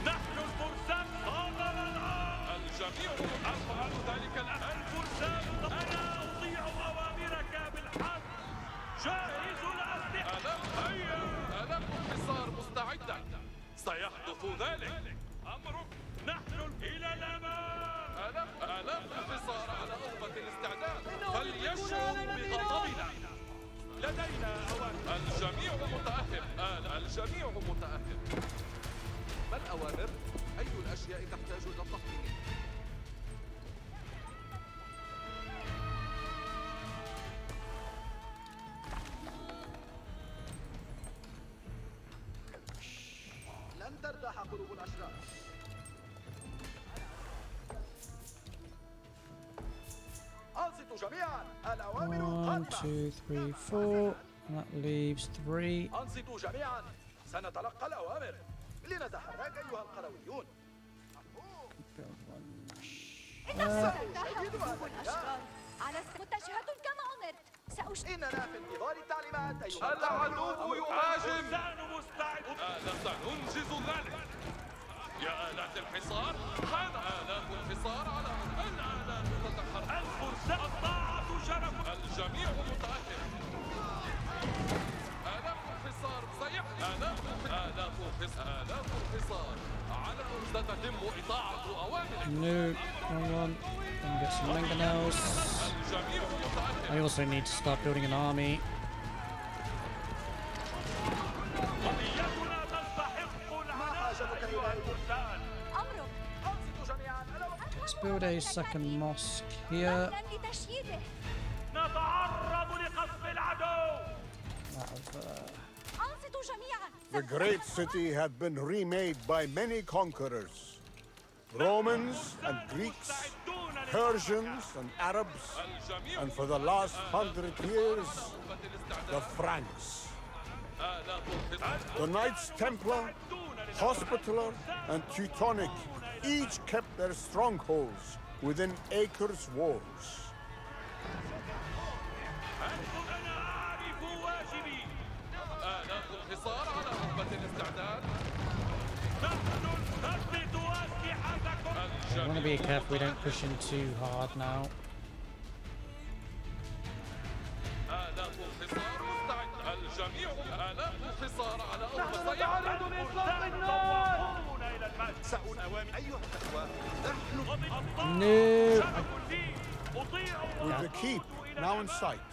نحن الفرسان فضل الآن. الجميع أفعل ذلك الآن. الفرسان أنا أطيع أوامرك بالحق. جاهز الأسلحة. آلاف انتصار مستعدة. سيحدث ذلك. أمرك. نحن إلى الأمام. آلاف انتصار على أهبة الاستعداد. فليشعروا بغضبنا. لدينا أوامر. الجميع متأهب. الجميع متأهب. ما الأوامر؟ أي الأشياء تحتاج إلى التخطيط؟ لن ترتاح قلوب الأشرار. أنصتوا جميعا. الأوامر 1, 2, 3, 4. And that leaves 3. أنصتوا جميعا. سنتلقى الأوامر. لنتحرك أيها القرويون. ترتاح قلوب الأشرار. على متجهة كما أمرت. إننا في انتظار التعليمات أيها العدو يهاجم. الفرسان مستعد. سننجز ذلك. يا آلات الحصار. هذا آلات الحصار على الآلات تتحرك. الفرسان. الطاعة شرف. الجميع متأهب. آلاف الحصار سيحدث. آلاف الحصار على ستتم إطاعة أوامر. No, hang on. Let me get some mangonels. الجميع متأهب. I also need to start building an army. قضيتنا تستحق العناء أيها الفرسان. أمرك. أنصتوا جميعا. Let's build a second mosque here. مهلا لتشييده. نتعرض لقصف العدو. أنصتوا جميعا. The great city had been remade by many conquerors. Romans and Greeks, Persians and Arabs, and for the last 100 years, the Franks. The Knights Templar, Hospitaller, and Teutonic each kept their strongholds within Acre's walls. أنا أعرف واجبي. آلاف الحصار على أهبة الاستعداد. نحن نثبت أسلحتكم. I want to be careful we don't push in too hard now. آلاف الحصار مستعدة. الجميع آلاف الحصار على أهبة سيحدث. سنطوقون إلى المجد. سأقول أوامر أيها الأخوة. No. With the keep now in sight,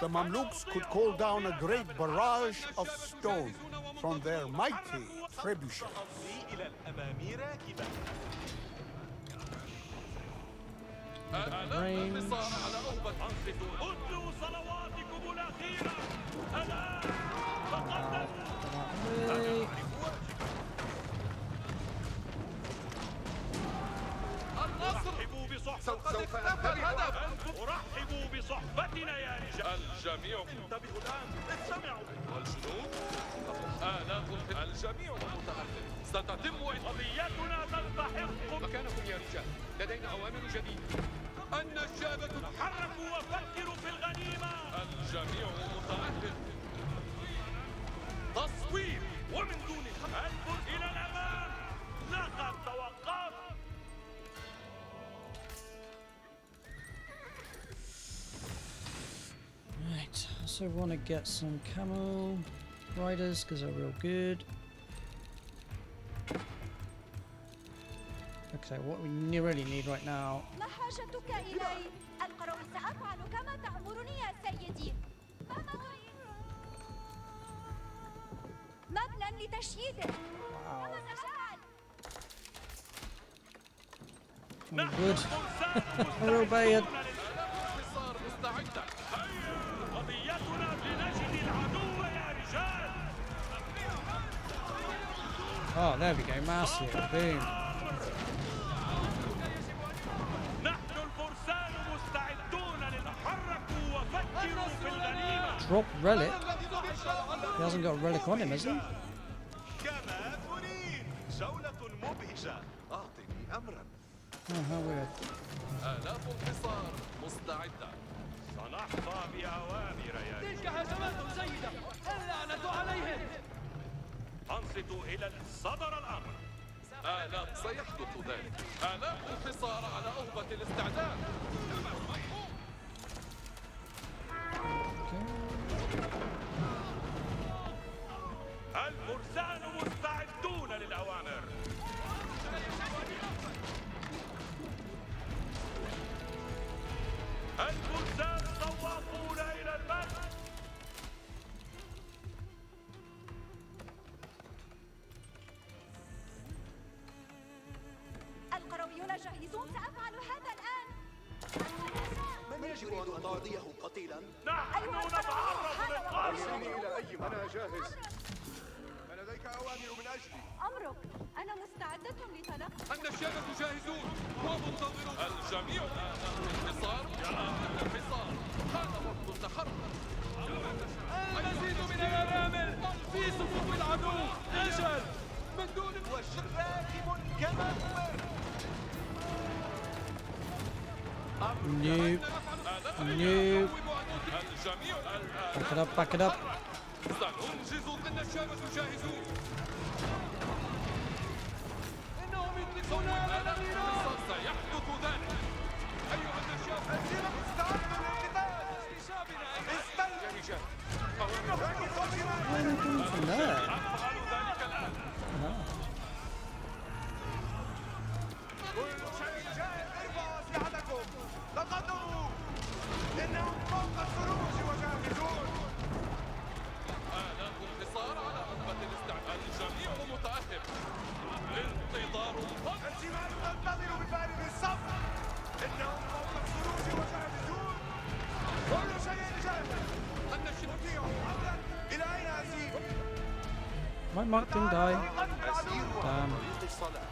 the Mamluks could call down a great barrage of stone from their mighty trebuchets. أمضي إلى الأمام راكبا. آلاف الحصار على أهبة. أنصتوا. أتلوا صلواتكم الأخيرة. الآن تقدموا. رحبوا بصحبة. سوف أنتبه. الهدف. رحبوا بصحبتنا يا رجال. الجميع. انتبهوا الآن. استمعوا. والجنود. آلاف الجميع متأهب. ستتم قضيتنا تستحق. مكانكم يا رجال. لدينا أوامر جديدة. النجابة. تحركوا وفكروا في الغنيمة. الجميع متأهب. تصوير ومن دون الفرس إلى الأمام. لقد توقف. Right, so I want to get some camel riders because they're real good. Okay, what we really need right now. ما حاجتك إلي؟ القروي سأفعل كما تأمرني يا سيدي. ماذا تريد؟ حقنا لتشييده. Good. Real bad. الحصار مستعدة. قضيتنا بنجد العدو يا رجال. Oh, there we go. Massive. Boom. نحن الفرسان مستعدون لنتحرك وفكروا في الغنيمة. Drop relic. He hasn't got a relic on him, has he? كما تريد. جولة مبهجة. أعطني أمرا. Oh, how weird. آلاف الحصار مستعدة. سنحظى بأوامر يا رجال. تلك هجمات جيدة. اللعنة عليهم. أنصتوا إلى صدر الأمر. آلاف سيحدث ذلك. آلاف الحصار على أهبة الاستعداد. الفرسان مستعدون للأوامر. الفرسان طواقون إلى المد. القرويون جاهزون. سأفعل هذا الآن. من يجب أن أقاضيه قتيلا؟ نحن نتعرض للقتل. إلى أي أنا جاهز. ما لديك أوامر من أجلي؟ أمرك. أنا مستعدة لتلقي. النشابة جاهزون ومنتظرون. الجميع الحصار. الحصار. هذا وقت التحرك. المزيد من الأوامر في صفوف العدو. اجل من دون راكب كما Nope. Nope. الجميع Back it up. Back it up. سننجز. النشابة جاهزون. إنهم يطلقون على النيران. سيحدث ذلك. أيها النشاب. الجنة مستعد للقتال. يا رجال. Where are they coming from there? أفعل ذلك الآن. كل شيء جاهز. ارفعوا أسلحتكم. تقدموا. إنهم فوق السروج وجاهزون. آلاف الحصار على أهبة الاستعداد. الجميع متأهب. انتظار الفضل. الجمال تنتظر بفارغ الصبر. إنهم فوق السروج وجاهزون. كل شيء جاهز. أطيعوا أمرا. إلى أين أسير؟ Might Mark thing die? أسير Damn. طريق الصلاة.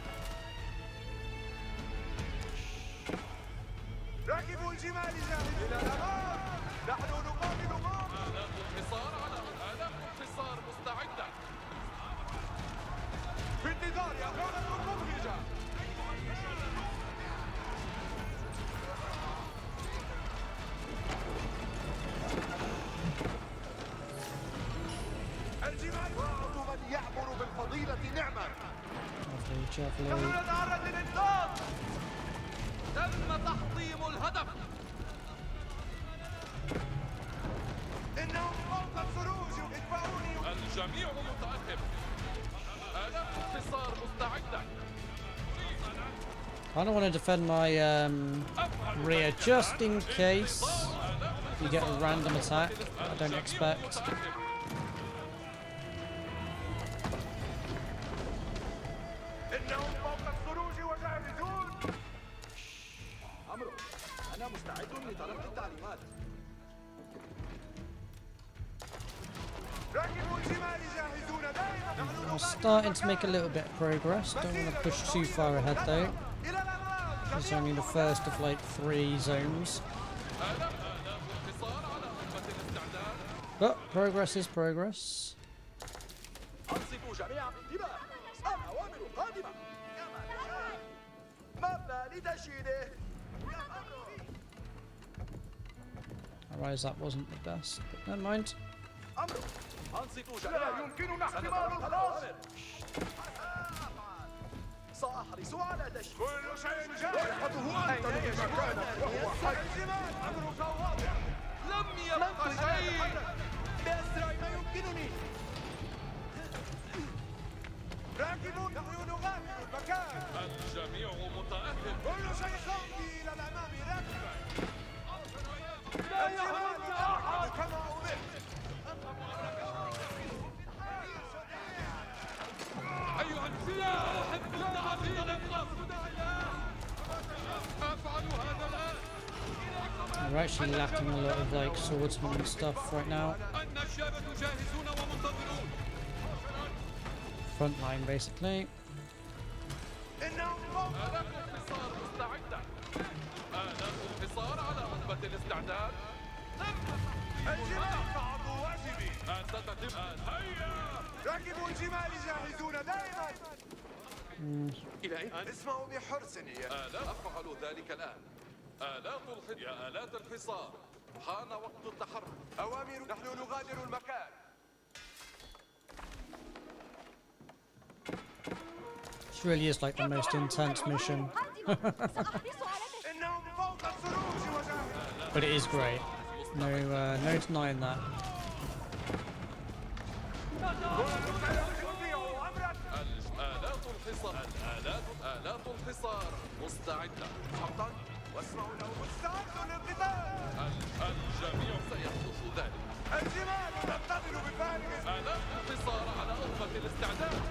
ركبوا الجمال جاهز. إلى الأمام. نحن نقابلهم. آلاف الحصار على آلاف الحصار مستعدة. في انتظار جولة مبهجة. الجمال وعد من يعبر بالفضيلة نعمة. Lovely, lovely. نحن نتعرض للإطلاق. تم تحطيم الهدف. إنهم فوق السروج. اتبعوني. الجميع متأهب. آلاف الحصار مستعدة. I don't want to defend my rear just in case you get a random attack that I don't expect. إنهم فوق السروج وجاهزون. أمره. أنا مستعد لتلقي التعليمات. ركبوا الجمال جاهزون دائما. نحن I'm starting to make a little bit of progress. Don't want to push too far ahead though. إلى الأمام. It's only the first of like 3 zones. آلاف الحصار على أهبة الاستعداد. But progress is progress. أنصتوا جميعا بانتباه. الأوامر قادمة. مبنى لتشييده. I realize that wasn't the best, but never mind. أمره. أنصتوا جميعا. لا يمكننا احتمال الخاص. سأحرص على تشييد. كل شيء جاهز. أنت مكانك وهو حي. الجمال أمرك واضح. لم يبق شيء. بأسرع ما يمكنني. راكبون. نحن نغادر المكان. الجميع متأهب. كل شيء يمضي إلى الأمام راكبا. لا يهمنا أحد كما أمرت. We're actually lacking a lot of like swordsman and stuff right now. النشابة جاهزون ومنتظرون. Front line basically. إنهم فوق. آلات الحصار مستعدة. آلات الحصار على رتبة الاستعداد. الجمال صعدوا واجبي. ستتم هيا. ركبوا الجمال جاهزون دائما. إلى أين؟ اسمعوا بحرص يا آلات أفعل ذلك الآن. يا آلات الحصار. حان وقت التحرك. أوامر نحن نغادر المكان. This really is like the most intense mission. إنهم فوق السروج وجاهزون. But it is great. No denying that. آلات الحصار مستعدة. حقا واسمعوا له مستعد للقتال. الجميع سيحدث ذلك. الجمال تنتظر بفارغ. آلات الحصار على أرض الاستعداد.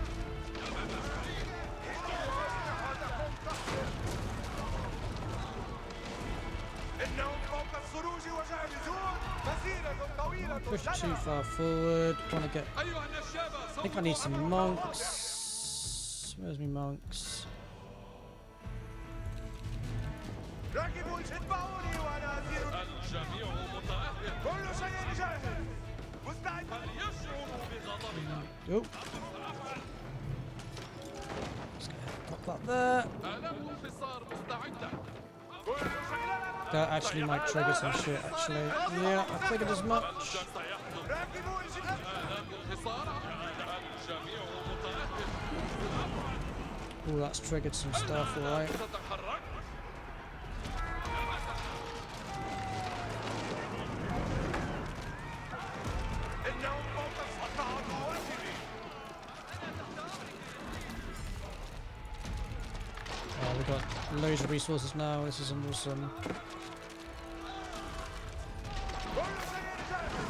إنهم فوق السروج وجاهزون. مسيرة طويلة. Push too far forward. Want to get. أيها النشابة. I think I need some monks. Where's my monks? ركبوا اتبعوني وأنا أسير. الجميع متأهل. كل شيء جاهز. مستعد. يشعر بغضبنا. Oh. Let's go ahead and pop that there. آلات الحصار مستعدة. That actually might trigger some shit, actually. Yeah, I figured as much. ركبوا الجمال. آلات الحصار. الجميع متأهل. Oh, that's triggered some stuff, alright. تتحرك. إنهم فوق الصعد واجبي. Oh, we got loads of resources now. This is awesome. كل شيء جاهز.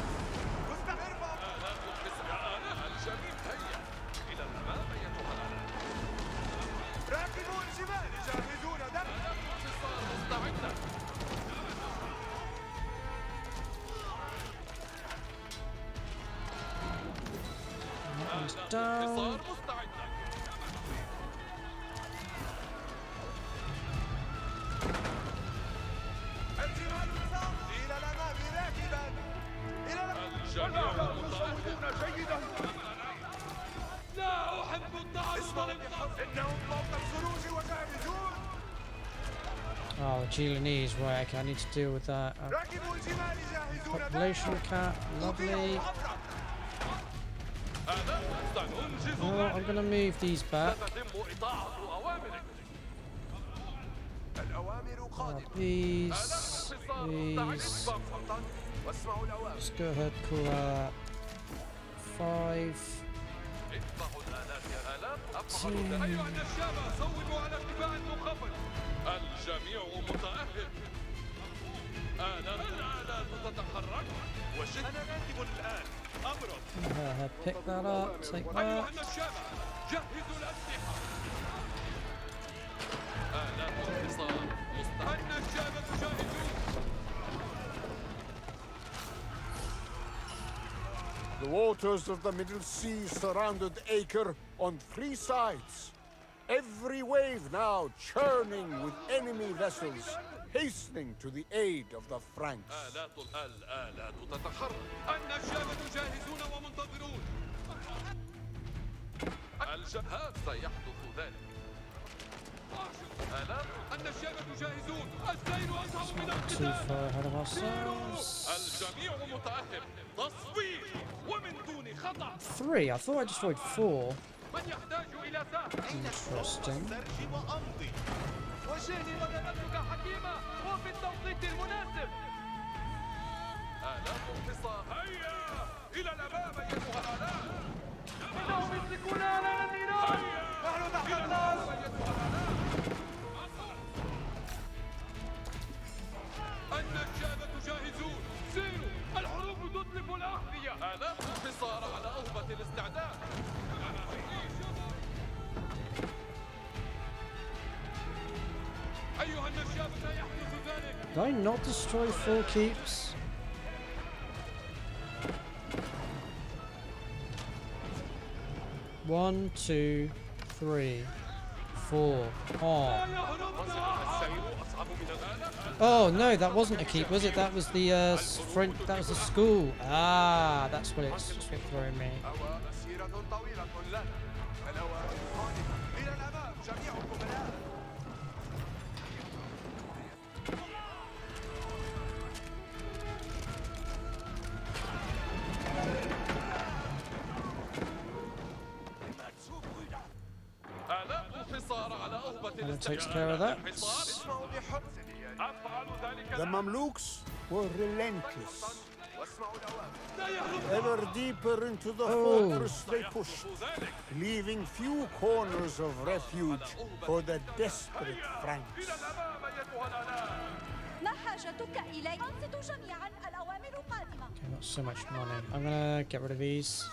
مستعد. آلات الحصار. الجميع هيا. إلى الأمام أيتها الآلات. ركبوا الجمال جاهزون دائما. آلات الحصار مستعدة. That one's down. الحصار مستعدة. الجمال تصعد إلى الأمام راكبا. إلى الأمام. الجميع متأهل. جيدا. لا أحب التعرض اسمعوا بحرص. إنهم فوق السروج وجاهزون. Oh, the Chileanese. Right, okay, I need to deal with that. ركبوا الجمال جاهزون Population cap. Lovely. آلات سننجز Oh, I'm ذلك. going to move these back. ستتم إطاعة أوامرك. الأوامر قادمة. These. الحصار مستعد. حقا واسمعوا الأوامر. Let's go ahead, call that 5. اتبعوا الآلات يا آلات. أفعل ذلك. أيها النشابة. صوبوا على ارتفاع منخفض. الجميع متأهل. الآلات تتحرك. وشد. أنا راكب الآن. أمرك. Pick that up, take أيها that. النشابة. جهزوا الأسلحة. آلات الحصار مستعد. النشابة جاهزون. The waters of the Middle Sea surrounded Acre on 3 sides. Every wave now churning with enemy vessels, hastening to the aid of the Franks. الآلات تتحرك. النشابة جاهزون ومنتظرون. الجهاد سيحدث ذلك. آلات. النشابة جاهزون. السير أصعب من Too القتال. far ahead of ourselves. الجميع متأهل. تصوير ومن دون خطأ. 3. I thought I destroyed 4. من يحتاج إلى سهم. Interesting. وجهني ضربتك حكيمة وفي التوقيت المناسب. آلات الحصار. هيا إلى الأمام أيتها الآلات. إنهم يمسكون على النيران. نحن تحت النار. النشابة جاهزون. سيروا. الحروب تتلف الأحذية. آلات الحصار على أهبة الاستعداد. أيها النشابة يحدث ذلك. Did I not destroy 4 keeps? One, 2, 3, 4. Oh. Oh no, that wasn't a keep, was it? That was the that was the school. Ah, that's what it's throwing me. And it takes care of that. The Mamluks were relentless. Ever deeper into the fortress they pushed, leaving few corners of refuge for the desperate Franks. Okay, not so much money. I'm gonna get rid of these.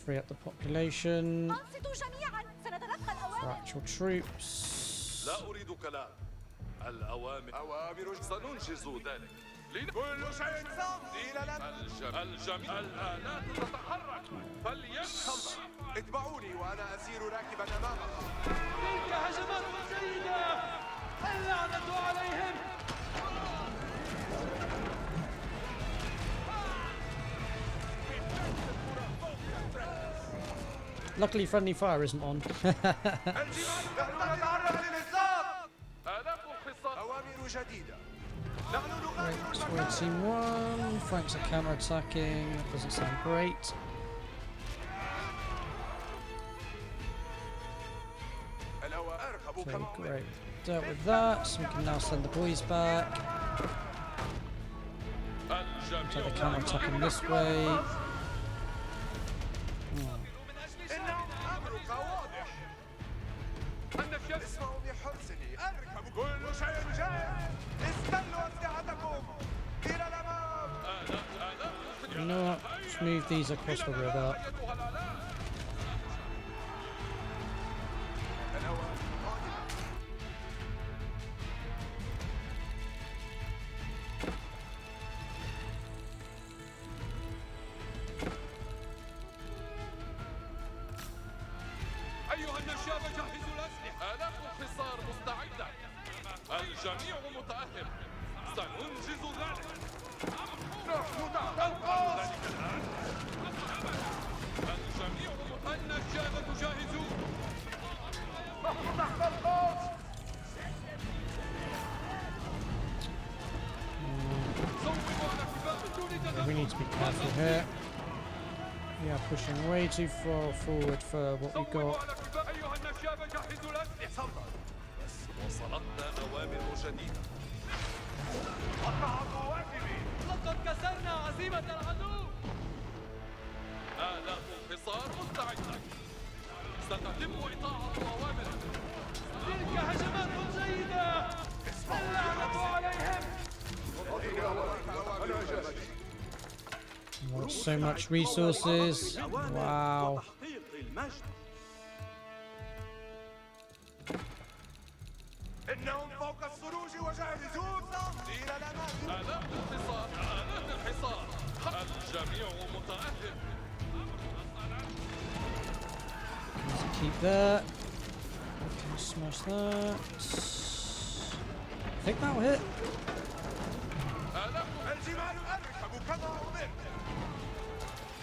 Free up the population. For actual troops. لا أريد كلام. الأوامر سننجز ذلك. كل شيء الجميع الآلات تتحرك فليفهم. اتبعوني وأنا أسير راكبا أمامكم. تلك هجمات جيدة. اللعنة عليهم. Luckily, friendly fire isn't on. Right, so we're team 1. Franks are counter-attacking. That doesn't sound great. Okay, great. Dealt with that, so we can now send the boys back. So they're counter-attacking this way. You know what? Just move these across the river. أيها النشاب جهزوا الأسلحة. آلاف الحصار مستعدة. الجميع متأهب. سننجز ذلك. نحن تحت القصف. الجميع النشابة جاهزون. نحن تحت القصف. We need to be careful here. We are pushing way too far forward for what we've got. أيها النشاب جهزوا الأسلحة. وصلتنا أوامر جديدة. قطع قواتي. لقد كسرنا عزيمة العدو. آلاف الحصار مستعدة. ستتم إطاعة أوامر. تلك هجمات جيدة. اللعنة عليهم. Got so much resources. Wow. إنهم فوق السروج وجاهزون إلى الأمام. آلاف الحصار. آلاف الحصار. الجميع متأهب. Keep that. Okay, smash that. I think that'll hit. آلاف الجمال أركب كما أمرت.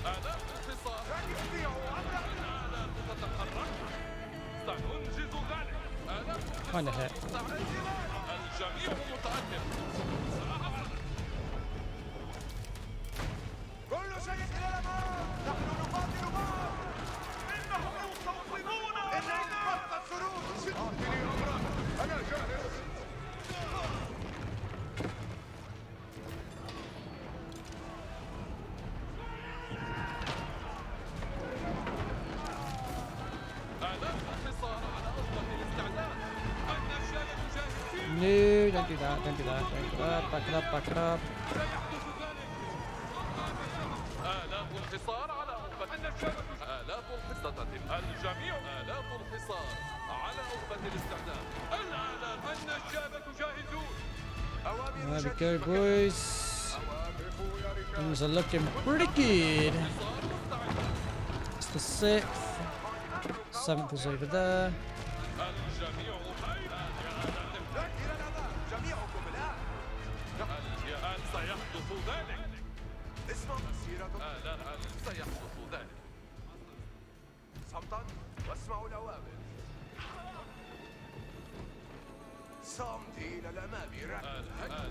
آلاف الحصار. يستطيعوا الآلات تتحرك. سننجز ذلك. آلاف Kinda hit. الجميع متأهب. كل شيء إلى الأمام. نحن نقاتل معهم. إنهم يستوطنون. إنهم فوق السروج. أعطني أمرك. أنا جاهز. No, don't do that, don't do that, don't do that. Back it up, back it up. آلاف الحصار على أوقات النشابة. آلاف الحصة. الجميع آلاف الحصار على أوقات الاستعداد. الآلاف النشابة جاهزون. There we go, boys. Things are looking pretty good. It's the 6th. 7th is over there. واسمعوا الأوامر. صمتي إلى الأمام.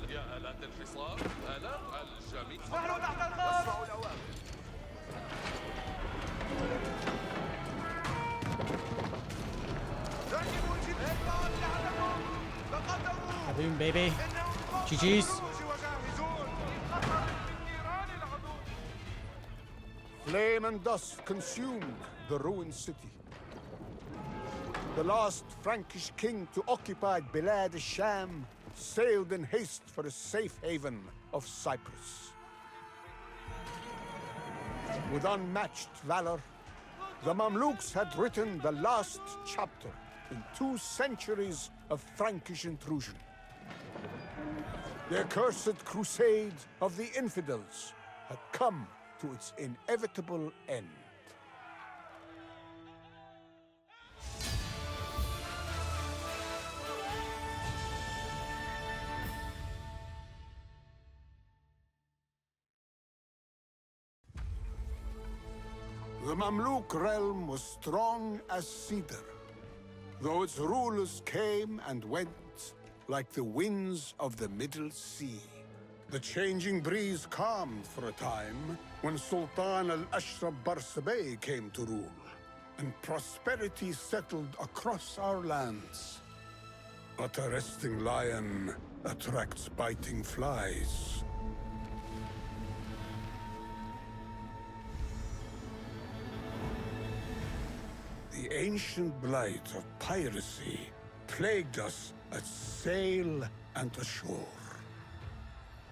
يا آلات الحصار. آلات الجميع. اسمعوا تحت الخط. واسمعوا الأوامر. ركبوا الجبال لعلكم تقدموا. Kaboom, baby. GG's. Flame and dust consumed the ruined city. The last Frankish king to occupy Bilad Sham sailed in haste for a safe haven of Cyprus. With unmatched valor, the Mamluks had written the last chapter in 2 centuries of Frankish intrusion. The accursed crusade of the infidels had come to its inevitable end. The Mamluk realm was strong as cedar, though its rulers came and went like the winds of the Middle Sea. The changing breeze calmed for a time when Sultan al-Ashraf Barsabeh came to rule, and prosperity settled across our lands. But a resting lion attracts biting flies. The ancient blight of piracy plagued us at sail and ashore.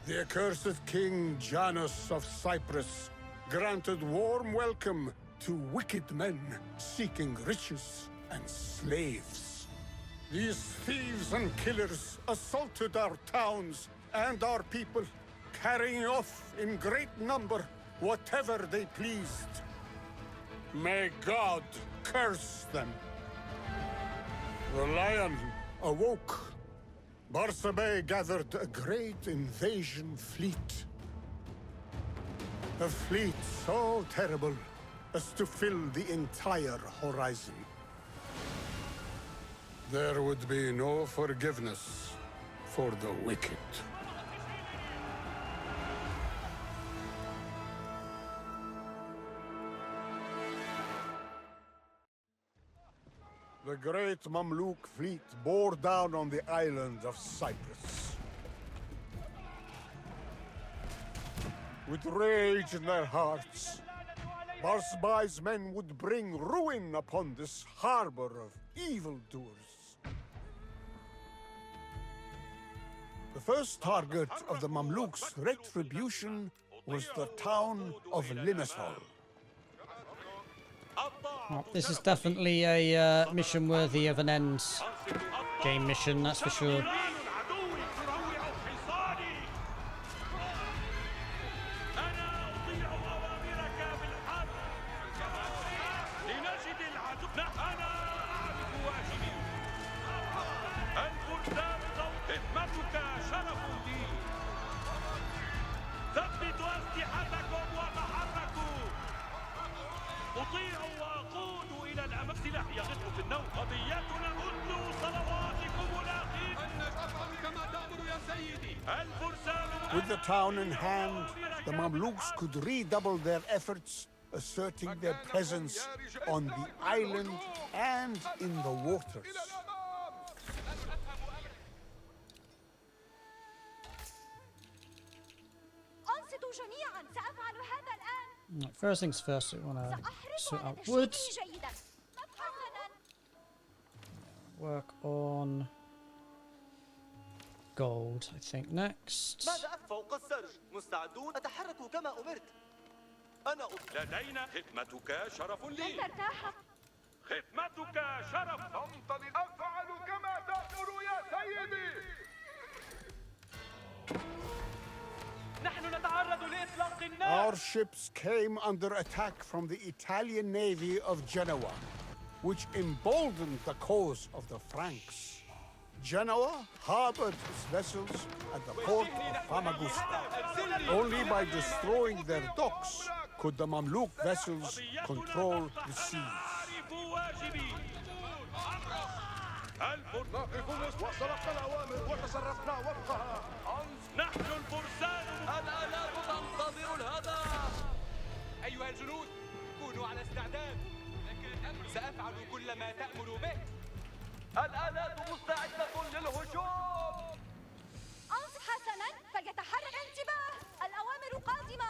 The accursed King Janus of Cyprus granted warm welcome to wicked men seeking riches and slaves. These thieves and killers assaulted our towns and our people, carrying off in great number whatever they pleased. May God curse them. The lion awoke. Barsabeh gathered a great invasion fleet. A fleet so terrible as to fill the entire horizon. There would be no forgiveness for the wicked. The great Mamluk fleet bore down on the island of Cyprus. With rage in their hearts, Barsabeh's men would bring ruin upon this harbor of evildoers. The first target of the Mamluks' retribution was the town of Limassol. Well, this is definitely a mission worthy of an end game mission, that's for sure. With the town in hand, the Mamluks could redouble their efforts, asserting their presence on the island and in the waters. First things first, we want to sort out wood. Work on gold, I think, next. لدينا خدمتك شرف لي. خدمتك شرف. أفعل كما تأمر يا سيدي. our ships came under attack from the Italian navy of Genoa, which emboldened the cause of the Franks. Genoa harbored its vessels at the port of Famagusta. Only by destroying their docks could the Mamluk vessels control the seas. وصلتنا الأوامر وتصرفنا وفقها. نحن الفرسان. الآلات تنتظر الهدف. أيها الجنود كونوا على استعداد. سأفعل كل ما تأمر به. الآلات مستعدة للهجوم. أنصت حسنا فليتحرك انتباه. الأوامر قادمة.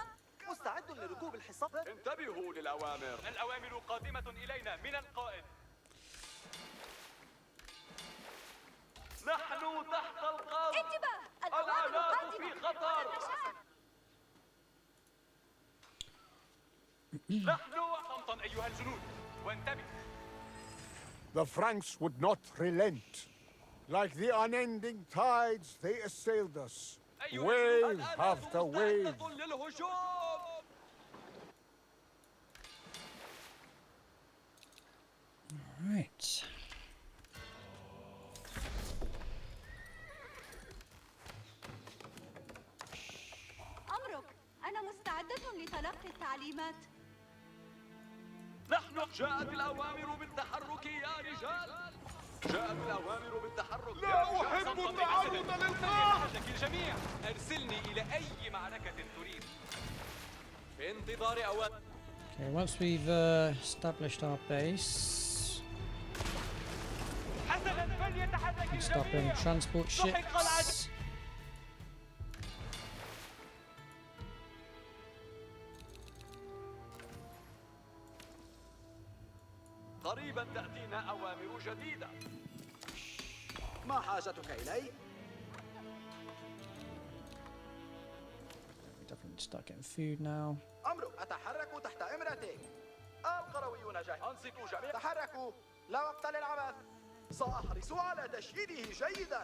مستعد لركوب الحصان. انتبهوا للأوامر. الأوامر قادمة إلينا من القائد. نحن تحت القصف. انتباه. الأوامر الآلات قادمة. في خطر. نحن صمتا أيها الجنود وانتبهوا. The Franks would not relent. Like the unending tides, they assailed us, wave after wave. Right. أمرك. أنا مستعدة لتلقي التعليمات. نحن جاءت الأوامر بالتحرك يا رجال. جاءت الأوامر بالتحرك. لا أحب التعرض للقاع. الجميع أرسلني إلى أي معركة تريد. في انتظار أوامر. Okay, once we've established our base, we start building transport ships. قريبا تأتينا أوامر جديدة. ما حاجتك إلي؟ We definitely start getting food now. أمرك. أتحرك تحت إمرتك. القرويون جاهزون. أنصتوا جميعا. تحركوا. لا وقت للعبث. سأحرص على تشييده جيدا.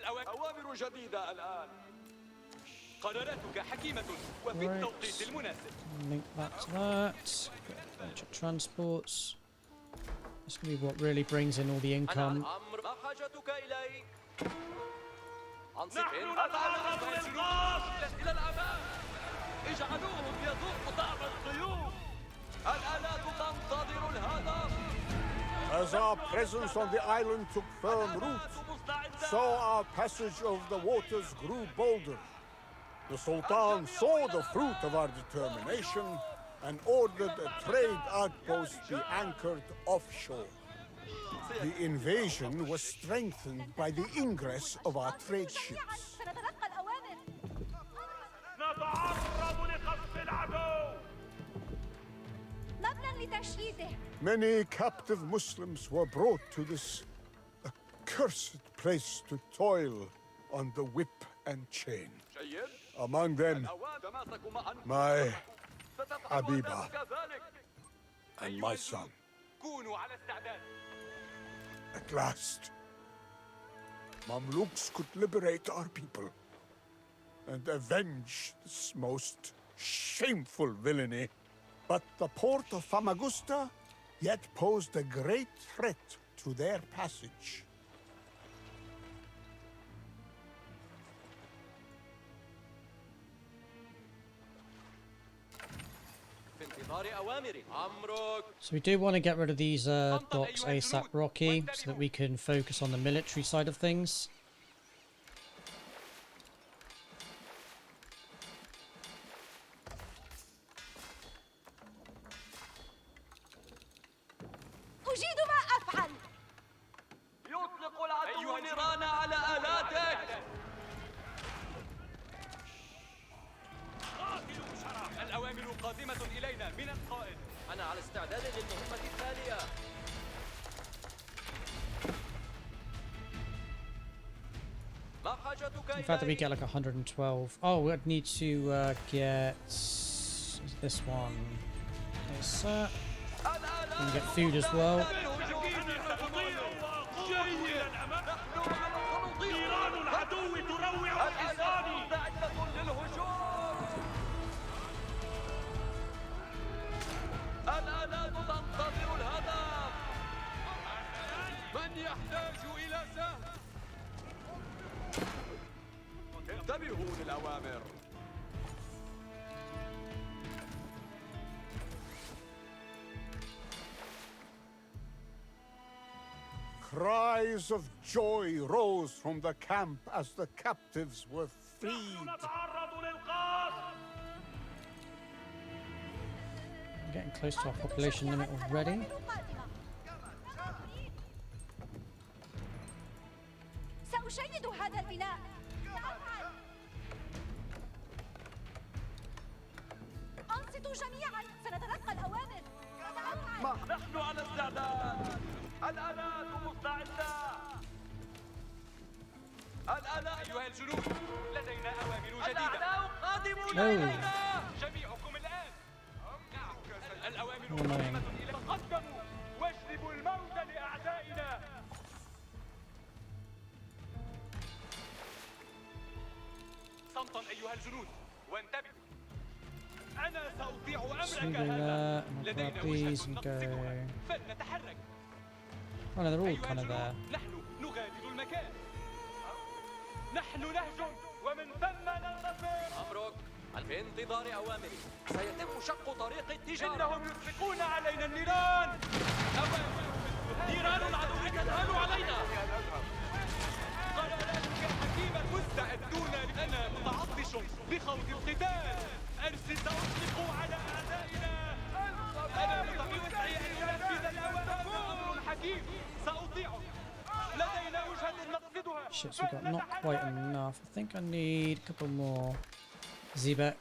أوامر جديدة الآن. قراراتك حكيمة وفي التوقيت المناسب. Link that to that. Get a bunch of transports. That's going to be what really brings in all the income. ما حاجتك إلي؟ نحن نتعرض للقصف. إلى الأمام. اجعلوهم يذوقوا طعم القيود. الآلات تنتظر الهدف. As our presence on the island took firm root, so our passage over the waters grew bolder. The Sultan saw the fruit of our determination and ordered a trade outpost be anchored offshore. The invasion was strengthened by the ingress of our trade ships. سنتلقى الأوامر. نتعرض لقصف العدو. مبنى لتشييده. Many captive Muslims were brought to this accursed place to toil on the whip and chain. جيد. Among them, تماسكوا معا. my ستفعل حبيبة. أنت كذلك. and my son. كونوا على استعداد. At last, Mamluks could liberate our people and avenge this most shameful villainy. But the port of Famagusta yet posed a great threat to their passage. في انتظار أوامري. أمرك. So we do want to get rid of these docks ASAP, Rocky, so that we can focus on the military side of things. أجيد ما أفعل. يطلق العدو النيران على آلاتك. الأوامر قادمة إلينا من القائد. أنا على استعداد للمهمة التالية. ما حاجتك The fact that we إلي؟ get like 112. Oh, we'd need to get this one. This, we can get food as well. نيران العدو تروع حصاني. الآلات تنتظر الهدف. من يحتاج إلى سهم؟ انتبهوا للأوامر. Cries of joy rose from the camp as the captives were freed. نتعرض للقصف. I'm getting close to our population limit already. سأشيد هذا البناء. أنصتوا جميعا، سنتلقى الأوامر. نحن على استعداد. الآلات مستعدة. الآلات أيها الجنود، لدينا أوامر جديدة. الأعداء قادمون أوه. إلينا. جميعكم الآن. الأوامر والله. قادمة إلى تقدموا واجلبوا الموت لأعدائنا. صمتا أيها الجنود وانتبهوا. أنا سأطيع So أمرك we do هذا. that, and I'll لدينا grab these وجهة and go. نقصدها فلنتحرك. Oh no, they're all أيها kind of there. الجنود، نحن نغادر المكان. نحن نهجم ومن ثم ننتصر. أمرك في انتظار أوامري. سيتم شق طريق التجارة. إنهم يطلقون علينا النيران. نيران العدو تذهل علينا. قراراتك حكيمة. مستعدون. أنا متعطش بخوض القتال. أرسل سأطلق على أعدائنا. أنا بوسعي أن أنفذ الأوامر. أمر حكيم. سأطيعك. لدينا وجهة نقصدها. Ships we got not quite enough. I think I need a couple more Zebex.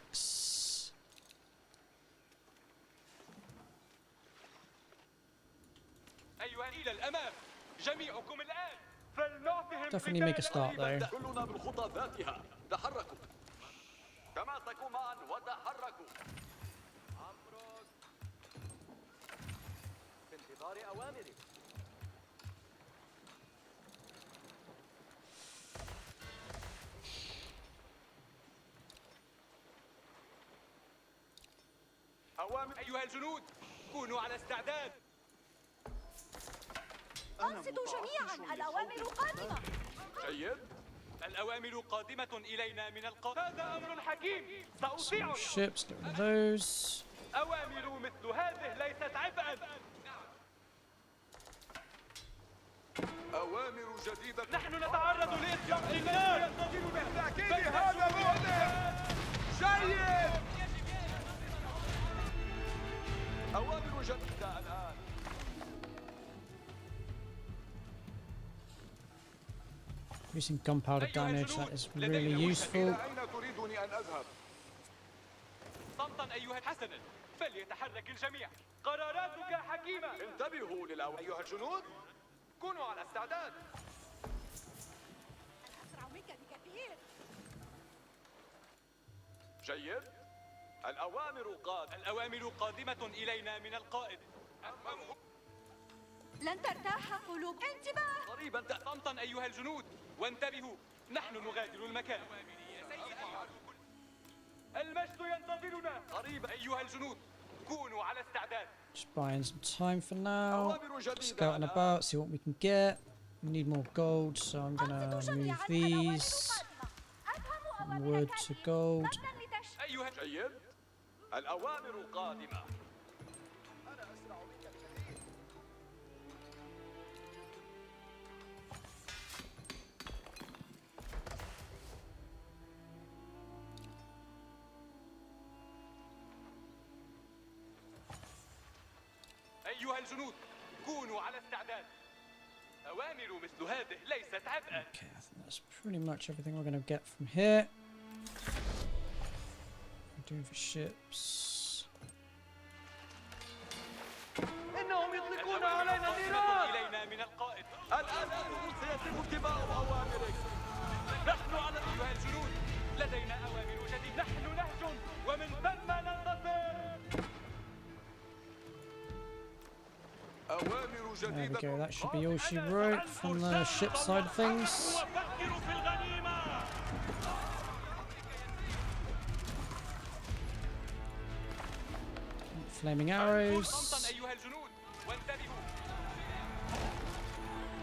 أيها إلى الأمام. جميعكم الآن. فلنعطهم Definitely make a start though. كلنا بالخطى ذاتها. تحركوا. تماسكوا معا وتحركوا. أمرك في انتظار أوامري. أوامر. أيها الجنود، كونوا على استعداد. أنصتوا جميعا، الأوامر قادمة. جيد. الأوامر قادمة إلينا من القائد. هذا أمر حكيم. Some سأطيعك. ships, get rid of those. أوامر مثل هذه ليست عبئا. أوامر جديدة. نحن نتعرض لإطلاق النار. بالتأكيد هذا مؤلم. جيد. أوامر جديدة الآن. Using gunpowder damage, that is really useful. أين تريدني أن أذهب؟ صمتا أيها حسنا. فليتحرك الجميع. قراراتك حكيمة. انتبهوا للأوامر. أيها الجنود، كونوا على استعداد. أسرع منك بكثير. جيد. الأوامر قادمة إلينا من القائد. لن ترتاح قلوب. انتباه. قريبا. صمتا أيها الجنود وانتبهوا. نحن نغادر المكان. المجد ينتظرنا. قريبا. أيها الجنود، كونوا على استعداد. Just buying some time for now. أوامر جديدة Scouting about, see what we can get. We need more gold, so I'm gonna أنصتوا move جميعا، these الأوامر قادمة. أفهم wood أوامرك to هذه. gold. مبنى لتشكيل. أيها جيد. الأوامر قادمة. أيها الجنود، كونوا على استعداد. أوامر مثل هذه ليست عبئا. Okay, I think that's pretty much everything we're gonna get from here. We're doing for ships. إنهم يطلقون علينا النيران. إلينا من القائد. الآن سيتم اتباع أوامرك. نحن على أيها الجنود. لدينا أوامر جديدة. نحن نهجم ومن ثم ننتصر. أوامر There we جديدة. go, that should be all she wrote from the ship side of things. وفكروا في الغنيمة. Flaming arrows. صمتا أيها الجنود وانتبهوا.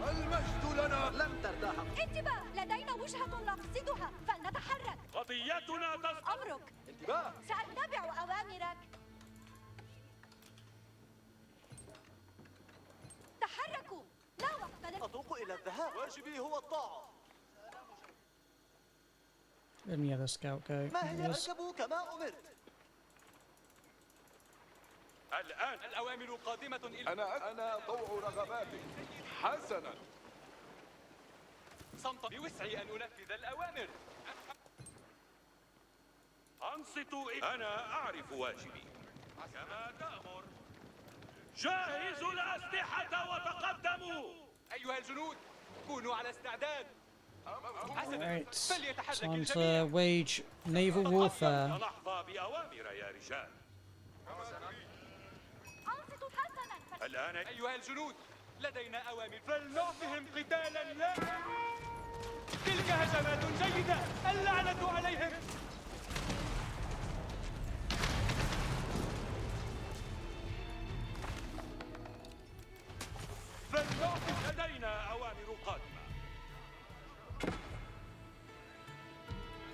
المجد لنا. لم ترتاح. انتباه، لدينا وجهة نقصدها، فلنتحرك. قضيتنا تصدر. أمرك. انتباه. سأتبع أوامرك. تحركوا، لا وقت أتوق إلى الذهاب. واجبي هو الطاعة. Let me have a scout go. ما هي Yes. اركبوا كما أمرت. الآن الأوامر قادمة إلى أنا ضوء رغباتك. حسنا. صمتا بوسعي أن أنفذ الأوامر. أنصتوا. أنا أعرف واجبي. كما تأمر. جهزوا الأسلحة وتقدموا. أيها الجنود كونوا على استعداد. حسنا Right. فليتحرك Time to الجميع. wage naval warfare. سنحظى بأوامر يا رجال. أنصتوا حسنا. الآن أيها الجنود لدينا أوامر فلنعطهم قتالا لا. تلك هجمات جيدة، اللعنة عليهم. فلنعطي لدينا أوامر قادمة.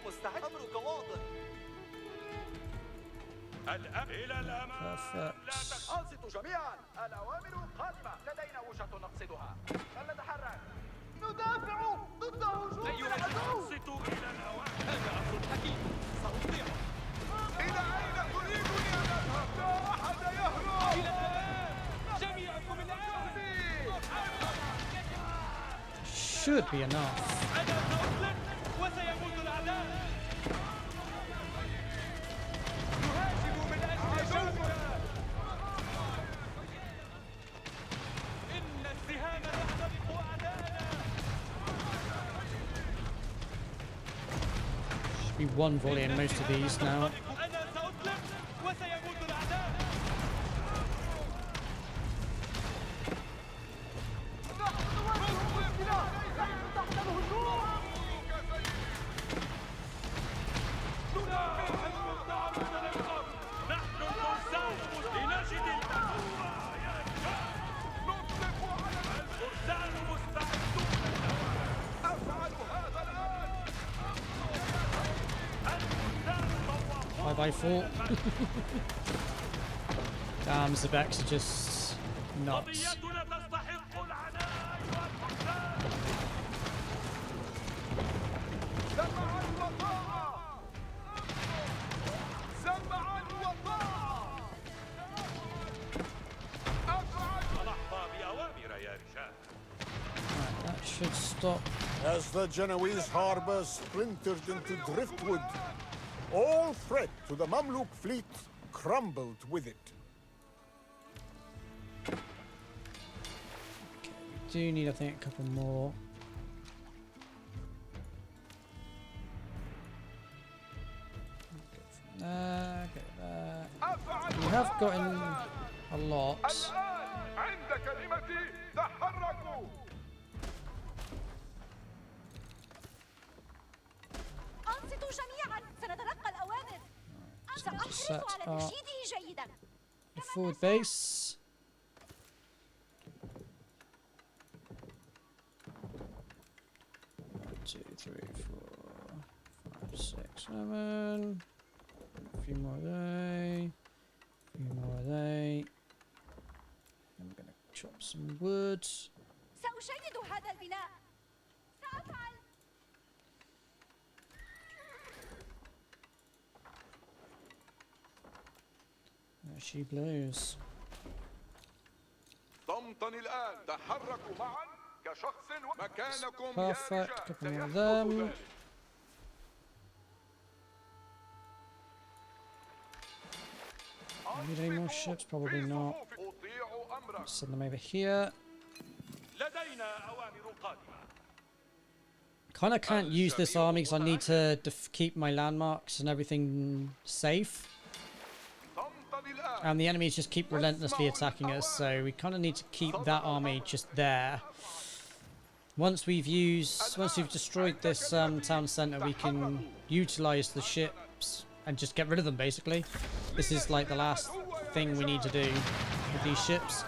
مستعد. أمرك واضح. الآن إلى الأمام. Perfect. أنصتوا جميعا، الأوامر قادمة. لدينا وجهة نقصدها، فلنتحرك. ندافع ضد هجوم أيها العدو. أنصتوا إلى الأوامر. هذا أمر حكيم سأطيع. إلى أين تريدني أن أذهب؟ لا أحد يهرب. إلى الأمام جميعكم الآن. Should be enough. أنا سأطلق وسيموت الأعداء. نهاجم من أجل شوكنا. إن السهام تحترق أعداءنا. Should be one volley in most of these now. أنا سأطلق وسيموت الأعداء. نحن الفرسان لنجد المنصورة. الفرسان مستعدون. أفعل هذا الآن. 5x4. Damn, Zebex are just nuts. قضيتنا تستحق العناء أيها الفرسان. سمعا وطاعة. سمعا وطاعة. أفعل. سنحظى بأوامر يا رجال. That should stop. As the Genoese harbor splintered into driftwood, all threat to the Mamluk fleet crumbled with it. We do need, I think, a couple more. We have gotten a lot. الآن عند كلمتي تحركوا. أنصتوا جميعا، سنتلقى الأوامر. سأحرص على تجهيزه جيدا. The forward base. One, 2, 3, 4, 5, 6, 7. A few more there. A few more there. I'm gonna chop some wood. سأشيد هذا البناء. سأفعل. There she blows. صمتا الآن. تحركوا معا كشخص مكانكم. Perfect. Couple more of them. Need any more ships? Probably not. أطيع أمرك. Send them over here. لدينا أوامر قادمة. Kind of can't use this army because I need to keep my landmarks and everything safe. صمتا الآن. And the enemies just keep relentlessly attacking us, so we kind of need to keep that army just there. Once we've destroyed this town center, we can utilize the ships and just get rid of them. Basically, this is like the last thing we need to do with these ships.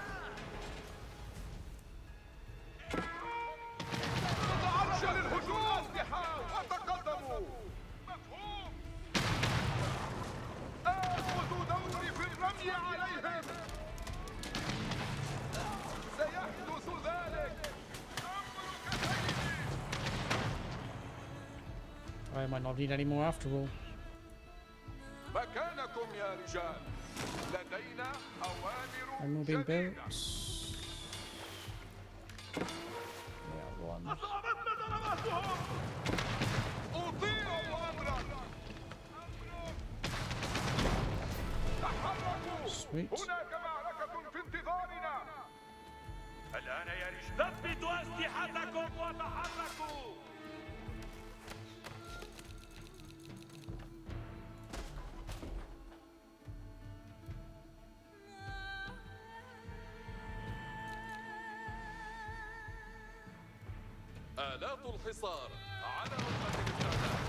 I might not need any more after all. And we're being built. Yeah, one. Sweet. الآن يا رجال ثبتوا أسلحتكم وتحركوا. آلات الحصار على رغبة الاستعداد.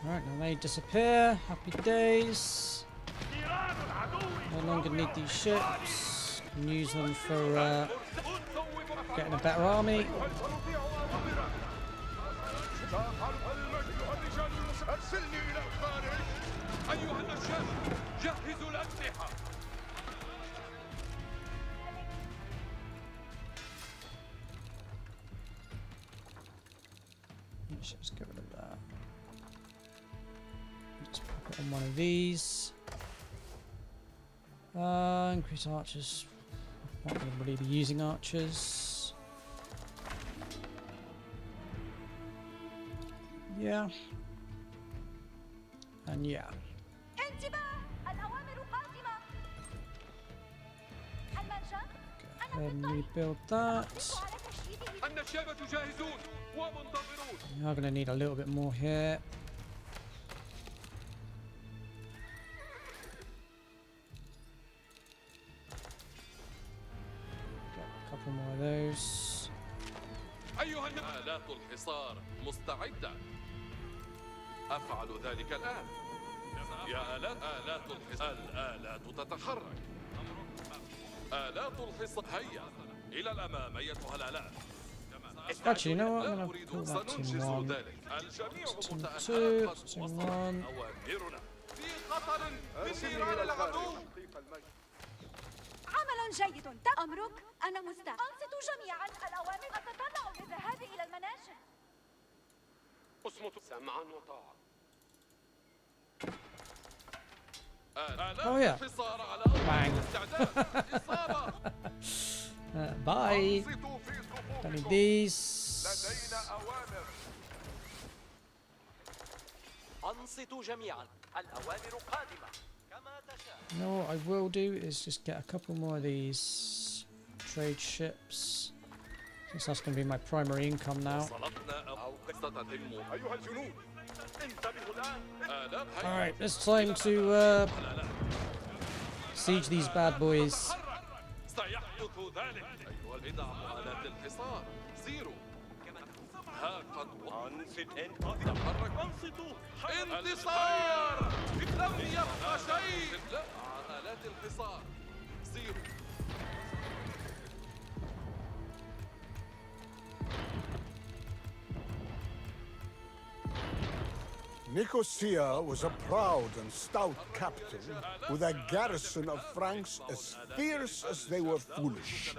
Right, now they disappear. Happy days. No longer need these ships. Can use them for getting a better army. أرسلني إلى الخارج أيها النشاش جهزوا الأسلحة. Let's just get rid of that. Just pop it on one of these. Increase archers. Not going to really be using archers. Yeah. And yeah. Go ahead and rebuild that. النشابة جاهزون ومنتظرون. We are going to need a little bit more here. Get a couple more of those. أيها آلات الحصار مستعدة. أفعل ذلك الآن. يا آلات الحصار. الآلات تتحرك. آلات الحصار هيا إلى الأمام أيتها الآلات. Actually, you know what? I'm going to pull that to 1. To 2, to 1. في خطر من نيران العدو. عمل جيد. أمرك أنا مستعد. أنصتوا جميعا. الأوامر أتطلع للذهاب إلى المنازل. اصمتوا سمعا وطاعة. Oh yeah. Bang. Bye. Don't need these. أنصتوا جميعا. الأوامر قادمة كما تشاء. You know what I will do is just get a couple more of these trade ships. Since that's going to be my primary income now. Alright, it's time to siege these bad boys. انتصار! لم يبقى شيء! آلات الحصار زيرو. Nicosia was a proud and stout capital with a garrison of Franks as fierce as they were foolish.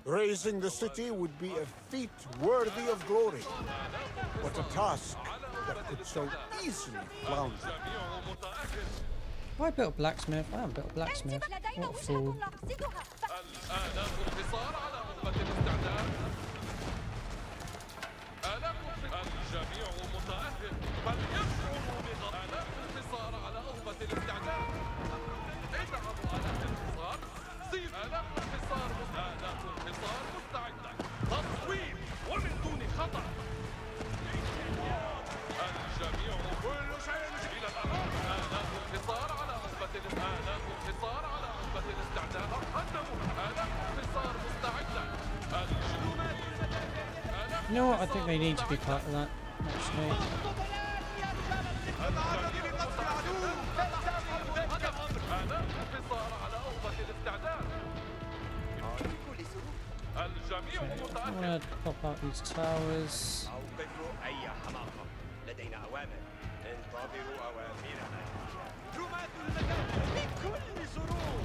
Raising the city would be a feat worthy of glory, but a task that could so easily flounder. I built a blacksmith. I haven't built a blacksmith. What a fool. You know what? I think they need to be part of that, actually. الجميع I'm متأهل. gonna pop out these towers. أوقفوا أي حماقة. لدينا أوامر. انتظروا أوامرنا. رماة المدافع بكل سرور.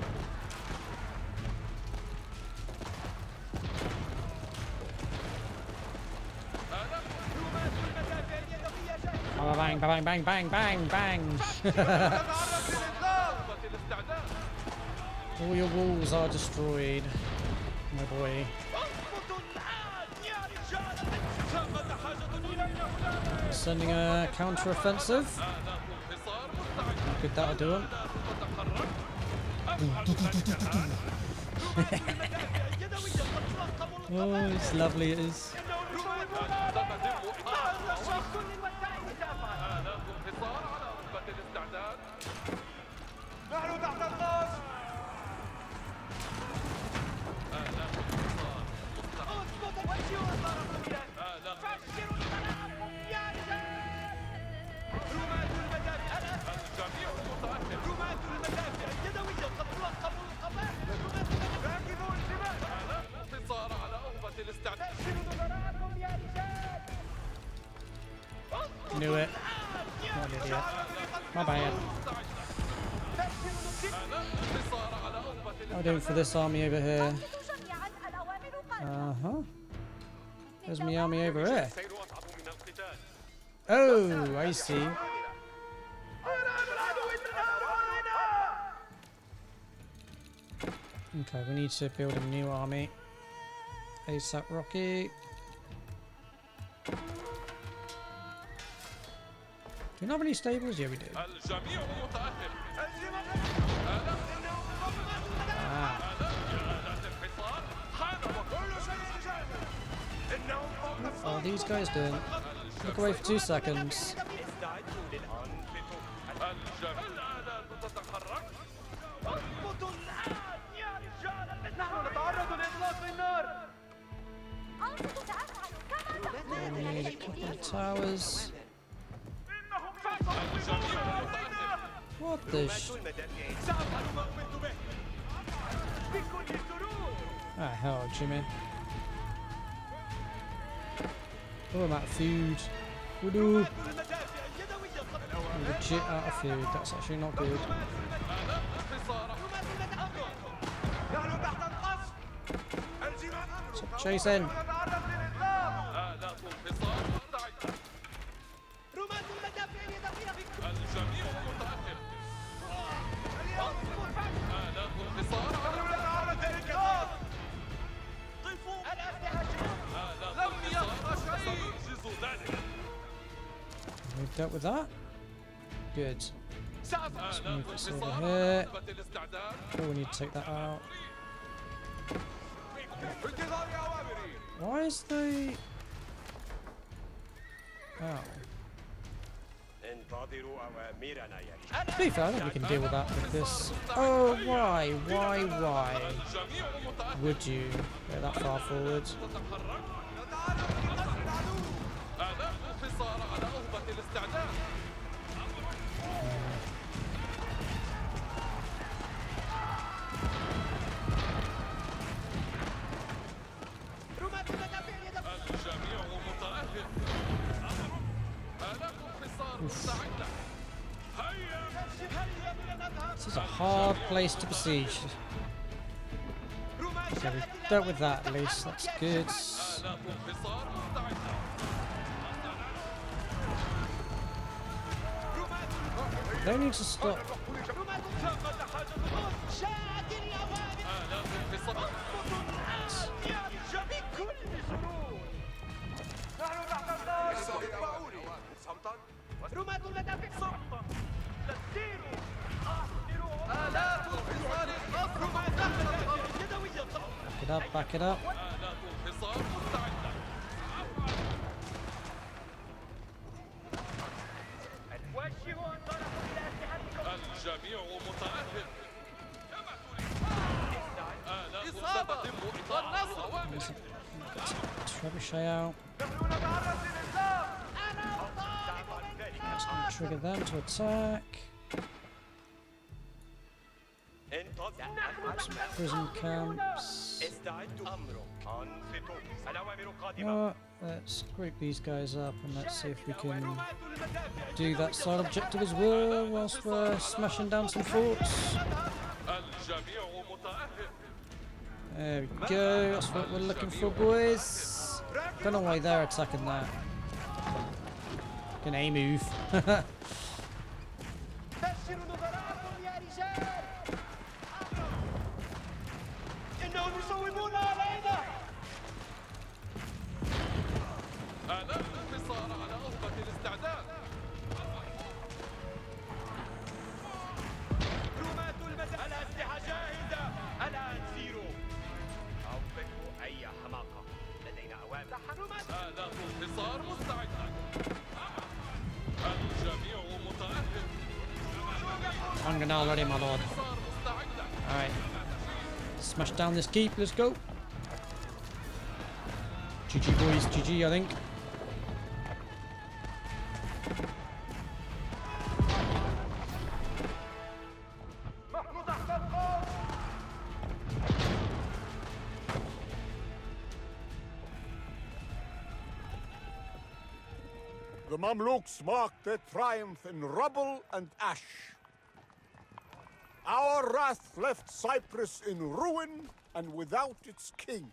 رماة المدافع اليدوية جاهزة. Bang, bang, bang, bang, bang, bang. All your walls are destroyed, my boy. اضبطوا الآن يا رجال. ثمة حاجة إلينا هنا. Sending a counter-offensive. How good that'll do him. Oh, it's lovely it is. نحن تحت الغاز. اضبط وجهوا الضرب. فشلوا التلاعب يا رجال. رماة المدافع الآن. الجميع متأهل. رماة المدافع اليدوية قد لقبوا القبائل. رماة المدافع. راكبوا الجبال. انتصار على أهبة الاستعداد. فشلوا نظراتكم يا رجال. Knew it. What an idiot. My bad. انتصار على أهبة What are we doing for this army over here? أنصتوا جميعا الأوامر قادمة. Uh-huh. There's my army over here. السير أصعب من القتال. Oh, I see. Okay, we need to build a new army. ASAP Rocky. Do we not have any stables? Yeah, we do. الجميع متأهل. Ah. What are these guys doing? Look away for 2 seconds. اضبطوا الآن يا رجال. نحن نتعرض لإطلاق النار. أنصتوا تفعلوا كما تأمرون. We need a couple of towers. What the سأفعل ما أمرت به. بكل سرور. Ah, hell, Jimmy. Oh, I'm out of food. Woo-doo. المدافع اليدوية قد I'm legit out of food. That's actually not good. نحن تحت القصف. الجبال. Stop chasing. نتعرض للإطلاق. رماة المدافع اليدوية بكل الجميع متأهل. نتعرض للإطلاق. قفوا الأسلحة شباب. لم يبقى شيء. We've dealt with that. Good. Let's move this over here. Oh, we need to take that out. بانتظار أوامري. Why is the... Oh. انتظروا أوامرنا يا رجال. To be fair, I think we can deal with that with this. Oh, why? Why would you go that far forward? انتصار على أهبة الاستعداد. رماة المدافع اليدوية. الجميع متأهل. آلاف انتصار مستعدة. هيا. هيا بنا نذهب. This is a hard place to besiege. Okay, we've dealt with that at least. That's good. آلاف انتصار مستعدة. They need to stop. رماة ثمة حاجة شاهد الأوامر. آلاف انتصار. اضبطوا الآن يا رجال. بكل سرور. نحن تحت القصف. اتبعوني. صمتا. رماة المدافع صمتا. تسيروا. أحضروا. آلاف انتصار القصف. رماة المدافع اليدوية. Back it up, back it up. آلاف انتصار مستعدة. وجهوا أنظاركم إلى أسلحتكم. الجميع متأهل. آلاف ستتم إطلاق الأوامر. Trebuchet out. نحن نتعرض للإطلاق. أنا طالب Let's not trigger them to attack. انتظروا. Prison camps. Let's group these guys up and let's see if we can do that side objective as well whilst we're smashing down some forts. There we go, that's what we're looking for, boys. Don't know why they're attacking that. An A move. I'm already, my lord. Alright. Smash down this keep, let's go. GG boys, GG I think. The Mamluks marked their triumph in rubble and ash. Our wrath left Cyprus in ruin and without its king.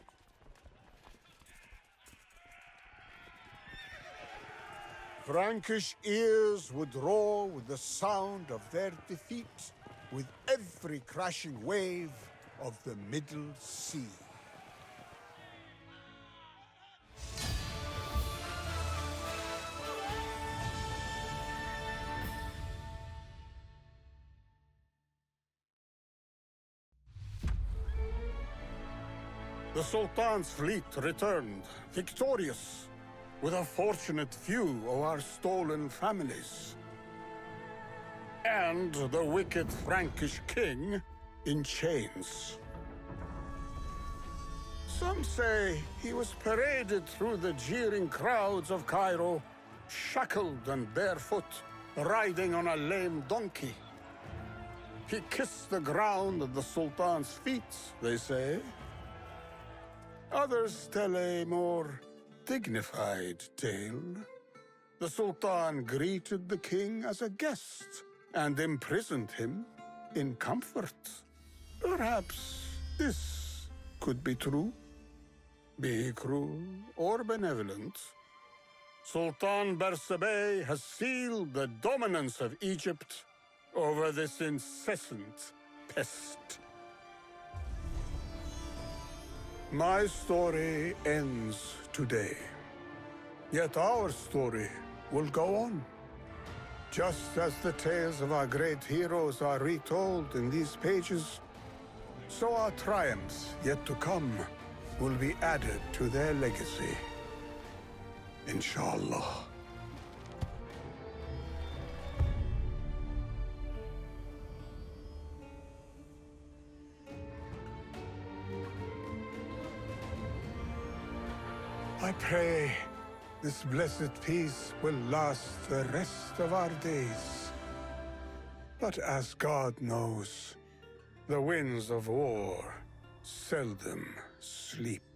Frankish ears would roar with the sound of their defeat, with every crashing wave of the Middle Sea. The Sultan's fleet returned, victorious, with a fortunate few of our stolen families. And the wicked Frankish king in chains. Some say he was paraded through the jeering crowds of Cairo, shackled and barefoot, riding on a lame donkey. He kissed the ground at the Sultan's feet, they say. Others tell a more dignified tale. The Sultan greeted the king as a guest and imprisoned him in comfort. Perhaps this could be true. Be he cruel or benevolent, Sultan Bersabeh has sealed the dominance of Egypt over this incessant pest. My story ends today. Yet our story will go on. Just as the tales of our great heroes are retold in these pages, so our triumphs yet to come will be added to their legacy. Inshallah. I pray this blessed peace will last the rest of our days. But as God knows, the winds of war seldom sleep.